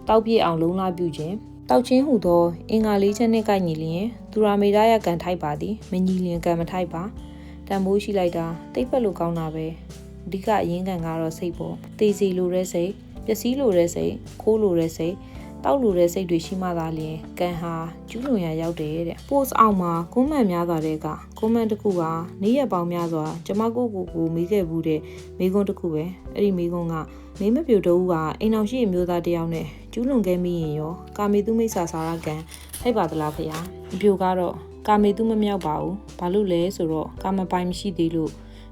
S1: တောက်ပြည့်အောင်လုံလပြုခြင်းတောက်ချင်းဟူသောအင်္ဂါ၄ချက်နှင့်ကိုက်ညီလျင်သူရာမေဒယကံထိုက်ပါသည်မညီလျင်ကံမထိုက်ပါတန်ဖိုးရှိလိုက်တာတိတ်ဖက်လို့ကောင်းတာပဲအဓိကအရင်းခံကတော့စိတ်ပေါ့တေးစီလိုတဲ့စိတ်ပျက်စီးလိုတဲ့စိတ်ခိုးလိုတဲ့စိတ်တောက်လိုတဲ့စိတ်တွေရှိမှသာလျှင်ကံဟာကျူးလွန်ရရောက်တယ်တဲ့ post အောက်မှာကွန်မန့်များစွာတဲ့ကကွန်မန့်တစ်ခုကနေ့ရက်ပေါင်းများစွာကျမကိုမေးခဲ့ဘူးတဲ့မေးခွန်းတစ်ခုပဲအဲ့ဒီမေးခွန်းကမင်းမပြိုတူကအိမ်အောင်ရှိအမျိုးသားတယောက်နဲ့ကျူးလွန်ခဲ့မိရင်ရောကာမေတုမိစ္ဆာစာရကံထိုက်ပါသလားဖေဟာအပြိုကတော့ကာမေတုမမြောက်ပါဘူးဘာလို့လဲဆိုတော့ကာမပိုင်မရှိသေးလို့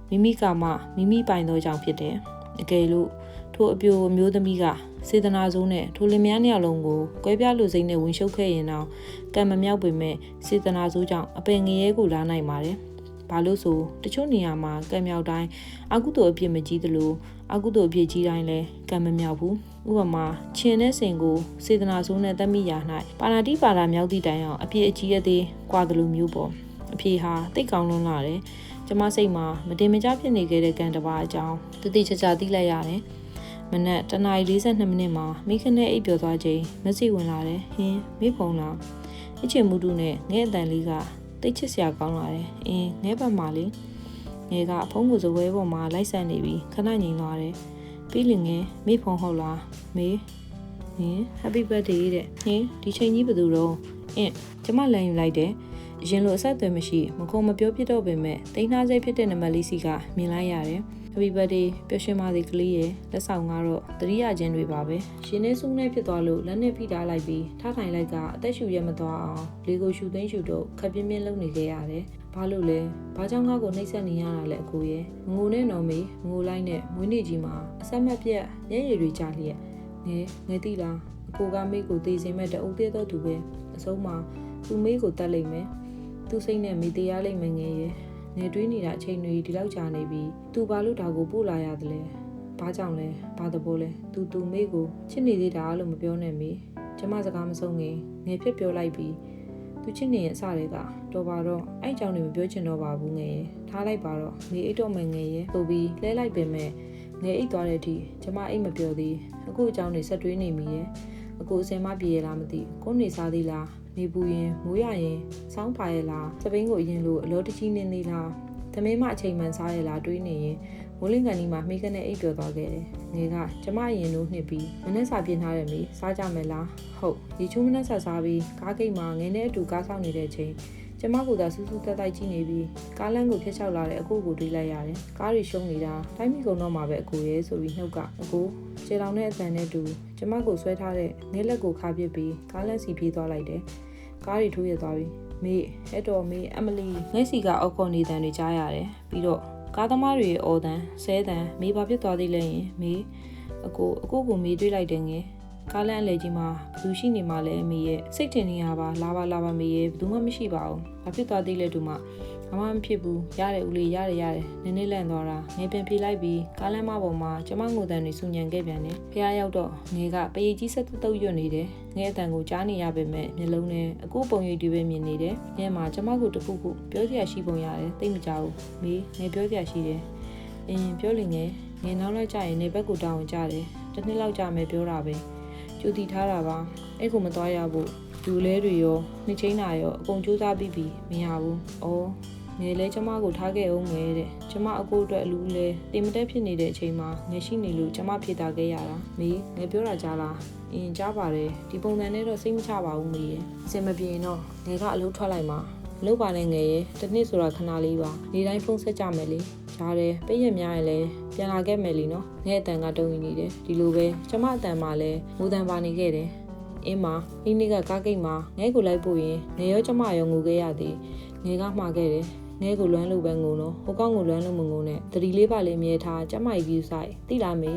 S1: မိမိကာမမိမိပိုင်သောကြောင့်ဖြစ်တယ်အကယ်လို့ထိုအပြိုအမျိုးသမီးကစေတနာစိုးနဲ့ထိုလင်မယားနှစ်ယောက်လုံးကိုကွဲပြားလူစိမ့်နဲ့ဝင်ရှုပ်ခဲ့ရင်တော့ကံမမြောက်ပေမဲ့စေတနာစိုးကြောင့်အပင်ငရဲကိုလာနိုင်ပါတယ်ဘာလို့ဆိုတချို့နေရာမှာကံမြောက်တိုင်းအကုသိုလ်အပြစ်မကြီးသလိုအကုသိုလ်အပြစ်ကြီးတိုင်းလည်းကံမမြောက်ဘူးဥပမာခြင်နဲ့စင်ကိုစေတနာစိုးနဲ့တတ်မိရာ၌ပါဏာတိပါဒမြောက်သည့်တိုင်အောင်အပြစ်အကြီးအသေးကွာသလိုမျိုးပေါ့အဖြေဟာတိတ်ကောင်းလွန်းလာတယ်ကျမစိတ်မှာမတင်မကျဖြစ်နေခဲ့တဲ့ကံတစ်ပါးအကြောင်းတတိချာချာသိလိုက်ရတယ်မနက်1:42မိနစ်မှာမိခနဲ့အိပ်ပျော်သွားချိန်မက်ဆေ့ဝင်လာတယ်ဟင်းမိဖုံလားအချင်မှုတူနဲ့ငဲ့အတန်လေးကတိတ်ချစ်စရာကောင်းလာတယ်ငဲ့ဘက်မှာလေငဲ့ကဖုံးကိုစပွဲပေါ်မှာလိုက်ဆန်နေပြီးခဏငြိမ်သွားတယ်ပြီးလင်ငယ်မိဖုံဟုတ်လားမေhappy birthday တဲ့ဒီချိန်ကြီးဘယ်သူတော့ကျမလမ်းယူလိုက်တယ်အရင်လိုအဆက်အသွယ်မရှိမခုံမပြောပြတော့ပေမဲ့တိန်းနှားစိတ်ဖြစ်တဲ့နံပါတ်လေးစီကမြင်လိုက်ရတယ်Happy birthday ပျော်ရွှင်ပါစေကလေးရဲ့လက်ဆောင်ကတော့တတိယချင်းတွေပါပဲရှင်နေစုနဲ့ဖြစ်သွားလို့လက်နဲ့ဖိထားလိုက်ပြီးထားထိုင်လိုက်ကအသက်ရှူရမသွားအောင်လေကိုရှူသိမ်းရှူတော့ခပ်ပြင်းပြင်းလုပ်နေခဲ့ရတယ်ဘာလို့လဲဘာကြောင့်ငါ့ကိုနှိပ်စက်နေရတာလဲအကိုရဲ့ငိုနဲ့နော်မေငိုလိုက်နဲ့မွေးနေ့ကြီးမှာအဆက်မပြတ်မျက်ရည်တွေကျလျက်ငယ်သိလားအကိုကမေးကိုသေစင်မဲ့တအုပ်သေးတော့သူပဲအဆုံးမှာသူမေးကိုတတ်လိုက်မယ်သူစိတ်နဲ့မေးတရားလိုက်မယ်ငယ်ရဲ့နေတွေးနေတာအချိန်တွေဒီလောက်ကြာနေပြီ။ तू ဘာလို့ဒါကိုပို့လာရတယ်လဲ။ဘာကြောင့်လဲ။ဘာသဘောလဲ။ तू မေးကိုချစ်နေသေးတာလို့မပြောနဲ့မေ။ကျမစကားမဆုံးခင်ငယ်ဖြစ်ပြောလိုက်ပြီး तू ချစ်နေရဲ့အစတွေကတော်ပါတော့အဲ့ကြောင့်နေမပြောချင်တော့ပါဘူးငယ်ရဲ့။ထားလိုက်ပါတော့ငယ်အိတ်တော့မယ်ငယ်ရဲ့။ဆိုပြီးလဲလိုက်ပေမဲ့ ငယ်အိတ်သွားတဲ့အထိကျမအိတ်မပြောသေးအခုအကြောင်းတွေဆက်တွေးနေမိတယ်အခုအစင်မပြေရလားမသိကိုနေစားသေးလားနေပူရင်မိုးရရင်စောင်းပါရလားစပိန်ကိုအရင်လိုအလောတကြီးနေသေးလားသမင်းမအချိန်မှန်စားရလားတွေးနေရင်မိုးလင်းကန်ဒီမှာမိကနေအိတ်ပြောသွားခဲ့တယ်ငယ်ကကျမအရင်လိုနှစ်ပြီးမနေ့စာပြင်ထားတယ်မေစားကြမယ်လားဟုတ်ရေချိုးမနေ့စာစားပြီးကားဂိတ်မှာငယ်နဲ့အတူကားဆောင်နေတဲ့အချိန်ကျမကသာစူးစူးတက်တိုက်ကြည့်နေပြီးကားလမ်းကိုဖျက်ချောက်လာတဲ့အကိုကိုတွေးလိုက်ရတယ်ကားတွေရှုံးနေတာတိုင်းပြည်ကုန်တော့မှာပဲအကိုရဲဆိုပြီးနှုတ်ကအကိုခြေလောင်တဲ့အတန်နဲ့တူကျမကိုဆွဲထားတဲ့ငဲလက်ကိုခါပစ်ပြီးကားလမ်းစီပြေးသွားလိုက်တယ်ကားတွေထိုးရသွားပြီမေဟဲ့တော်မေအမလီငဲစီကအောက်ခေါ်နေတန်တွေကြားရတယ်ပြီးတော့ကားသမားတွေရဲ့အော်တန်ဆဲတန်မေဘာဖြစ်သွားသေးလဲရင်မေအကိုကိုမေးတွေးလိုက်တယ်ငယ်ကားလမ်းအလေကြီးမှာဘယ်သူရှိနေမှလဲမေရဲ့စိတ်ထင်နေရပါလာပါမေရဲ့ဘယ်သူမှမရှိပါဘူးဘာဖြစ်သွားသေးလဲတူမဘာမှမဖြစ်ဘူးရတယ်ဦးလေးရတယ်နည်းနည်းလန့်သွားတာငယ်ပြန်ပြေးလိုက်ပြီးကားလမ်းမပေါ်မှာကျမငိုတန်တွေဆူညံခဲ့ပြန်တယ်ဖះရောက်တော့ငယ်ကပရိတ်ကြီးဆက်တုပ်ရွတ်နေတယ်ငယ်အတန်ကိုကြားနေရပေမဲ့မျက်လုံးနဲ့အကိုပုံရိပ်တွေပဲမြင်နေတယ်ငယ်မှာကျမကိုတခုခုပြောစရာရှိပုံရတယ်သိမကြဘူးမေငယ်ပြောစရာရှိတယ်ပြောလိငယ်နောက်လိုက်ကြရင်နေဘက်ကိုတောင်းကြတယ်တစ်နှစ်လောက်ကြာမယ်ပြောတာပဲကျူတီထားတာပါအဲ့ကိုမသွားရဘူးလူလဲတွေရောနှချင်းတာရောအကုန်ကြိုးစားပြီးပြီမရဘူးငယ်လဲကျမကိုထားခဲ့အောင်ငယ်တဲ့ကျမအကိုအတွက်အလူလဲတင်မတက်ဖြစ်နေတဲ့အချိန်မှာငယ်ရှိနေလို့ကျမဖြေတာခဲ့ရတာမေငယ်ပြောတာကြားလားကြားပါတယ်ဒီပုံစံနဲ့တော့စိတ်မချပါဘူးမေရဲ့အစင်မပြေရင်တော့ငယ်ကအလုပ်ထွက်လိုက်မှာလုပ်ပါနဲ့ငယ်ရဲ့တစ်နှစ်ဆိုတာခဏလေးပါနေတိုင်းဖုန်းဆက်ကြမယ်လေကြားတယ်ပိတ်ရများရင်လည်းပြန်လာခဲ့မယ်လीနော်ငယ်အတန်ကတုံးနေတယ်ဒီလိုပဲကျမအတန်မှလည်းငိုတန်ပါနေခဲ့တယ်အင်းမဒီနေ့ကကားဂိတ်မှာငဲကိုလိုက်ပို့ရင်ငယ်ရောကျမရောငိုခဲ့ရသည်ငယ်ကမှားခဲ့တယ်ငဲကိုလွမ်းလို့ပဲငိုတော့ဟိုကောင်းကိုလွမ်းလို့မငိုနဲ့တတိလေးပါလေးမြဲထားကျမကြီးကြီးဆိုင်တိလားမေ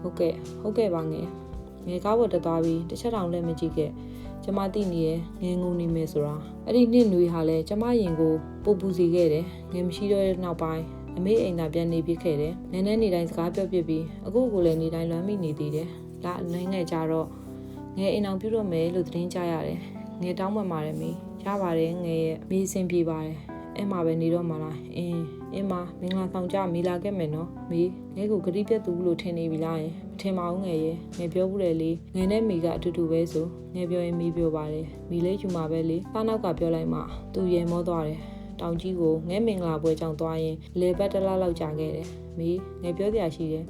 S1: ဟုတ်ကဲ့ပါငယ်ကားပေါ်တက်သွားပြီးတစ်ချက်တောင်လည်းမကြည့်ခဲ့ကျမသိနေရငယ်ငုံနေမယ်ဆိုတာအဲ့ဒီနှစ်နွေဟာလည်းကျမရင်ကိုပို့ပူစီခဲ့တယ်ငယ်မရှိတော့တဲ့နောက်ပိုင်းအမေအိမ်သာပြန်နေပြစ်ခဲ့တယ်နည်းနည်းနေတိုင်းစကားပြောပြပြီးအခုကိုလည်းနေတိုင်းလွမ်းမိနေသေးတယ်လာနိုင်ငယ်ကြတော့ငယ်အိမ်အောင်ပြုတော့မယ်လို့သတင်းကြားရတယ်ငယ်တောင်းပန်ပါတယ်မေရပါတယ်ငယ်ရဲ့မေးစင်ပြေပါတယ်အဲ့မှာပဲနေတော့မှလားအင်းမမင်္ဂလာဆောင်ကြမိလာခဲ့မယ်နော်မေငယ်ကိုဂရိပြတ်သူလို့ထင်နေပြီလားမထင်ပါဘူးငယ်ရဲ့ငယ်ပြောဘူးလေလေငယ်နဲ့မေကအတူတူပဲဆိုငယ်ပြောရင်မေပြောပါတယ်မိလေးယူမှာပဲလေသားနောက်ကပြောလိုက်မှသူရေမောသွားတယ်တောင်ကြီးကိုငဲမင်္ဂလာပွဲကြောင့်သွားရင်လေပတ်တလားလောက်ကြာခဲ့တယ်မေငယ်ပြောစရာရှိတယ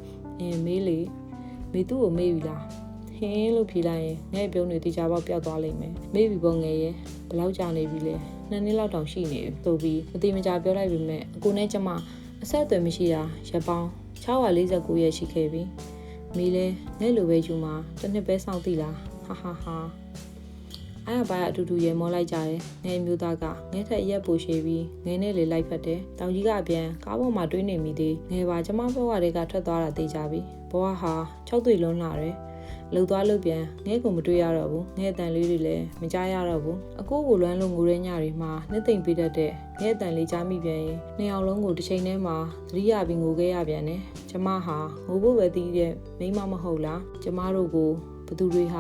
S1: ်မေလေမေသူ့ကိုမေးပြီလားဟင်းလို့ဖြေလိုက်ရင်ငဲ့ပြုံးတွေတေချာပေါက်ပျောက်သွားလိမ့်မယ်မေးပြီပေါ့ငယ်ရဲ့ဘယ်လောက်ကြာနေပြီလဲ2 နှစ်လောက်တောင်ရှိနေပြီဆိုပြီးမတိမကြပြောလိုက်ပြီမဲ့အကိုနဲ့ကျမအဆက်အသွယ်မရှိတာရက်ပေါင်း649ရက်ရှိခဲ့ပြီမေးလဲငဲ့လိုပဲယူမှာတစ်နှစ်ပဲစောင့်သိလားဟာအဲ့ဘာအတူတူရေမောလိုက်ကြတယ်ငဲ့မျိုးသားကငဲ့ထက်ရက်ပိုရှည်ပြီးငဲ့နဲ့လေလိုက်ဖက်တယ်တောင်ကြီးကအပြန်ကားပေါ်မှာတွေးနေမိသေးငဲ့ပါကျမဘဝတွေကထွက်သွားတာသိကြပြီဘဝဟာ6သွေလွန်းလာတယ်လှုပ်သွားလှုပ်ပြန်ငဲ့ကိုမတွေ့ရတော့ဘူးငဲ့အတန်လေးတွေလည်းမကြားရတော့ဘူးအကိုကိုလွမ်းလို့ငိုတဲ့ညတွေမှာနှစ်သိမ့်ပေးတတ်တဲ့ငဲ့အတန်လေးကြားမိပြန်ရင်နှစ်ယောက်လုံးကိုတစ်ချိန်တည်းမှာသတိရပြီးငိုခဲ့ရပြန်တယ်ကျမဟာငိုဖို့ပဲသိတဲ့မိန်းမမဟုတ်လားကျမတို့ကိုဘသူတွေဟာ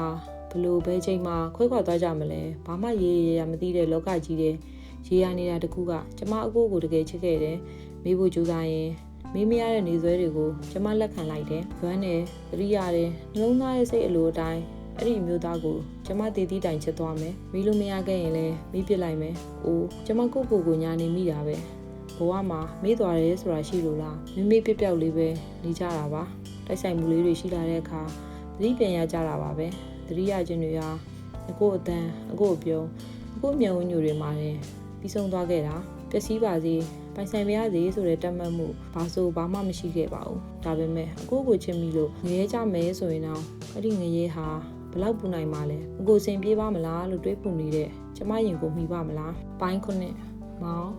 S1: ဘလို့ပဲချိန်မှာခွဲခွာသွားကြမလဲဘာမှရေးရမသိတဲ့လောကကြီးတဲ့ရေးရနေတာတခုကကျမအကိုကိုတကယ်ချစ်ခဲ့တယ်မေးဖို့ကြိုးစားရင်မေးမရတဲ့နေဆွဲတွေကိုကျမလက်ခံလိုက်တယ်။လွမ်းတယ်၊သတိရတယ်၊နှလုံးသားရဲ့စိတ်အလိုအတိုင်းအဲ့ဒီမျိုးသားကိုကျမတည်တည်တိုင်ချစ်သွားမယ်။မေးလို့မရခဲ့ရင်လည်းမေးပစ်လိုက်မယ်။အိုးကျမကိုညာနေမိတာပဲ။ဘဝမှာမေးသွားတယ်ဆိုတာရှိလို့လား။မေးပြပြောက်လေးပဲနေကြတာပါ။တိုက်ဆိုင်မှုလေးတွေရှိလာတဲ့အခါသတိပြန်ရကြတာပါပဲ။သတိရခြင်းတွေဟာအကိုအတန်အကိုအပြုံးအကိုမျက်ဝန်းညိုတွေမှာလည်းပြီးဆုံးသွားခဲ့တာပျက်စီးပါစေပိုင်ဆိုင်မရစေဆိုတဲ့တတ်မှတ်မှုဘာမှမရှိခဲ့ပါဘူးဒါပေမဲ့အကိုချစ်မိလို့ငရဲကြမယ်ဆိုရင်တော့အဲ့ဒီငရဲဟာဘလောက်ပူနိုင်မှာလဲအကိုစင်ပြေးပါမလားလို့တွေးပူနေတဲ့ကျမရင်ကိုမိပါမလားပိုင်းခုနှစ်မောင်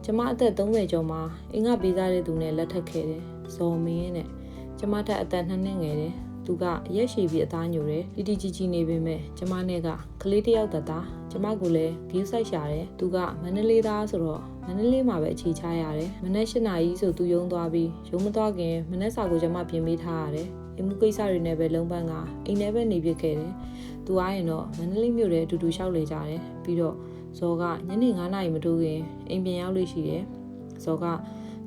S1: ကျမအသက်30ကျော်မှာအင်္ဂပေးစားတဲ့သူနဲ့လက်ထပ်ခဲ့တယ်ဇော်မင်းနဲ့ကျမတက်အသက်2 နှစ်ငယ်တယ်သူကအရက်ရှိပြီးအသားညိုတယ်တီကြီးနေပေမဲ့ကျမနဲ့ကကလေးတစ်ယောက်တသားကျမကလည်းဂိမ်းဆိုင်ရှာတယ်သူကမန္တလေးသားဆိုတော့မန္တလေးမှာပဲအခြေချရတယ်မနက်8 နာရီဆိုသူရုံသွားပြီးရုံမသွားခင်မနက်စာကိုကျမပြင်ပေးထားရတယ်အိမ်မှုကိစ္စတွေနဲ့ပဲလုံးပန်းကအိမ်ထဲပဲနေပြခဲ့တယ်သူအားရင်တော့မန္တလေးမြို့ထဲအတူတူလျှောက်လေကြတယ်ပြီးတော့ဇော်ကညနေ9 နာရီမတိုးခင်အိမ်ပြန်ရောက်လို့ရှိတယ်ဇော်က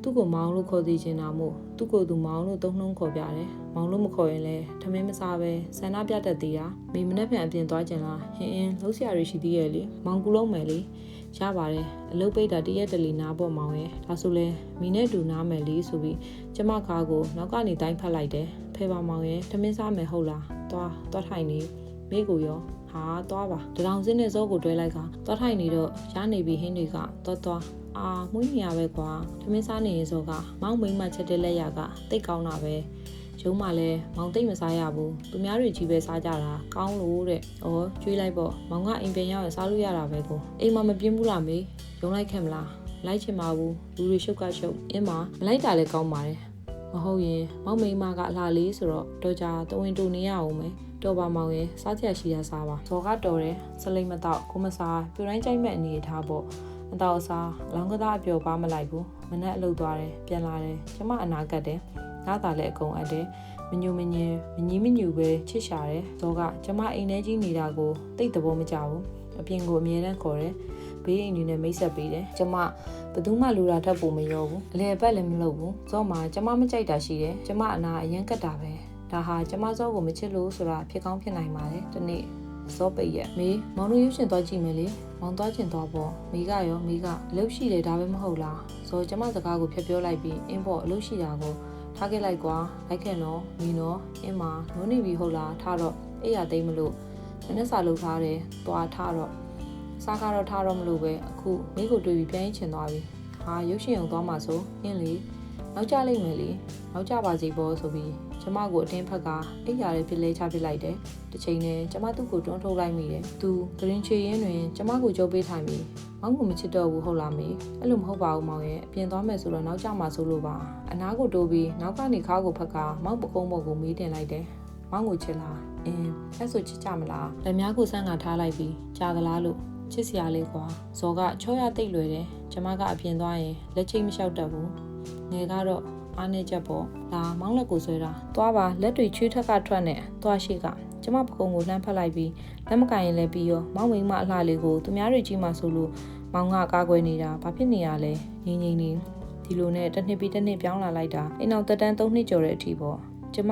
S1: သူ သူ့ကိုမောင်လို့ခေါ်သေးချင်တာမို့သူ့ကိုသူမောင်လို့သုံးနှုံးခေါ်ပြတယ်မောင်လို့မခေါ်ရင်လည်းထမင်းမစားပဲဆန္ဒပြတတ်သေးတာမိမနဲ့ပြန်အပြင်သွားကြလားဟင်းလှုပ်ရှားရရှိသေးရဲ့လေမောင်ကူလုံးမယ်လေရပါတယ်အလုပ်ပိတ်တာတရက်တလီနားပေါ်မောင်ရဲ့ဒါဆိုလဲမိနဲ့တူနားမယ်လေဆိုပြီးကျမကားကိုနောက်ကနေတိုင်းဖက်လိုက်တယ်ဖဲပါမောင်ရဲ့ထမင်းစားမယ်ဟုတ်လားသွားထိုင်နေမိကိုရောဟာသွားပါတရောင်စင်းနဲ့စောကိုတွဲလိုက်ကသွားထိုင်နေတော့ရနေပြီဟင်းတွေကသွားမှုနေရပဲကွာထမင်းစားနေရင်စောကမောင်မိမချက်တဲ့လက်ရကတိတ်ကောင်းတာပဲရုံးမှလည်းမောင်တိတ်မစားရဘူးသူများတွေကြီးပဲစားကြတာကောင်းလို့တဲ့ဩကျွေးလိုက်ပေါ့မောင်ကအိမ်ပြန်ရောက်ရင်စားလို့ရတာပဲကိုအိမ်မှာမပြင်းဘူးလားမေရုံးလိုက်ခဲ့မလားလိုက်ချင်ပါဘူးလူတွေရှုပ်ကရှုပ်အင်းမလိုက်တာလည်းကောင်းပါတယ်မဟုတ်ရင်မောင်မိမကအလှလေးဆိုတော့တော့ကြာတဝင်းတူနေရအောင်မယ်တော်ပါမောင်ရဲ့စားချက်ရှိတာစားပါဇော်ကတော်တယ်စလိမ်မတော့ကိုမစားပြူတိုင်းကြိုက်မဲ့အနေထားပေါ့အတော့စားလောင်းကသားအပျော်ပါမလိုက်ဘူးမနဲ့အလုပ်သွားတယ်ပြန်လာတယ်ကျမအနာကတ်တယ်ငါသာလည်းအကုန်အပ်တယ်မညူမညင်မညီမညူပဲချစ်ရှာတယ်ဇော်ကကျမအိမ်ထဲကြီးနေတာကိုတိတ်သဘောမကျဘူးအပြင်ကိုအမြဲတမ်းခေါ်တယ်ဘေးအိမ်ကြီးနဲ့မိတ်ဆက်ပေးတယ်ကျမဘယ်သူမှလူတာထပ်ဖို့မရောဘူးအလဲအပတ်လည်းမလုပ်ဘူးဇော်မှာကျမမကြိုက်တာရှိတယ်ကျမအနာအရင်ကတ်တာပဲဒါဟာကျမဇော်ကိုမချစ်လို့ဆိုတာဖြစ်ကောင်းဖြစ်နိုင်ပါတယ်ဒီနေ့ဇော်ပိတ်ရဲ့မေမောင်တို့ရုပ်ရှင်သွားကြည့်မယ်လေမောင်သွားချင်သွားပေါ့မိကရောမိကအလုပ်ရှိတယ်ဒါပဲမဟုတ်လားဇော်ကျမစကားကိုဖြတ်ပြောလိုက်ပြီးအင်းပေါ့အလုပ်ရှိတာကိုထားခဲ့လိုက်ကွာလိုက်ခဲ့နော်မိနော်အင်းမနိုးနေပြီဟုတ်လားထားတော့အိယာသိမ့်မလို့မနေ့စာလုပ်ထားတယ်သွားထားတော့စားကားတော့ထားတော့မလို့ပဲအခုမိကိုတွေ့ပြီးပြန်ချင်သွားပြီဟာရုပ်ရှင်အောင်သွားမှဆိုအင်းလေနောက်ကြလိမ့်မယ်လေနောက်ကြပါစေပေါ့ဆိုပြီးကျမကိုအတင်းဖက်ကအိယာလေးဖြစ်လဲချပစ်လိုက်တယ်တစ်ချိန်နဲ့ကျမသူ့ကိုတွန်းထုတ်လိုက်မိတယ်သူဂရင်ချေရင်းတွင်ကျမကိုကြိုးပေးထိုင်ပြီးမောင်ကမချစ်တော့ဘူးဟုတ်လားမေအဲ့လိုမဟုတ်ပါဘူးမောင်ရဲ့အပြင်သွားမယ်ဆိုတော့နောက်ကြမှာဆိုလို့ပါအနားကိုတိုးပြီးနောက်ကနေခါကိုဖက်ကမောင်ပကုံးပေါ်ကိုမေးတင်လိုက်တယ်မောင်ကိုချစ်လားအင်းအဲ့ဆိုချစ်ကြမလားလက်များကိုဆန်းကထားလိုက်ပြီးကြာသလားလို့ချစ်စရာလေးကွာဇော်ကချောရတိတ်လွယ်တယ်ကျမကအပြင်သွားရင်လက်ချိတ်မလျှောက်တတ်ဘူးငယ်ကတော့အားနေချက်ပေါ့လာမောင်းလက်ကိုဆွဲတာသွားပါလက်တွေချွေးထက်ကထွက်နေသွားရှိကကျမပကုံကိုလှမ်းဖက်လိုက်ပြီးလက်မကင်ရင်လည်းပြီးရောမောင်းမိမအလှလေးကိုသူများတွေကြီးမှဆိုလို့မောင်ကကားကွယ်နေတာဘာဖြစ်နေရလဲငင်းငင်းနေဒီလိုနဲ့တစ်နှစ်ပြီးတစ်နှစ်ပြောင်းလာလိုက်တာအိမ်အောင်တက်တန်း3နှစ်ကျော်တဲ့အထိပေါ့ကျမ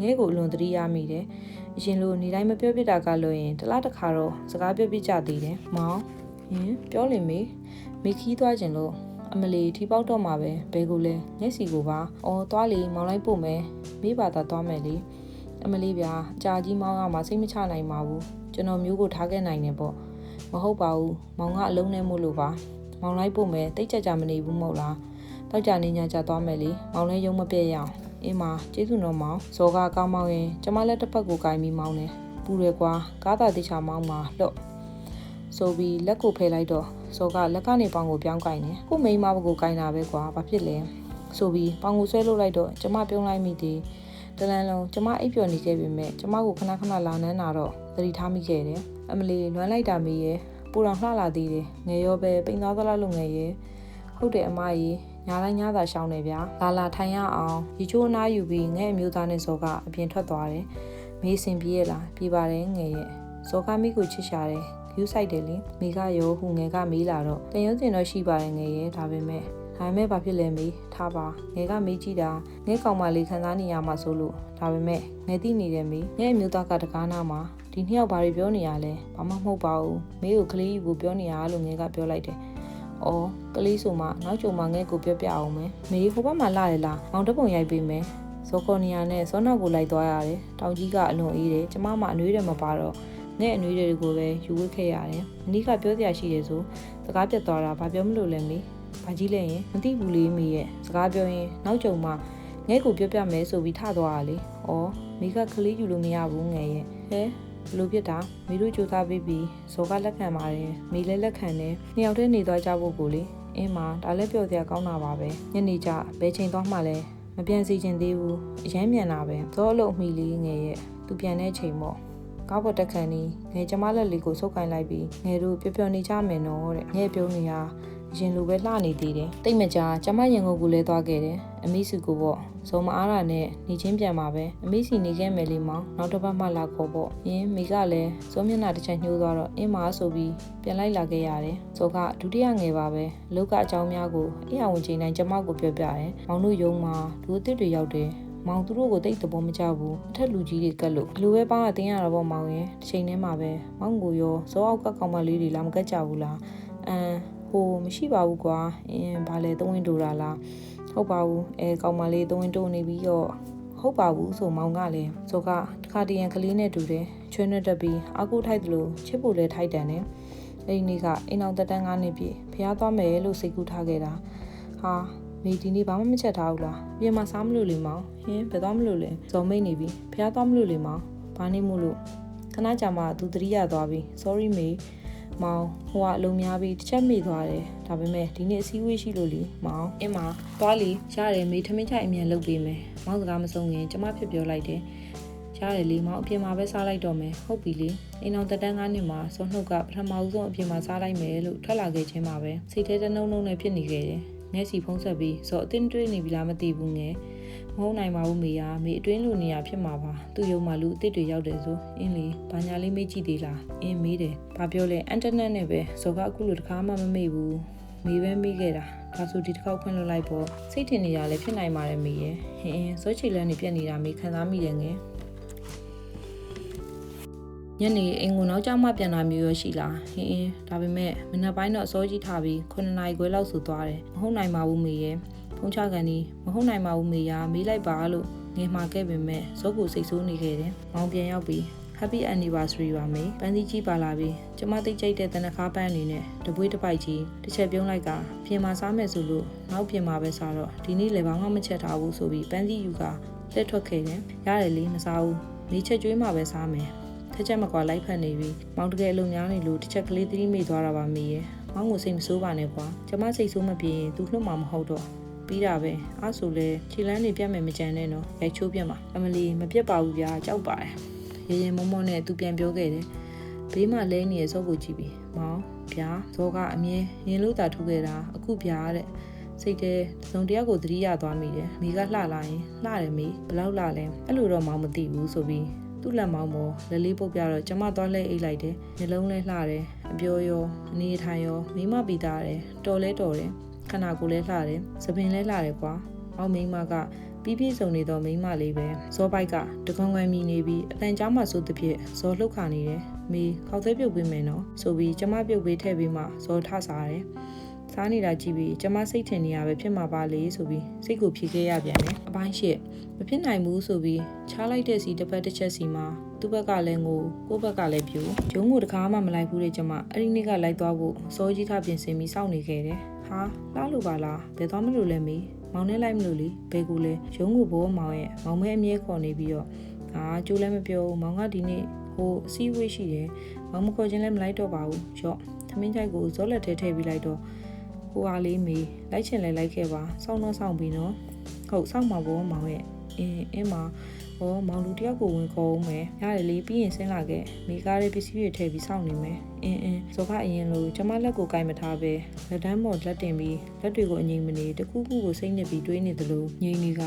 S1: ငဲကိုအလွန်သတိရမိတယ်အရင်လိုနေတိုင်းမပြောပြတာကလို့ရင်တစ်လားတစ်ခါတော့စကားပြောပြကြသေးတယ်မောင်ဟင်ပြောလိမ့်မေခီးသွားခြင်းလို့အမလီထီပေါက်တော့မှာပဲဘဲကိုလဲမျက်စီကိုပါအော်သွားလေမောင်လိုက်ပို့မယ်မိဘသာသွားမယ်လေအမလီဗျာအကြာကြီးမောင်ကမှစိတ်မချနိုင်ပါဘူးကျွန်တော်မျိုးကိုထားခဲ့နိုင်တယ်ပေါ့မဟုတ်ပါဘူးမောင်ကအလုံးနဲ့မို့လို့ပါမောင်လိုက်ပို့မယ်တိတ်ကြကြမနေဘူးမဟုတ်လားတောက်ကြနေညကြသွားမယ်လေမောင်လည်းရုံမပြည့်ရအောင်အင်းမကျေးဇူးတော်မောင်ဇော်ကကောင်းမောင်ရင်ကျမလည်းတစ်ဖက်ကိုကင်ပြီးမောင်းတယ်ပူရယ်ကွာကားသာတိချာမောင်းမှာလှော့ဆိုပြီးလက်ကိုဖယ်လိုက်တော့ဇော်ကလက်ကနေပေါင်ကိုပြောင်းကင်တယ်ကိုမိန်းမဘကိုကင်တာပဲကွာဘာဖြစ်လဲဆိုပြီးပေါင်ကိုဆွဲလို့လိုက်တော့ကျမပြုံးလိုက်မိသေးတလန်းလုံးကျမအိပ်ပျော်နေခဲ့ပေမဲ့ကျမကိုခဏခဏလာနှမ်းတာတော့သတိထားမိခဲ့တယ်အမလီလွမ်းလိုက်တာမေးရဲ့ပူတော်လှလာသေးတယ်ငယ်ရောပဲပိန်သွားသလားလို့ငယ်ရဲ့ဟုတ်တယ်အမကြီးညာတိုင်းညသာရှောင်းနေဗျာလာထိုင်ရအောင်ရီချိုးအနားယူပြီးငဲ့အမျိုးသားနဲ့ဇော်ကအပြင်ထွက်သွားတယ်မေးစင်ပြေးရလားပြေးပါတယ်ငယ်ရဲ့ဇော်ကမိကိုချစ်ရှာတယ်ယူဆိုင်တယ်လေမိကရောဟူငယ်ကမေးလာတော့တန်ရုံးစင်တော့ရှိပါတယ်ငယ်ရဲ့ဒါပေမဲ့ဘာဖြစ်လဲမေးထားပါငယ်ကမေးကြည့်တာငဲ့ကောင်မလေးခံစားနေရမှာဆိုလို့ဒါပေမဲ့ငယ်သိနေတယ်မေးငဲ့အမျိုးသားကတကားနာမှာဒီနှစ်ယောက်ဘာတွေပြောနေရလဲဘာမှမဟုတ်ပါဘူးမေးကိုကလေးကြီးကိုပြောနေရလို့ငယ်ကပြောလိုက်တယ်အော်ကလေးဆိုမှနောက်ကြုံမှငဲ့ကိုပြောပြအောင်မယ်မေးဟိုဘက်မှာလာရလားမောင်တပုံရိုက်ပေးမယ်ဇော်ကော်နီယာနဲ့စောနောက်ကိုလိုက်သွားရတယ်တောင်ကြီးကအလွန်အေးတယ်ကျမမှအနှွေးတယ်မပါတော့ငဲ့အနှွေးတွေကိုပဲယူဝတ်ခဲ့ရတယ်အနီးကပြောစရာရှိတယ်ဆိုစကားပြတ်သွားတာဘာပြောမလို့လဲမေးဘာကြီးလဲရင်မသိဘူးလေးမေးရဲ့စကားပြောရင်နောက်ကြုံမှငဲ့ကိုပြောပြမယ်ဆိုပြီးထသွားတာလေအော်မိကကလေးယူလို့မရဘူးငယ်ရဲ့ဟဲဘလို့ဖြစ်တာမိတို့ကြိုးစားပြီးပြီးဇော်ကလက်ခံပါတယ်မိလည်းလက်ခံတယ်နှစ်ယောက်တည်းနေသွားကြဖို့ကိုလေအင်းမဒါလည်းပြောစရာကောင်းတာပါပဲညနေကျဘယ်ချိန်သွားမှလဲမပြန်စီချင်သေးဘူးအရမ်းမြန်တာပဲဇော်အလုပ်မိလေးငယ်ရဲ့သူပြန်တဲ့ချိန်ပေါ့ကားပေါ်တက်ခန့်နေငယ်ကျမလက်လေးကိုဆုပ်ကိုင်လိုက်ပြီးငယ်တို့ပျော်ပျော်နေကြမယ်နော်တဲ့ငယ်ပြုံးနေတာ ရင်လိုပဲလှနေသေးတယ်တိတ်မကြာကျမရင်ကိုလဲသွားခဲ့တယ်အမေစုကိုပေါ့ဇုံမအားတာနဲ့နေချင်းပြန်ပါပဲအမေစီနေခဲ့မယ်လေမောင်နောက်တစ်ပတ်မှလာခေါ်ပေါ့ယင်းမိကလည်းဇုံမျက်နှာတစ်ချက်ညှိုးသွားတော့အင်းမာဆိုပြီးပြန်လိုက်လာခဲ့ရတယ်ဇောကဒုတိယငယ်ပါပဲလောကအကြောင်းများကိုအေးအောင်ချိန်တိုင်းကျမကိုပြောပြတယ်မောင်တို့ယုံမှာလူအစ်စ်တွေရောက်တယ်မောင်သူတို့ကိုတိတ်သဘောမကျဘူးအထက်လူကြီးတွေကတ်လို့လူပဲပါအတင်းရတာပေါ့မောင်ရဲ့တစ်ချိန်တည်းမှာပဲမောင်ကိုရောဇောအောက်ကကောင်မလေးတွေလာမကတ်ကြဘူးလားဟိုမရှိပါဘူးကွာဘာလဲသုံးဝင်တူတာလားဟုတ်ပါဘူးကောင်မလေးသုံးဝင်တူနေပြီးတော့ဟုတ်ပါဘူးဆိုမောင်ကလည်းဇောကတခါတရံကလေးနဲ့တူတယ်ချွေးနဲ့တက်ပြီးအကူထိုက်တယ်လို့ချစ်ဖို့လဲထိုက်တယ်နဲ့အဲ့ဒီနေ့ကအိမ်အောင်တက်တန်း9နှစ်ပြည့်ဖျားသွားမယ်လို့စိတ်ကူးထားခဲ့တာဟာမိဒီနေ့ဘာမှမချက်ထားဘူးလားပြင်မှာစားမလို့လေမောင်ဘယ်သွားမလို့လဲဇော်မိတ်နေပြီဖျားသွားမလို့လေမောင်ဘာနေမို့လို့ခဏကြာမှသူတတိယသွားပြီ sorry မေမောင်ဟိုကအလုံးများပြီးတစ်ချက်မိသွားတယ်ဒါပေမဲ့ဒီနေ့အစည်းအဝေးရှိလို့လေမောင်အင်းမသွားလီရတယ်မေထမင်းချိုက်အမြန်လုပ်ပေးမယ်မောင်စကားမဆုံးခင်ကျမဖြစ်ပြောလိုက်တယ်ရတယ်လေမောင်အပြင်မှာပဲစားလိုက်တော့မယ်ဟုတ်ပြီလေအိမ်အောင်တက်တန်း9နှစ်မှာစောနှုတ်ကပထမဦးဆုံးအပြင်မှာစားလိုက်မယ်လို့ထွက်လာခဲ့ခြင်းပါပဲစိတ်ထဲတနှုံနှုံနဲ့ဖြစ်နေခဲ့တယ်မျက်စီဖုံးဆက်ပြီးစောအတင်းတွေးနေပြီလားမသိဘူးငယ်မဟုတ်နိုင်ပါဘူးမေယာမေအတွင်းလူနေရဖြစ်မှာပါသူ့ရုံမှာလူအစ်စ်တွေရောက်တယ်ဆိုအင်းလေဘာညာလေးမေးကြည့်သေးလားမေးတယ်ဘာပြောလဲအင်တာနက်နဲ့ပဲစောကအခုလိုတခါမှမမေ့ဘူးမေးပဲမေးခဲ့တာဒါဆိုဒီတစ်ခေါက်ခွင့်လွှတ်လိုက်ပေါ့စိတ်ထင်နေရလဲဖြစ်နိုင်ပါတယ်မေရဲ့စောချီလန်းနေပြက်နေတာမေခံစားမိတယ်ငယ်ညနေအိမ်ကိုနောက်ကျမှပြန်လာမျိုးရရှိလားဒါပေမဲ့မနက်ပိုင်းတော့အစောကြီးထားပြီး9 နာရီခွဲလောက်ဆိုသွားတယ်မဟုတ်နိုင်ပါဘူးမေရဲ့ဖုန်းချကန်ဒီမဟုတ်နိုင်ပါဘူးမေယာမေးလိုက်ပါလို့ငယ်မှာခဲ့ပေမဲ့ဇောကိုစိတ်ဆိုးနေခဲ့တယ်မောင်ပြန်ရောက်ပြီး Happy Anniversary ပါမေပန်းစည်းကြီးပါလာပြီးကျမသိကြိတ်တဲ့တနခါပန်းအနေနဲ့တပွေးတစ်ပိုက်ကြီးတစ်ချက်ပြုံးလိုက်ကပြင်မှာစားမယ်ဆိုလို့နောက်ပြင်မှာပဲစားတော့ဒီနေ့လည်းဘာမှမချက်ထားဘူးဆိုပြီးပန်းစည်းယူကလက်ထွက်ခဲ့တယ်ရတယ်လေမစားဘူးမေးချက်ကျွေးမှပဲစားမယ်ထက်ချက်မကွာလိုက်ဖက်နေပြီမောင်တကယ်အလုံးများနေလို့တစ်ချက်ကလေးသတိမိသွားတာပါမေရဲ့မောင်ကိုစိတ်မဆိုးပါနဲ့ကွာကျမစိတ်ဆိုးမပြေရင်သူလှုပ်မှာမဟုတ်တော့ပြီးတာပဲအားဆိုလဲခြေလန်းနေပြတ်မယ်မကြမ်းနဲ့နော်ရိုက်ချိုးပြတ်မှာအမလီမပြတ်ပါဘူးဗျာကြောက်ပါတယ်ရေရင်မုံမောနဲ့သူပြန်ပြောခဲ့တယ်ဘေးမှာလဲနေရစောကိုကြည့်ပြီးမောင်ဗျာဇောကအမြဲရင်လို့တာထူခဲ့တာအခုဗျာတဲ့စိတ်ထဲသုံးတရားကိုသတိရသွားမိတယ်မိကလှလာရင်လှတယ်မိဘလောက်လှလဲအဲ့လိုတော့မောင်မသိဘူးဆိုပြီးသူ့လက်မောင်းပေါ်လက်လေးပုတ်ပြတော့ကျမသွားလဲအိတ်လိုက်တယ်နှလုံးလဲလှတယ်အပြောရောအနေထိုင်ရောမိမပီတာတယ်တော်လဲတော်တယ်ခန္ဓာကိုယ်လဲလှတယ်သပင်လဲလှတယ်ကွာအောက်မိမကပြီးပြည့်စုံနေတော့မိမလေးပဲဇောပိုက်ကတကွန်ကွန်မြည်နေပြီးအတန်ကြားမှစိုးတစ်ဖြစ်ဇောလှုပ်ခါနေတယ်မေခေါက်သေးပြုတ်ပေးမယ်နော်ဆိုပြီးကျမပြုတ်ပေးထည့်ပြီးမှဇောထစားတယ်စားနေတာကြည့်ပြီးကျမစိတ်ထင်နေရပဲဖြစ်မှာပါလေဆိုပြီးစိတ်ကိုဖြေခဲ့ရပြန်တယ်အပိုင်းရှစ်မဖြစ်နိုင်ဘူးဆိုပြီးချားလိုက်တဲ့စီတစ်ဖက်တစ်ချက်စီမှာသူ့ဘက်ကလည်းငိုကိုယ့်ဘက်ကလည်းပြိုဂျုံကိုတကားမှမလိုက်ဘူးတဲ့ကျမအဲ့ဒီနေ့ကလိုက်သွားဖို့စောကြီးထားပြင်ဆင်ပြီးစောင့်နေခဲ့တယ်ဟာလားလို့ပါလားဘယ်သွားမလို့လဲမေမောင်နဲ့လိုက်မလို့လေဘယ်ကူလဲဂျုံကိုဘောမောင်ရဲ့မောင်မဲအမြဲခေါ်နေပြီးတော့ကျိုးလည်းမပြောဘူးမောင်ကဒီနေ့ဟိုအစည်းအဝေးရှိတယ်မောင်မခေါ်ခြင်းလည်းမလိုက်တော့ပါဘူးရော့သမင်းချိုက်ကိုဇောလက်ထဲထည့်ပြီးလိုက်တော့ဟိုအားလေးမေလိုက်ချင်လဲလိုက်ခဲ့ပါစောင့်တော့စောင့်ပြီးနော်ဟုတ်စောင့်ပါဘောမောင်ရဲ့အင်းမမောင်လူတယောက်ကိုဝင်ခေါ်အောင်မယ်ရတယ်လေပြီးရင်ဆင်းလာခဲ့မိကားလေးပစ္စည်းတွေထည့်ပြီးစောင့်နေမယ်ဇောကအရင်လိုကျမလက်ကိုကင်မထားပဲလက်တန်းပေါ်လက်တင်ပြီးလက်တွေကိုအငြိမ်မနေတခုခုကိုစိတ်နှစ်ပြီးတွေးနေသလိုငြိမ်နေက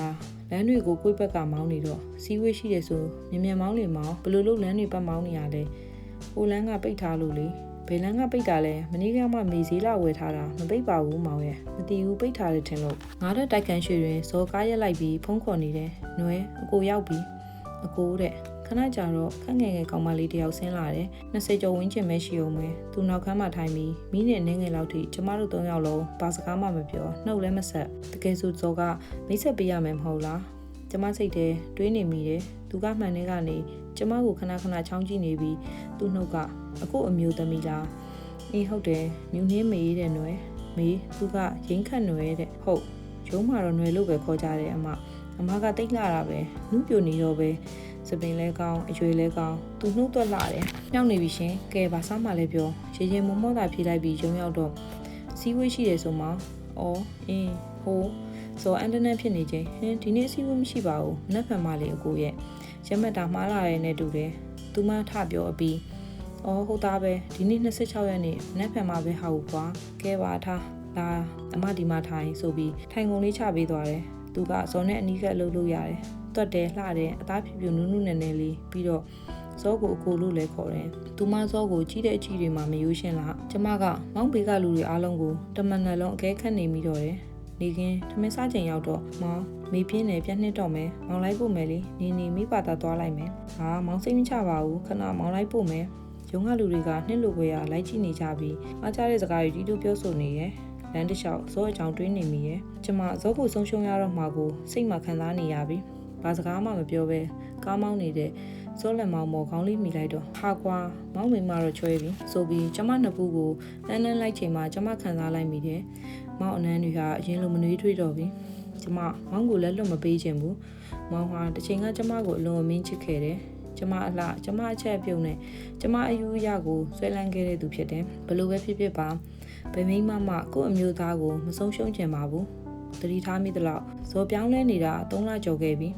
S1: လမ်းတွေကိုကိုယ့်ဘက်ကမောင်းနေတော့စီးဝေးရှိတယ်ဆိုမြန်မောင်းလေမောင်းဘလို့လို့လမ်းတွေပတ်မောင်းနေရလဲဟိုလမ်းကပိတ်ထားလို့လေဘယ်လမ်းကပိတ်တာလဲမနေ့ကမှမေဈေးလာဝယ်ထားတာမပိတ်ပါဘူးမောင်ရဲ့မတီးဘူးပိတ်ထားတယ်ထင်လို့ငါတို့တိုက်ကန်ရွှေတွင်ဇော်ကားရက်လိုက်ပြီးဖုန်းခေါ်နေတယ်နွယ်အကိုရောက်ပြီအကိုတဲ့ခဏကြာတော့ခက်ငယ်ငယ်ကောင်မလေးတယောက်ဆင်းလာတယ်20ကျော်ဝန်းကျင်ပဲရှိအောင်ပဲသူနောက်ခန်းမှာထိုင်ပြီးမိနဲ့နင်းငယ်လောက်ထိကျမတို့3ယောက်လုံးဘာစကားမှမပြောနှုတ်လည်းမဆက်တကယ်ဆိုဇော်ကမိတ်ဆက်ပေးရမယ်မဟုတ်လားကျမစိတ်ထဲတွေးနေမိတယ်သူကမှန်နေကနေကျမကိုခဏခဏချောင်းကြည့်နေပြီးသူ့နှုတ်ကအခုအမျိုးသမီးလားဟုတ်တယ်မြူနှင်းမေးတဲ့နွယ်မေးသူကရင်းခတ်နွယ်တဲ့ဟုတ်ရုံးမှာတော့နွယ်လို့ပဲခေါ်ကြတယ်အမကတိတ်လာတာပဲနုပြိုနေတော့ပဲစပင်လဲကောင်းအရွယ်လဲကောင်းသူနှုတ်သွက်လာတယ်ညောင်းနေပြီရှင်ကဲဘာစားမှလဲပြောရေရင်မမောတာဖြေလိုက်ပြီးရုံရောက်တော့စီးဝေးရှိတယ်ဆိုမှဟိုဆိုအန်တနက်ဖြစ်နေချင်းဒီနေ့စီးဝေးမရှိပါဘူးမနက်ဖြန်မှလေအကိုရဲ့ရမက်တာမှားလာတဲ့နဲ့တူတယ်သူမထပြောအပြီးဟုတ်သားပဲဒီနေ့26ရက်နေ့မနက်ဖြန်မှပဲဟာဘူးကွာကဲပါထား လာအမဒီမှာထိုင်ဆိုပြီးထိုင်ကုန်လေးချပေးသွားတယ်သူကဇော်နဲ့အနီးကပ်လှုပ်လို့ရတယ်တွတ်တယ်လှတယ်အသားဖြူဖြူနုနုနယ်နယ်လေးပြီးတော့ဇောကိုအကိုလို့လည်းခေါ်တယ်သူမဇောကိုကြီးတဲ့အကြီးတွေမှာမယိုးရှင်းလားကျမကမောင်ဘေးကလူတွေအားလုံးကိုတမန်နယ်လုံးအကဲခတ်နေမိတော့တယ်နေကင်းထမင်းစားချိန်ရောက်တော့မောင်မေပြင်းနေပြတ်နှစ်တော့မယ်မောင်လိုက်ဖို့မယ်လေနေမိပါတာသွားလိုက်မယ်ဟာမောင်စိတ်မချပါဘူးခဏမောင်လိုက်ဖို့မယ်ရုံးကလူတွေကနှစ်လိုခွဲရလိုက်ကြည့်နေကြပြီးအားကြတဲ့စကားတွေကြီးတို့ပြောဆိုနေရဲ့လမ်းတစ်လျှောက်ဇောအကြောင်းတွေးနေမိရဲ့ကျမဇောကိုဆုံးရှုံးရတော့မှကိုစိတ်မှခံစားနေရပြီဘာစကားမှမပြောပဲကားမောင်းနေတဲ့ဇောလက်မောင်မော်ခေါင်းလေးမိလိုက်တော့ဟာကွာမောင်မိမတော့ချွဲပြီဆိုပြီးကျမနှစ်ပူးကိုလန်းလိုက်ချိန်မှာကျမခံစားလိုက်မိတယ်မောင်အနန်းတွေဟာအရင်လိုမနှွေးထွေးတော့ပြီကျမမောင်ကိုလက်လွတ်မပေးချင်ဘူးမောင်ဟာတစ်ချိန်ကကျမကိုအလွန်အမင်းချစ်ခဲ့တယ်ကျမအလှကျမအချက်ပြုံးနဲ့ကျမအယူအရကိုဆွဲလန်းခဲ့တဲ့သူဖြစ်တယ်ဘလို့ပဲဖြစ်ဖြစ်ပါဗမိမမကို့အမျိုးသားကိုမဆုံးရှုံးချင်ပါဘူးတတိထားမိသလောက်ဇော်ပြောင်းလဲနေတာ3လကျော်ခဲ့ပြီ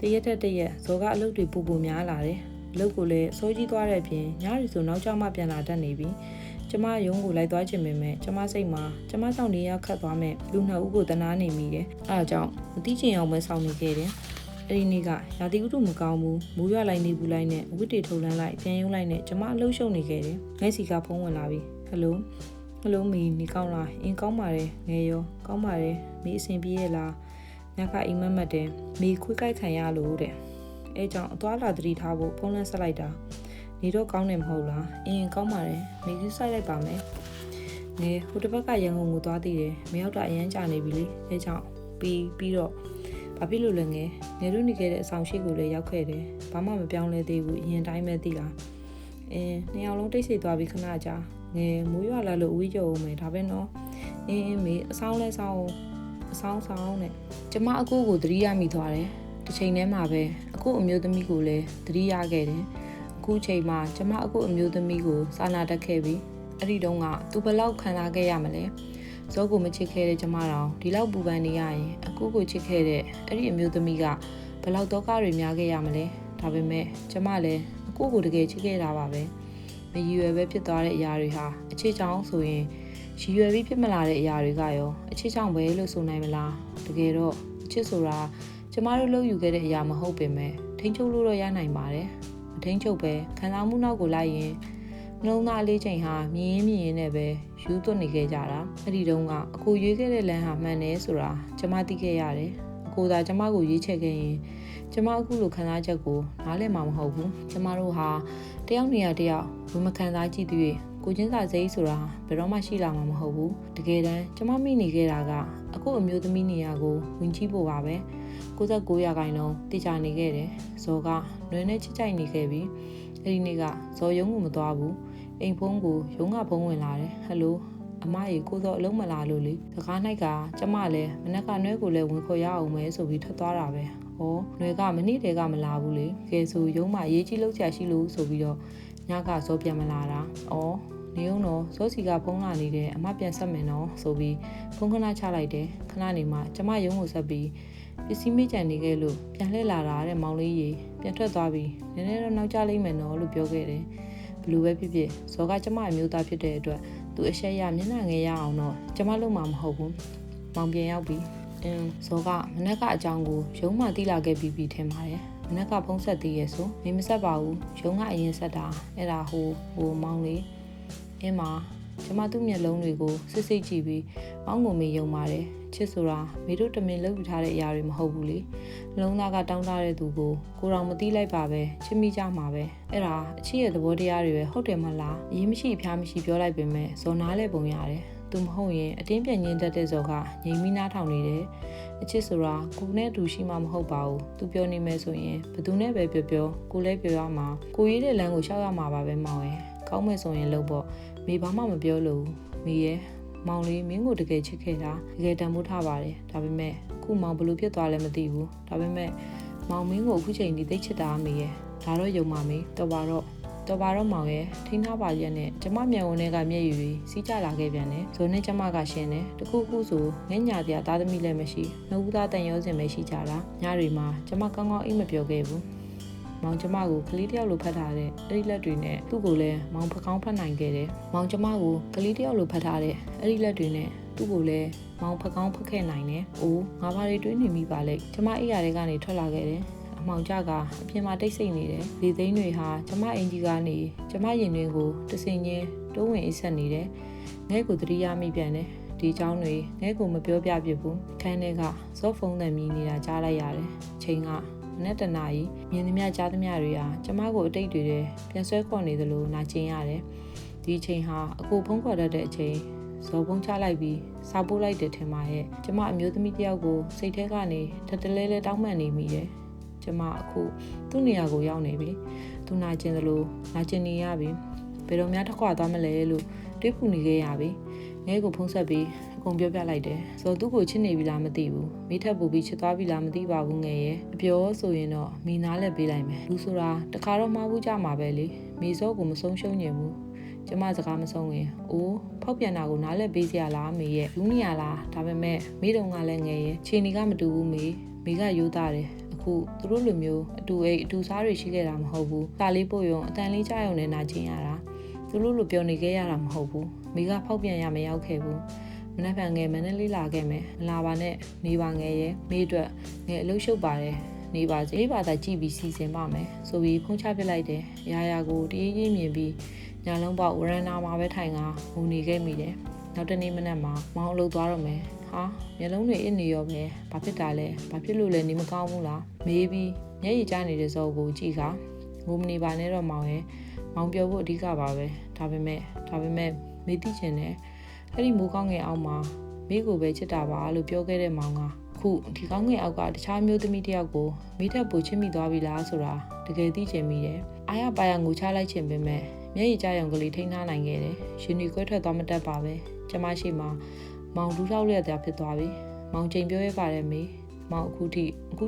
S1: တရက်ထက်တရက်ဇော်ကအလုပ်တွေပူပူများလာတယ်အလုပ်ကိုလည်းအစိုးကြီးသွားတဲ့အပြင်ညရီဆိုနောက်ကျမှပြန်လာတတ်နေပြီကျမရုံးကိုလိုက်သွားခြင်းပဲမဲ့ကျမစိတ်မှာကျမစောင့်နေရခတ်သွားမဲ့လူနှစ်ဦးကိုတနာနေမိတယ်အဲဒါကြောင့်မတိချင်အောင်ပဲစောင့်နေခဲ့တယ်အဲ့ဒီနေ့ကရာသီဥတုမကောင်းဘူးမိုးရွာလိုက်နေဘူးလိုက်နဲ့အဝတ်တွေထုတ်လန်းလိုက်ပြန်ရုံးလိုက်နဲ့ကျမအလုပ်ရှုပ်နေခဲ့တယ်ငဲ့စီကဖုန်းဝင်လာပြီဟယ်လိုမီနေကောင်းလားအင်းကောင်းပါတယ်ငယ်ရောကောင်းပါတယ်မီအဆင်ပြေရဲ့လားညကအိမ်မက်မက်တယ်မီခွေးကိုက်ခံရလို့တဲ့အဲကြောင့်အသွားလာသတိထားဖို့ဖုန်းလန်းဆက်လိုက်တာနေတော့ကောင်းတယ်မဟုတ်လားအင်းကောင်းပါတယ်မီယူဆိုင်လိုက်ပါမယ်ငယ်ဟိုတစ်ဘက်ကရန်ကုန်ကိုသွားသေးတယ်မရောက်တာအရန်ကြာနေပြီလေအဲကြောင့်ပြီးတော့ဘာဖြစ်လို့လဲငယ်တို့နေခဲ့တဲ့အဆောင်ရှိကိုလည်းရောက်ခဲ့တယ်ဘာမှမပြောင်းလဲသေးဘူးအရင်တိုင်းပဲသိလားနှစ်ယောက်လုံးတိတ်ဆိတ်သွားပြီးခဏကြာငယ်မိုးရွာလာလို့ဝီးကြုံအောင်မယ်ဒါပဲနော်မေအဆောင်နဲ့ဆောင်နဲ့ကျမအကိုကိုသတိရမိသွားတယ်တစ်ချိန်တည်းမှာပဲအကိုအမျိုးသမီးကိုလည်းသတိရခဲ့တယ်အခုချိန်မှာကျမအကိုအမျိုးသမီးကိုစာနာတတ်ခဲ့ပြီအဲ့ဒီတုန်းကသူဘယ်လောက်ခံစားခဲ့ရမလဲဇောကိုမချစ်ခဲ့တဲ့ကျမတော်ဒီလောက်ပူပန်နေရရင်အကိုကိုချစ်ခဲ့တဲ့အဲ့ဒီအမျိုးသမီးကဘယ်လောက်ဒုက္ခတွေများခဲ့ရမလဲဒါပေမဲ့ကျမလည်းအကိုကိုတကယ်ချစ်ခဲ့တာပါပဲမရည်ရွယ်ပဲဖြစ်သွားတဲ့အရာတွေဟာအခြေချောင်းဆိုရင်ရည်ရွယ်ပြီးဖြစ်မလာတဲ့အရာတွေကရောအခြေချောင်းပဲလို့ဆိုနိုင်မလားတကယ်တော့အချစ်ဆိုတာကျမတို့လုပ်ယူခဲ့တဲ့အရာမဟုတ်ပင်မဲ့ထိန်းချုပ်လို့တော့ရနိုင်ပါတယ်မထိန်းချုပ်ပဲခံစားမှုနောက်ကိုလိုက်ရင်နှလုံးသားလေးချိန်ဟာမြင်ရင်နဲ့ပဲယူသွတ်နေခဲ့ကြတာအဲ့ဒီတုန်းကအကိုရွေးခဲ့တဲ့လမ်းဟာမှန်တယ်ဆိုတာကျမသိခဲ့ရတယ်အကိုသာကျမကိုရွေးချယ်ခဲ့ရင်ကျမအခုလိုခံစားချက်ကိုနားလည်မှာမဟုတ်ဘူးကျမတို့ဟာတယောက်နေရာတယောက်ဘယ်မခံစားကြည့်သေးကိုချင်းစာစိတ်ဆိုတာဘယ်တော့မှရှိလာမှာမဟုတ်ဘူးတကယ်တမ်းကျမမိနေခဲ့တာကအခုအမျိုးသမီးနေရာကိုဝင်ကြည့်ဖို့ပါပဲ69ရာခိုင်နှုန်းတည်ချနေခဲ့တယ်ဇော်ကနွေနဲ့ချစ်ကြိုက်နေခဲ့ပြီးအဲ့ဒီနေ့ကဇော်ရုံးကိုမသွားဘူးအိမ်ဖုန်းကိုရုံးကဖုန်းဝင်လာတယ်ဟယ်လိုအမကြီးကိုစောအလုံးမလာလို့လေစကား၌ကကျမလည်းမနက်ကနွဲကိုလည်းဝင်ခေါ်ရအောင်မယ်ဆိုပြီးထွက်သွားတာပဲဟောနွဲကမနေ့တည်းကမလာဘူးလေကဲဆိုရုံးမှာရေးကြီးလောက်ချာရှိလို့ဆိုပြီးတော့ညကဇောပြန်မလာတာနေုံတော့ဇောစီကဖုန်းလာနေတယ်အမပြန်ဆက်မယ်နော်ဆိုပြီးဖုန်းခဏချလိုက်တယ်ခဏနေမှကျမရုံးကိုဆက်ပြီးပစ္စည်းမိကြံနေခဲ့လို့ပြန်လှည့်လာတာတဲ့မောင်လေးကြီးပြန်ထွက်သွားပြီးနည်းနည်းတော့နောက်ကျလိမ့်မယ်နော်လို့ပြောခဲ့တယ်ဘလူပဲဖြစ်ဖြစ်ဇော်ကကျမအမျိုးသားဖြစ်တဲ့အတွက်သူအရှက်ရမျက်နှာငယ်ရအောင်တော့ကျမလုံးမှာမဟုတ်ဘူးမောင်ပြန်ရောက်ပြီးဇော်ကမနက်ကအကြောင်းကိုရုံးမှတီးလာခဲ့ပြီးထင်ပါတယ်မနက်ကဖုန်းဆက်သေးရဲ့ဆိုမဆက်ပါဘူးရုံးကအရင်ဆက်တာအဲ့ဒါဟိုမောင်လေးမကျမသူ့မျက်လုံးတွေကိုစစ်စစ်ကြည့်ပြီးမောင်ကိုမေးယုံပါတယ်ချစ်ဆိုတာမိတို့တမင်လုပ်ယူထားတဲ့အရာတွေမဟုတ်ဘူးလေလုံးသားကတောင်းတတဲ့သူကိုတော်မသိလိုက်ပါပဲချစ်မိကြမှာပဲအဲ့ဒါအချစ်ရဲ့သဘောတရားတွေပဲဟုတ်တယ်မလားအရေးမရှိအဖျားမရှိပြောလိုက်ပေမဲ့ဇော်နာလဲပုံရတယ်သူမဟုတ်ရင်အတင်းပြန်ညင်းတတ်တဲ့ဇော်ကငြိမ်မိနားထောင်နေတယ်အချစ်ဆိုတာကိုနဲ့တူရှိမှမဟုတ်ပါဘူးသူပြောနေမယ်ဆိုရင်ဘယ်သူနဲ့ပဲပြောကိုလည်းပြောရမှာကိုရေးတဲ့လမ်းကိုရှောက်ရမှာပါပဲမောင်ရဲ့ကောင်းမယ်ဆိုရင်လုပ်ပေါ့မေဘာမှမပြောလို့မေရဲ့မောင်လေးမင်းကိုတကယ်ချစ်ခဲ့တာတကယ်တန်ဖိုးထားပါတယ်ဒါပေမဲ့အခုမောင်ဘလို့ဖြစ်သွားလဲမသိဘူးဒါပေမဲ့မောင်မင်းကိုအခုချိန်ဒီသိချစ်တာမေရဲ့ဒါတော့ယုံပါမေတော်ပါတော့မောင်ရဲ့ထိန်းထားပါရက်နဲ့ကျမမြန်ဝင်တွေကမျက်ရည်တွေစီးကြလာခဲ့ပြန်တယ်ဇိုနဲ့ကျမကရှင်းတယ်တခုခုဆိုငဲ့ညာတရားသားသမီးလည်းမရှိနှုတ်သားတန်ရောစင်ပဲရှိကြတာညတွေမှာကျမကောင်းကောင်းအိမ်မပြောခဲ့ဘူးမောင်ကျမကိုကလေးတယောက်လိုဖတ်ထားတဲ့အဲ့ဒီလက်တွေနဲ့သူ့ကိုလည်းမောင်ဖကောင်းဖတ်နိုင်ခဲ့တယ်မောင်ကျမကိုကလေးတယောက်လိုဖတ်ထားတဲ့အဲ့ဒီလက်တွေနဲ့ သူ့ကိုလည်းမောင်ဖက်ကောင်းဖက်ခဲ့နိုင်တယ်။အိုးငါဘာတွေတွေးနေမိပါလဲ။ကျမအိယာတွေကနေထွက်လာခဲ့တယ်။အမှောင်ကျကအပြင်မှာတိတ်ဆိတ်နေတယ်။လေသိန်းတွေဟာကျမအင်ဂျီကနေကျမရင်တွေကိုတဆင်ချင်းတိုးဝင်အိပ်ဆက်နေတယ်။ငဲ့ကိုသတိရမိပြန်တယ်။ဒီเจ้าတွေငဲ့ကိုမပြောပြပြဘူး။ခန်းထဲကစော့ဖုန်းသံမြည်နေတာကြားလိုက်ရတယ်။ချိန်ကနဲ့တနာကြီးမြင်သမျှကြားသမျှတွေဟာကျမကိုအတိတ်တွေထဲပြန်ဆွဲခေါ်နေသလိုနာကျင်ရတယ်။ဒီအချိန်ဟာအကိုဖုံးခေါ်တတ်တဲ့အချိန်ဇော်ပုံးချလိုက်ပြီးစားပိုးလိုက်တယ်ထင်ပါရဲ့ကျမအမျိုးသမီးတယောက်ကိုစိတ်ထဲကနေထပ်တလဲလဲတောင်းပန်နေမိတယ်ကျမအခုသူ့နေရာကိုရောက်နေပြီသူနာကျင်သလိုနာကျင်နေရပြီဘယ်တော့မှထခွာသွားမလဲလို့တွေးပူနေခဲ့ရပြီငဲကိုဖုံးဆက်ပြီးအကုန်ပြောပြလိုက်တယ်ဇော်သူ့ကိုချစ်နေပြီလားမသိဘူးမိထက်ပူပြီးချစ်သွားပြီလားမသိပါဘူးငယ်ရဲ့အပြောဆိုရင်တော့မိနားလက်ပေးလိုက်မယ်လူဆိုတာတခါတော့မှားဘူးကြမှာပဲလေမိစောကိုမဆုံးရှုံးညင်ဘူးကျမစကားမဆုံးရင်အိုးဖောက်ပြန်တာကိုနားလက်ပေးစရာလားမေရဲ့လူနေရလားဒါပေမဲ့မိတုံကလည်းငယ်ရဲ့ခြေနေကမတူဘူးမိကရိုးသားတယ်အခုသူတို့လိုမျိုးအတူအိတ်အတူစားတွေရှိခဲ့တာမဟုတ်ဘူးစာလေးပို့ရုံအတန်လေးကြားရုံနဲ့နာကျင်ရတာသူတို့လိုပြောနေခဲ့ရတာမဟုတ်ဘူးမိကဖောက်ပြန်ရမရောက်ခဲ့ဘူးမနှက်ဖန်ငယ်မနဲ့လေးလာခဲ့မယ်မလာပါနဲ့နေပါငယ်ရဲ့မိအတွက်ငယ်အလုပ်ရှုပ်ပါတယ်နေပါစေဘာသာကြည့်ပြီးစီစဉ်ပါမယ်ဆိုပြီးဖုန်းချပစ်လိုက်တယ်ရာကိုတရေးကြီးမြင်ပြီးညလုံးပေါက်ဝရန်နာမှာပဲထိုင်ကငုံနေခဲ့မိတယ်နောက်တနေ့မနက်မှာမောင်အလုပ်သွားတော့မယ်ဟာမျက်လုံးတွေအစ်နေရောပဲဘာဖြစ်တာလဲဘာဖြစ်လို့လဲနေမကောင်းဘူးလားမေးပြီးမျက်ရည်ကျနေတဲ့ဇော်ကိုကြည့်ခါငိုမနေပါနဲ့တော့မောင်ရဲ့မောင်ပြောဖို့အဓိကပါပဲဒါပေမဲ့မေးသိချင်တယ်အဲ့ဒီမိုးကောင်းငယ်အောက်မှာမိကိုပဲချစ်တာပါလို့ပြောခဲ့တဲ့မောင်ကခုဒီကောင်းငယ်အောက်ကတခြားမျိုးသမီးတယောက်ကိုမိထက်ပူချစ်မိသွားပြီလားဆိုတာတကယ်သိချင်မိတယ်အားရပါရငိုချလိုက်ချင်ပေမဲ့မျက်ရည်ကျရုံကလေးထိန်းထားနိုင်ခဲ့တယ်ရှင်ဒီခွဲထွက်သွားမတတ်ပါပဲကျမရှိမှာမောင်ဒူးထောက်လျက်တာဖြစ်သွားပြီမောင်ချိန်ပြောရပါတယ်မေမောင်အခု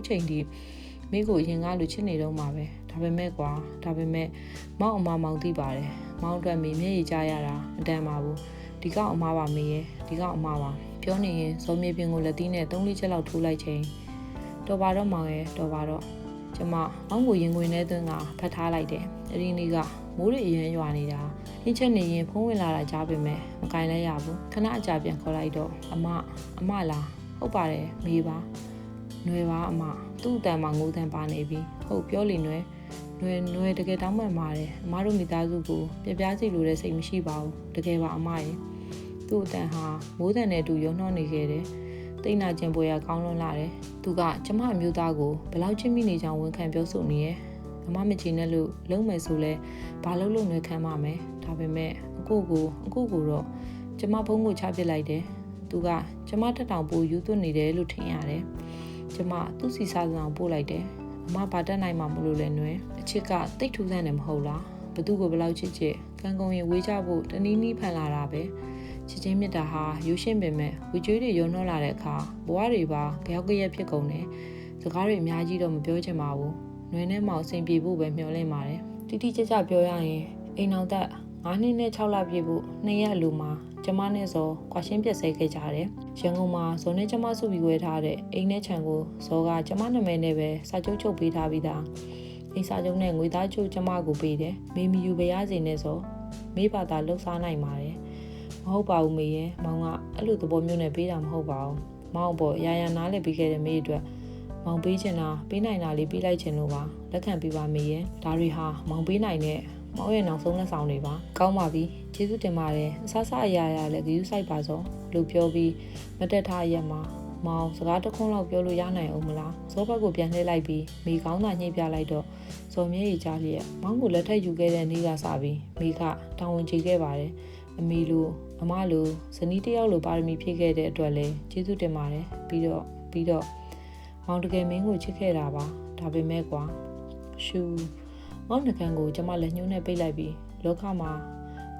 S1: ချိန်ထိမိကိုအရင်ကလူချစ်နေတော့မှာပဲဒါပေမဲ့မောင်အမမောင်သိပါတယ်မောင်အတွက်မေမျက်ရည်ကျရတာမတန်ပါဘူးဒီကောက်အမပါမေရဲ့ဒီကောက်အမပါပြောနေရင်ဇော်မြေပြင်ကိုလက်သီးနဲ့3-4ချက်လောက်ထိုးလိုက်ချိန်တော်ပါတော့မောင်ရဲ့တော်ပါတော့ကျမမောင်ကိုရင်ခွင်ထဲသွင်းကဖတ်ထားလိုက်တယ်အဲ့ဒီနေ့ကမိုးတွေအရန်ရွာနေတာဟင်းချက်နေရင်ဖုံးဝင်လာတာကြားပေမဲ့မကင်လဲရဘူးခဏအကြာပြန်ခေါ်လိုက်တော့အမလားဟုတ်ပါတယ်မေးပါຫນွယ်ပါအမသူ့အတန်မှာငိုတန်ပါနေပြီဟုတ်ပြောလေຫນွယ်တကယ်တောင်းပန်ပါတယ်အမတို့မိသားစုကိုပြပြစီလိုတဲ့စိတ်မရှိပါဘူးတကယ်ပါအမရဲ့သူ့အတန်ဟာမိုးတန်နဲ့အတူရုံနှောနေခဲ့တယ်တိတ်နာကျင်ပွဲရကောင်းလွန်းလာတယ်သူကကျမအမျိုးသားကိုဘယ်လောက်ချစ်မိနေကြောင်းဝန်ခံပြောဆိုနေရဲ့အမမချင်နဲ့လို့လုံးမယ်ဆိုလဲဘာလို့နွယ်ခံပါမယ်ဒါပေမဲ့အကိုကိုတော့ကျမဖုန်းကိုချပစ်လိုက်တယ်သူကကျမတက်တောင်ပို့ယူသွနေတယ်လို့ထင်ရတယ်ကျမသူ့စီစားစံအောင်ပို့လိုက်တယ်အမဘာတက်နိုင်မှမလို့လဲနွယ်အချစ်ကတိတ်ထူးဆန်းတယ်မဟုတ်လားဘသူကိုဘယ်လောက်ချစ်ကံကုန်ရင်ဝေးကြဖို့တနည်းနည်းဖန်လာတာပဲချစ်ချင်းမြတ်တာဟာရိုးရှင်းပင်မဲ့ဝေကျွေးတွေရုံနှောလာတဲ့အခါဘဝတွေပါကြောက်ရက်ဖြစ်ကုန်တယ်စကားတွေအများကြီးတော့မပြောချင်ပါဘူးနွေနဲ့မောင်အဆင်ပြေဖို့ပဲမျှော်လင့်ပါတယ်တိတိကျကျပြောရရင်အိမ်အောင်သက်9နှစ်နဲ့6လပြည့်ဖို့2ရက်အလိုမှာကျမနဲ့ဇော်ကွာရှင်းပြက်ဆဲခဲ့ကြတယ်ရန်ကုန်မှာဇော်နဲ့ကျမစုပြီးဝဲထားတဲ့အိမ်နဲ့ခြံကိုဇော်ကကျမနာမည်နဲ့ပဲစာချုပ်ပေးထားပြီးသားအိမ်စာချုပ်နဲ့ငွေသားချုပ်ကျမကိုပေးတယ်မေမီယူပဲရစီနဲ့ဇော်မေးပါတာလှုပ်ရှားနိုင်ပါတယ်မဟုတ်ပါဘူးမေရဲ့မောင်ကအဲ့လိုသဘောမျိုးနဲ့ပေးတာမဟုတ်ပါဘူးမောင်ပေါ်ရာနားလည်ပေးခဲ့တဲ့မေအတွက်မောင်ပေးချင်တာပေးနိုင်တာလေးပေးလိုက်ချင်လို့ပါလက်ခံပေးပါမေရဲ့ဒါတွေဟာမောင်ပေးနိုင်တဲ့မောင်ရဲ့နောက်ဆုံးလက်ဆောင်တွေပါကောင်းပါပြီကျေးဇူးတင်ပါတယ်အဆဆအရာရာလည်းဂရုစိုက်ပါစောလို့ပြောပြီးမတက်ထားရက်မှာမောင်စကားတစ်ခွန်းလောက်ပြောလို့ရနိုင်အောင်မလားဇောဘက်ကိုပြန်လှည့်လိုက်ပြီးမိကောင်းသာညှိပြလိုက်တော့ဇော်မျက်ရည်ကျလျက်မောင်ကိုလက်ထက်ယူခဲ့တဲ့နေ့ကစပြီးမိကတောင်းဝန်ချခဲ့ပါတယ်အမေလိုအမလိုဇနီးတယောက်လိုပါရမီဖြည့်ခဲ့တဲ့အတွက်လည်းကျေးဇူးတင်ပါတယ်ပြီးတော့မောင်တကယ်မင်းကိုချစ်ခဲ့တာပါဒါပေမဲ့ကွာရှူမောင်နှကန်းကိုကျမလက်ညှိုးနဲ့ပိတ်လိုက်ပြီးလောကမှာ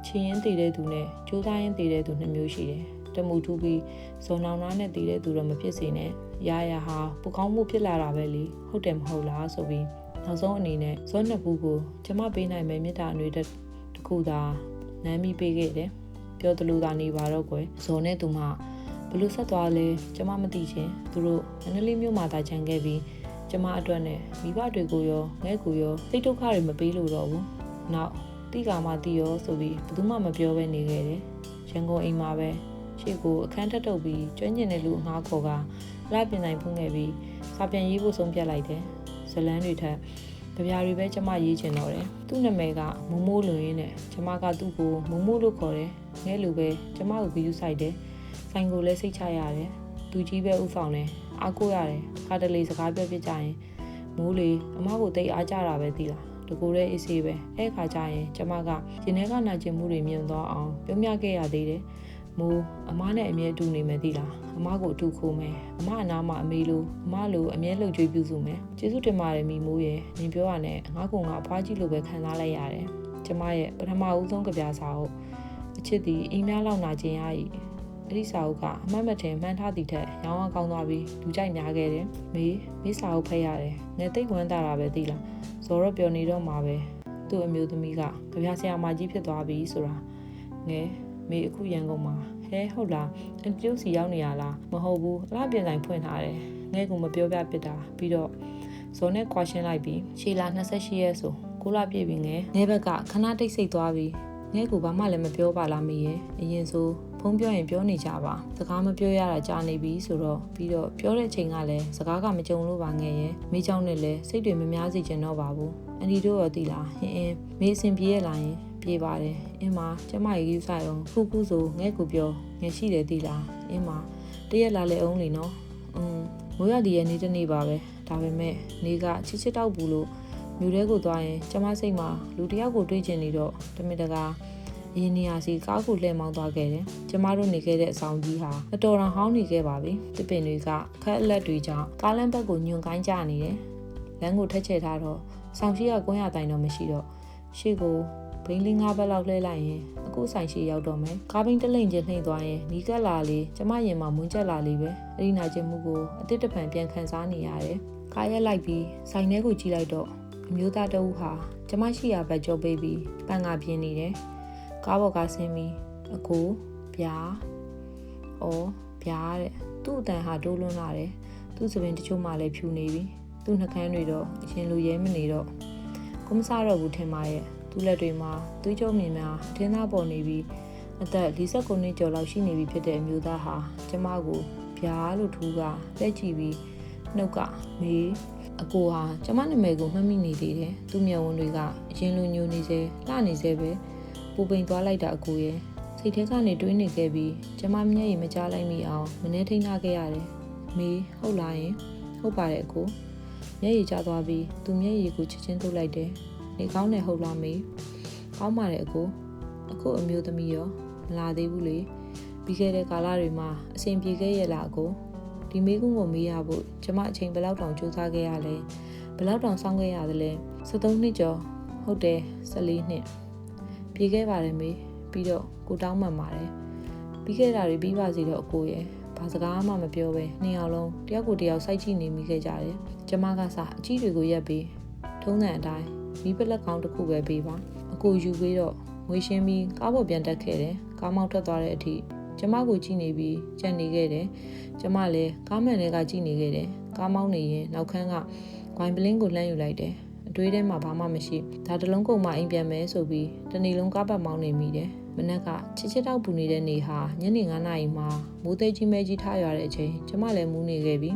S1: ချင်းရင်တည်တဲ့သူနဲ့ကြိုးစားရင်တည်တဲ့သူ2မျိုးရှိတယ်တမှုထူးပြီးဇော်နောင်နာနဲ့တည်တဲ့သူတော့မဖြစ်စေနဲ့ရာဟာပူကောင်းမှုဖြစ်လာတာပဲလေဟုတ်တယ်မဟုတ်လားဆိုပြီးနောက်ဆုံးအနေနဲ့ဇော်နှစ်ဘူးကိုကျမပေးနိုင်မယ်မေတ္တာအတွေ့တစ်ခုသာနမ်းမိပေးခဲ့တယ်ပြောသလိုသာနေပါတော့ကွယ်ဇော်နဲ့သူမှဘလို့ဆက်သွားလဲကျမမသိချင်းသူတို့မန္တလေးမြို့မှာတာချန်ခဲ့ပြီးကျမအတွက်နဲ့မိဘတွေကိုရောငဲ့ကိုရောစိတ်ဒုက္ခတွေမပေးလို့တော့ဘူးနောက်တိကာမှတိရောဆိုပြီးဘယ်သူမှမပြောဘဲနေခဲ့တယ်ရန်ကုန်အိမ်မှာပဲ ရှေ့ကိုအခန်းထက်ထုတ်ပြီးကျွမ်းကျင်တဲ့လူငှားခေါ်ကလှပြင်နိုင်ဖွင့်ခဲ့ပြီးစာပြန်ရေးဖို့ဆုံးဖြတ်လိုက်တယ်ဇလန်းတွေထက်ကြပြားတွေပဲကျမရေးချင်တော့တယ်သူ့နာမည်ကမိုးမိုးလွင်ရင်းနဲ့ကျမကသူ့ကိုမိုးမိုးလို့ခေါ်တယ်ငဲလိုပဲကျမကိုဂရုစိုက်တယ်ဆိုင်ကိုလည်းစိတ်ချရတယ်သူကြီးပဲဥဆောင်တယ်အားကိုးရတယ်ခါတလေစကားပြောပြကြရင်မိုးလေအမကိုတိတ်အားကြတာပဲသိလားတကူတဲ့အေးဆေးပဲအဲ့ခါကျရင်ကျမကရင်ထဲကနာကျင်မှုတွေမြင်သွားအောင်ပြောပြခဲ့ရသေးတယ်မိုးအမနဲ့အမြဲတူနေမယ်သိလားအမကိုအထူးခိုးမယ်အမအနာမှာအမေလိုအမလိုအမြဲလှုပ်ကြွေးပြုစုမယ်ကျေးဇူးတင်ပါတယ်မိမိုးရဲ့နင်ပြောရနဲ့ငါကအဖွားကြီးလိုပဲခံစားလိုက်ရတယ်ကျမရဲ့ပထမဦးဆုံးကြပြစာအုပ်အချစ်သည်အင်းများလောက်နာခြင်းရ၏အဲ့ဒီစာအုပ်ကအမှတ်မထင်မှန်းထားသည့်ထက်ရောင်းအောင်ကောင်းသွားပြီးလူကြိုက်များခဲ့တယ်မေးစာအုပ်ဖတ်ရတယ်ငယ်သိပ်ဝမ်းသာတာပဲသိလားဇော်တော့ပြောနေတော့မှာပဲသူ့အမျိုးသမီးကကြပြဆရာမကြီးဖြစ်သွားပြီဆိုတာငယ်မေးအခုရန်ကုန်မှာဟဲဟုတ်လားအန်တီတို့စီရောက်နေရလားမဟုတ်ဘူးအလားပြန်ဆိုင်ဖွင့်ထားတယ်ငဲ့ကမပြောပြပစ်တာပြီးတော့ဇော်နဲ့ကွာရှင်းလိုက်ပြီးရှေလာ28ရက်ဆို9လပြည့်ပြီငဲဘက်ကခဏတိတ်ဆိတ်သွားပြီးငဲ့ကဘာမှလည်းမပြောပါလားမေရဲ့အရင်ဆိုဖုန်းပြောရင်ပြောနေကြပါစကားမပြောရတာကြာနေပြီဆိုတော့ပြီးတော့ပြောတဲ့အချိန်ကလည်းစကားကမကြုံလို့ပါငဲ့ရဲ့မိเจ้าနဲ့လည်းစိတ်တွေမများစေချင်တော့ပါဘူးအန်တီတို့ရောသိလားဟင်းမေးအစဉ်ပြေးရလာရင်ပြေးပါတယ်အင်းမကျမရေယူဆိုင်အောင်ခုဆိုငဲ့ကိုပြောငဲ့ရှိတယ်သိလားအင်းမတရက်လာလေအောင်လीနော်မိုးရဒီရဲ့နေ့တစ်နေ့ပါပဲဒါပေမဲ့နေကချစ်တောက်ဘူးလို့မြို့ထဲကိုသွားရင်ကျမစိတ်မှာလူတယောက်ကိုတွေ့ချင်နေတော့တမင်တကာအရင်နေရာစီကားကိုလှည့်မောင်းသွားခဲ့တယ်ကျမတို့နေခဲ့တဲ့အဆောင်ကြီးဟာအတော်တော်ဟောင်းနေခဲ့ပါပြီတစ်ပင်တွေကခက်အလက်တွေကြောင့်ကားလမ်းဘက်ကိုညွန်ကိုင်းကြနေတယ်လမ်းကိုထက်ချဲထားတော့ဆောင်ရှိကကွန်းရတိုင်တော့မရှိတော့ရှေ့ကိုဘိန်းလေး9ဘက်လောက်လှည့်လိုက်ရင်အခုဆိုင်ရှိရောက်တော့မယ်ကားဘိန်းတလိမ့်ချင်းနှိမ့်သွားရင်နီးကပ်လာလေကျမရင်မှာမွန်းကျက်လာလေပဲအဲ့ဒီနာကျင်မှုကိုအတစ်တပံပြန်ခံစားနေရတယ်ကားရက်လိုက်ပြီးဆိုင်ထဲကိုကြည့်လိုက်တော့အမျိုးသားတအုပ်ဟာကျမရှိရာဘက်ကြောပေးပြီးပန်ကပြင်းနေတယ်ကားပေါ်ကဆင်းပြီးအကိုဗျာဗျာတဲ့သူ့အတန်ဟာတိုးလွန်းလာတယ်သူ့စပင်တချို့မှလည်းဖြူနေပြီသူ့နှကန်းတွေတော့အရင်လိုရဲမနေတော့ကိုမစားတော့ဘူးထင်ပါရဲ့သူ့လက်တွေမှာသွေးကြောမြင်များအထင်းသားပေါ်နေပြီးအသက်49နှစ်ကျော်လောက်ရှိနေပြီဖြစ်တဲ့အမျိုးသားဟာကျမကိုဗျာလို့ထူးကလက်ကြည့်ပြီးနှုတ်ကမေးအကိုဟာကျမနာမည်ကိုမှတ်မိနေသေးတယ်သူ့မျက်ဝန်းတွေကအရင်လိုညိုနေစေလှနေစေပဲပူပိန်သွားလိုက်တာအကိုရဲ့စိတ်ထဲကနေတွေးနေခဲ့ပြီးကျမမျက်ရည်မကြားလိုက်မိအောင်မနှဲထိန်းထားခဲ့ရတယ်မေးဟုတ်လားယင်ဟုတ်ပါတယ်အကိုမျက်ရည်ကျသွားပြီးသူမျက်ရည်ကိုချက်ချင်းထုတ်လိုက်တယ်နေကောင်းတယ်ဟုတ်လားမေးကောင်းပါတယ်အကိုအမျိုးသမီးရောမလာသေးဘူးလေပြီးခဲ့တဲ့ကာလတွေမှာအဆင်ပြေခဲ့ရလားအကိုဒီမေးခွန်းကိုမေးရဖို့ကျမအချိန်ဘယ်လောက်တောင်ကြိုးစားခဲ့ရလဲဘယ်လောက်တောင်စောင့်ခဲ့ရသလဲ73နှစ်ကျော်ဟုတ်တယ်14နှစ်ပြေခဲ့ပါတယ်မေးပြီးတော့ကိုတောင်းမှန်ပါတယ်ပြီးခဲ့တာတွေပြီးပါစေတော့အကိုရဲ့ဘာစကားမှမပြောပဲနှစ်ယောက်လုံးတယောက်ကိုတယောက်စိုက်ကြည့်နေမိခဲ့ကြတယ်ကျမကစားအကြီးတွေကိုရက်ပြီးထုံးစံအတိုင်းမိပလက်ကောင်းတစ်ခုပဲပေးပါအကိုယူပြီးတော့ငွေရှင်းပြီးကားပေါ်ပြန်တက်ခဲ့တယ်ကားမောင်းထွက်သွားတဲ့အထိကျမကိုကြည့်နေပြီးကြံ့နေခဲ့တယ်ကျမလည်းကားမှန်တွေကကြည့်နေခဲ့တယ်ကားမောင်းနေရင်နောက်ခန်းကဂွိုင်ပလင်းကိုလှမ်းယူလိုက်တယ်အတွေးထဲမှာဘာမှမရှိဒါတလုံးကုန်မှအိမ်ပြန်မယ်ဆိုပြီးတနေ့လုံးကားပတ်မောင်းနေမိတယ်မနက်ကချစ်တောက်ပူနေတဲ့နေဟာညနေ9နာရီမှာမိုးသိကြီးမဲကြီးထားရတဲ့အချိန်ကျမလည်းမူးနေခဲ့ပြီ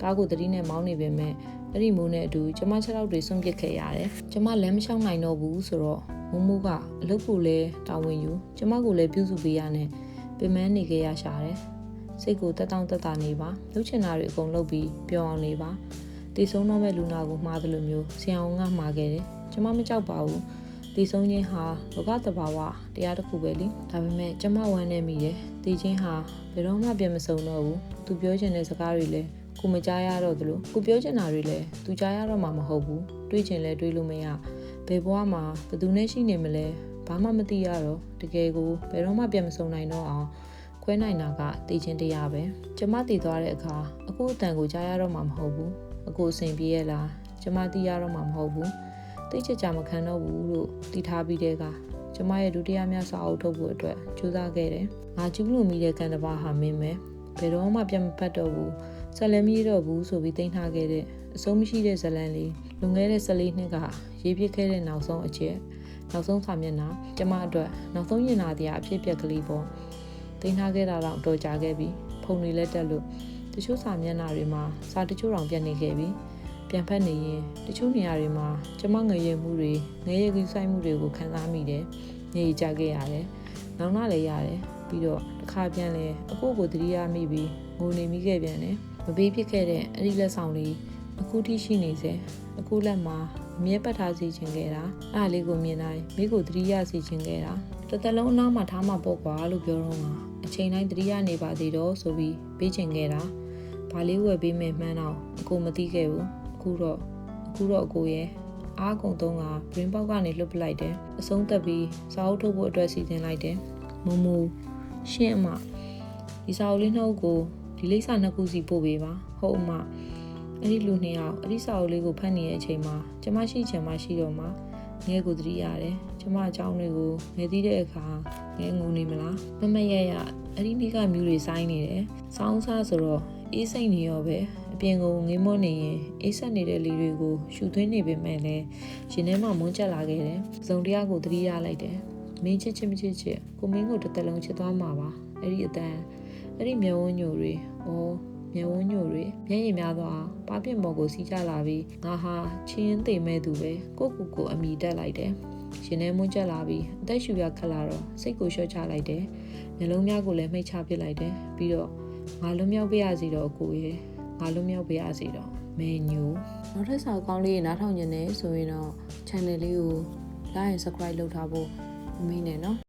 S1: ကားကိုသတိနဲ့မောင်းနေပေမဲ့အဲ့ဒီမိုးနဲ့အတူကျမ6လောက်တွေဆွန့်ပစ်ခဲ့ရတယ်ကျမလမ်းမလျှောက်နိုင်တော့ဘူးဆိုတော့မိုးကအလုပ်ကိုလည်းတာဝန်ယူကျမကိုလည်းပြုစုပေးရနဲ့ပင်မနေခဲ့ရရှာတယ်စိတ်ကိုတက်တောင့်တက်တာနေပါလှုပ်ချင်တာတွေအကုန်လုပ်ပြီးပျော်အောင်နေပါတည်ဆုံးတော့မဲ့လူနာကိုမှားတယ်လို့မျိုးဆရာအောင်ကမှားခဲ့တယ်ကျမမကြောက်ပါဘူးတည်ဆုံးခြင်းဟာလောကသဘာဝတရားတစ်ခုပဲလေဒါပေမဲ့ကျမဝမ်းနေမိတယ်တည်ခြင်းဟာဘယ်တော့မှပြန်မစုံတော့ဘူးသူပြောချင်တဲ့စကားတွေလည်းကိုမကြားရတော့သလိုကိုပြောချင်တာတွေလည်းသူကြားရတော့မှမဟုတ်ဘူးတွေးချင်လဲတွေးလို့မရဘယ်ဘဝမှာဘယ်သူနဲ့ရှိနေမလဲဘာမှမသိရတော့တကယ်ကိုဘယ်တော့မှပြန်မစုံနိုင်တော့အောင်ခွဲနိုင်တာကတည်ခြင်းတရားပဲကျမတည်သွားတဲ့အခါအခုအတန်ကိုကြားရတော့မှမဟုတ်ဘူးအခုအစဉ်ပြေးရလားကျမသိရတော့မှမဟုတ်ဘူးသိချစ်ကြမခံတော့ဘူးလို့တည်ထားပြီးတဲ့ကကျမရဲ့ဒုတိယမြောက်စာအုပ်ထုတ်ဖို့အတွက်ကြိုးစားခဲ့တယ်ငါကျူးလို့မိတဲ့ကံတစ်ပါးဟာမင်းပဲဘယ်တော့မှပြန်မဖတ်တော့ဘူးဇလန်မရတော့ဘူးဆိုပြီးတင်ထားခဲ့တဲ့အဆုံးမရှိတဲ့ဇလန်လေးလွန်ခဲ့တဲ့14နှစ်ကရေးပြခဲ့တဲ့နောက်ဆုံးအချက်နောက်ဆုံးစာမျက်နှာကျမအတွက်နောက်ဆုံးရင်နာတရားအဖြစ်ပြက်ကလေးပေါ့ တင်ထားခဲ့တာတော့တော်ကြခဲ့ပြီဖုန်တွေလည်းတက်လို့တချို့စာမျက်နှာတွေမှာစာတချို့တောင်ပြတ်နေခဲ့ပြီပြန်ဖက်နေရင်တချို့နေရာတွေမှာကျမငရေမှုတွေငရေကူးဆိုင်မှုတွေကိုခံစားမိတယ်နေကြခဲ့ရတယ်နောင်နာလည်းရတယ်ပြီးတော့တစ်ခါပြန်လဲအကိုကိုသတိရမိပြီးငိုနေမိခဲ့ပြန်တယ်မပေးဖြစ်ခဲ့တဲ့အဲ့ဒီလက်ဆောင်လေးအခုထိရှိနေစေအခုလက်မှာအမြဲပတ်ထားစီခြင်းခဲ့တာအဲ့ဒါလေးကိုမြင်တိုင်းမိကိုသတိရစီခြင်းခဲ့တာတစ်သက်လုံးအနားမှာထားမှာပေါ့ကွာလို့ပြောတော့မှာအချိန်တိုင်းသတိရနေပါသေးတော့ဆိုပြီးပေးခြင်းခဲ့တာဘာလေးဝယ်ပေးမယ်မှန်းတော့အကိုမသိခဲ့ဘူးအခုတော့အကိုရဲ့အားကုန်သုံးက brain ပေါက်ကနေလွတ်ပလိုက်တယ်အဆုံးသက်ပြီးစာအုပ်ထုတ်ဖို့အတွက်စီစဉ်လိုက်တယ်မမူရှင့်အမဒီစာအုပ်လေးနှုတ်ကိုဒီလိပ်စာနှစ်ခုစီပို့ပေးပါဟုတ်အမအဲ့ဒီလူနှစ်ယောက်အဲ့ဒီစာအုပ်လေးကိုဖတ်နေတဲ့အချိန်မှာကျမရှိချင်မှရှိတော့မှငဲကိုသတိရတယ်ကျမအကြောင်းတွေကိုငဲသိတဲ့အခါငဲငုံနေမလားမမရရအဲ့ဒီနေ့ကမြူတွေစိုင်းနေတယ်စောင်းစားဆိုတော့အေးစိတ်နေရောပဲအပြင်ကိုငေးမွနေရင်အေးဆက်နေတဲ့လေတွေကိုရှူသွင်းနေပေမဲ့လည်းရင်ထဲမှာမွန်းကျက်လာခဲ့တယ်ဇုံတရားကိုသတိရလိုက်တယ်မင်းချစ်မချစ်ကိုမင်းကိုတစ်သက်လုံးချစ်သွားမှာပါအဲ့ဒီအတန်အဲ့ဒီမျက်ဝန်းညိုတွေမျက်ဝန်းညိုတွေမျက်ရည်များသွားပါပြင့်ပေါ်ကိုစီးကြလာပြီးငါဟာချင်းသိမဲ့သူပဲကိုအမိတက်လိုက်တယ်ရှင်ထဲမွန်းကျက်လာပြီးအသက်ရှူရခက်လာတော့စိတ်ကိုလျှော့ချလိုက်တယ်မျက်လုံးများကိုလည်းမှိတ်ချပစ်လိုက်တယ်ပြီးတော့ငါလွတ်မြောက်ပေးရစီတော့ကိုရဲ့ငါလွတ်မြောက်ပေးရစီတော့မဲညိုနောက်ထပ်စာကောင်းလေးနားထောင်နေတယ်ဆိုရင်တော့ channel လေးကို like and subscribe လုပ်ထားဖို့မမေ့နဲ့နော်